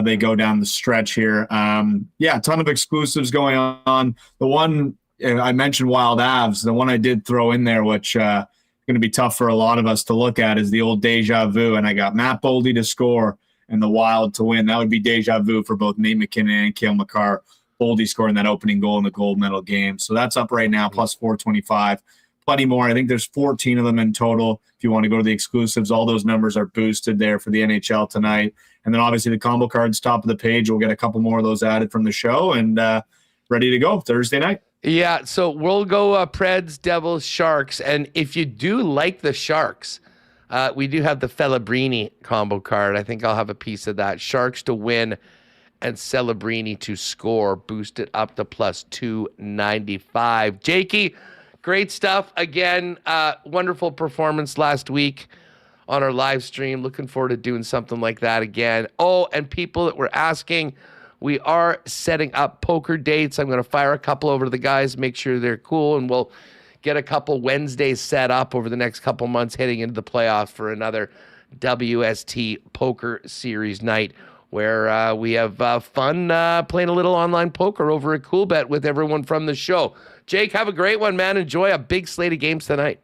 they go down the stretch here. A ton of exclusives going on. The one I mentioned, Wild Avs. The one I did throw in there, which going to be tough for a lot of us to look at, is the old deja vu. And I got Matt Boldy to score and the Wild to win. That would be deja vu for both Nate McKinnon and Cale Makar. Boldy scoring that opening goal in the gold medal game. So that's up right now, plus 425. Plenty more. I think there's 14 of them in total. If you want to go to the exclusives, all those numbers are boosted there for the NHL tonight. And then obviously the combo cards top of the page. We'll get a couple more of those added from the show and ready to go Thursday night. Yeah, so we'll go Preds, Devils, Sharks. And if you do like the Sharks, we do have the Celebrini combo card. I think I'll have a piece of that. Sharks to win and Celebrini to score, boosted up to plus 295. Jakey, great stuff. Again, wonderful performance last week on our live stream. Looking forward to doing something like that again. Oh, and people that were asking, we are setting up poker dates. I'm going to fire a couple over to the guys, make sure they're cool, and we'll get a couple Wednesdays set up over the next couple months heading into the playoffs for another WST Poker Series night where we have fun playing a little online poker over at CoolBet with everyone from the show. Jake, have a great one, man. Enjoy a big slate of games tonight.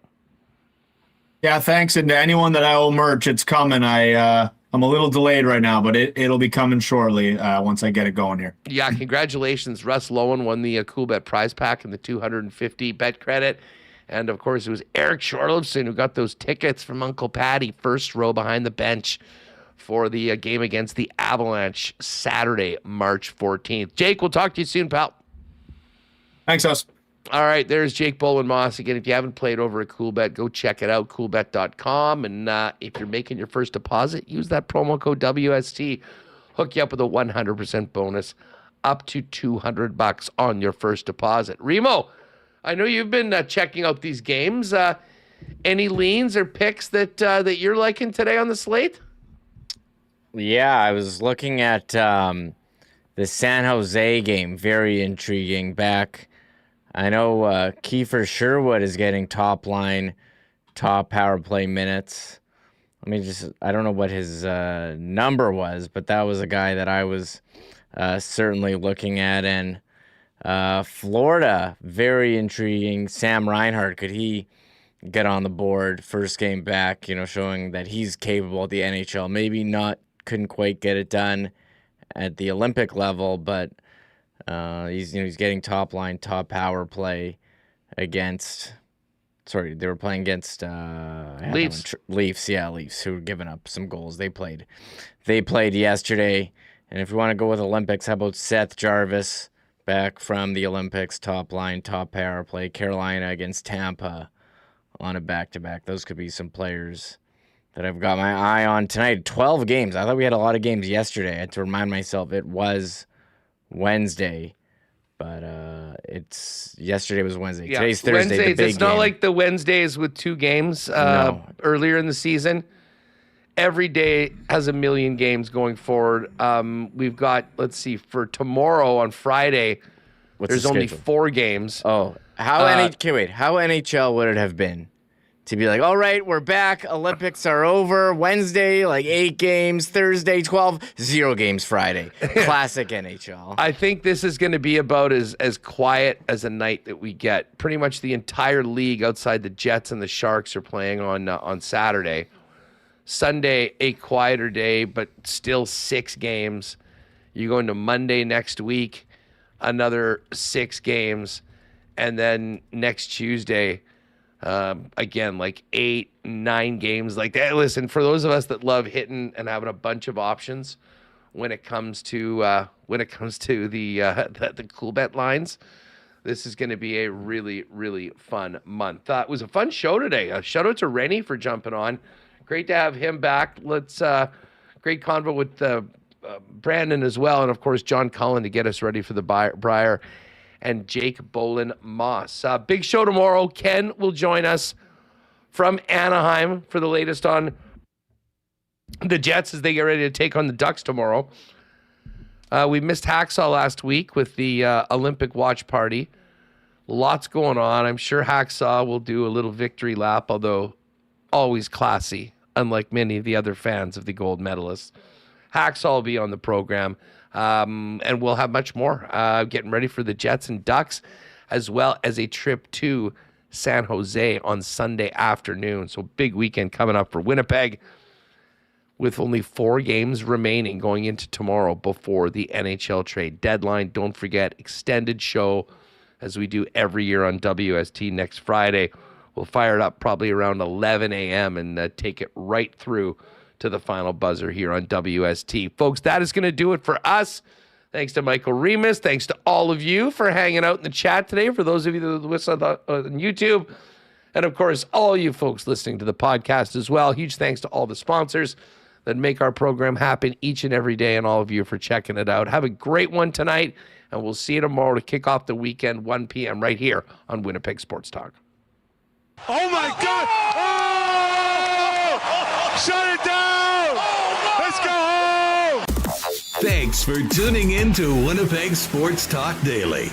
Yeah, thanks. And to anyone that I owe merch, it's coming. I'm a little delayed right now, but it'll be coming shortly once I get it going here. Yeah, congratulations. Russ Lowen won the CoolBet prize pack and the 250 bet credit. And, of course, it was Eric Charlofson who got those tickets from Uncle Patty, first row behind the bench for the game against the Avalanche Saturday, March 14th. Jake, we'll talk to you soon, pal. Thanks, us. All right, there's Jake Bowen-Moss. Again, if you haven't played over at CoolBet, go check it out, coolbet.com. And if you're making your first deposit, use that promo code WST. Hook you up with a 100% bonus up to $200 on your first deposit. Remo, I know you've been checking out these games. Any leans or picks that you're liking today on the slate? Yeah, I was looking at the San Jose game. Very intriguing. Back, I know Kiefer Sherwood is getting top line, top power play minutes. I don't know what his number was, but that was a guy that I was certainly looking at. And Florida, very intriguing. Sam Reinhart, could he get on the board first game back, showing that he's capable at the NHL? Maybe not, couldn't quite get it done at the Olympic level, but he's getting top line, top power play against. Sorry, they were playing against Leafs. Leafs, who were giving up some goals. They played yesterday, and if you want to go with Olympics, how about Seth Jarvis back from the Olympics, top line, top power play. Carolina against Tampa on a back-to-back. Those could be some players that I've got my eye on tonight. 12 games. I thought we had a lot of games yesterday. I had to remind myself it was Wednesday, but yesterday was Wednesday. Yeah. Today's Thursday. Wednesdays, the big it's not game. like the Wednesdays with two games earlier in the season. Every day has a million games going forward. We've got, let's see, for tomorrow on Friday, there's only 4 games. Oh, how NHL would it have been to be like, all right, we're back, Olympics are over, Wednesday, 8 games, Thursday, 12, 0 games Friday. Classic NHL. I think this is going to be about as quiet as a night that we get. Pretty much the entire league outside the Jets and the Sharks are playing on Saturday. Sunday, a quieter day, but still 6 games. You go into Monday next week, another 6 games. And then next Tuesday, again, 8, 9 games like that. Listen, for those of us that love hitting and having a bunch of options when it comes to the cool bet lines, this is going to be a really, really fun month. It was a fun show today. Shout out to Rennie for jumping on. Great to have him back. Let's great convo with Brandon as well, and of course John Cullen to get us ready for the Brier and Jake Bowen-Moss. Big show tomorrow. Ken will join us from Anaheim for the latest on the Jets as they get ready to take on the Ducks tomorrow. We missed Hacksaw last week with the Olympic watch party. Lots going on. I'm sure Hacksaw will do a little victory lap, although always classy, unlike many of the other fans of the gold medalists. Hacksaw will be on the program. And we'll have much more getting ready for the Jets and Ducks, as well as a trip to San Jose on Sunday afternoon. So big weekend coming up for Winnipeg, with only 4 games remaining going into tomorrow before the NHL trade deadline. Don't forget, extended show as we do every year on WST next Friday. We'll fire it up probably around 11 a.m. and take it right through to the final buzzer here on WST. Folks, that is going to do it for us. Thanks to Michael Remis. Thanks to all of you for hanging out in the chat today, for those of you that listen on YouTube. And, of course, all you folks listening to the podcast as well. Huge thanks to all the sponsors that make our program happen each and every day, and all of you for checking it out. Have a great one tonight, and we'll see you tomorrow to kick off the weekend, 1 p.m. right here on Winnipeg Sports Talk. Oh, my God! Oh! Shut it down! Let's go home! Thanks for tuning in to Winnipeg Sports Talk Daily.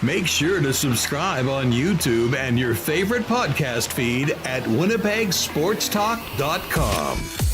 Make sure to subscribe on YouTube and your favorite podcast feed at winnipegsportstalk.com.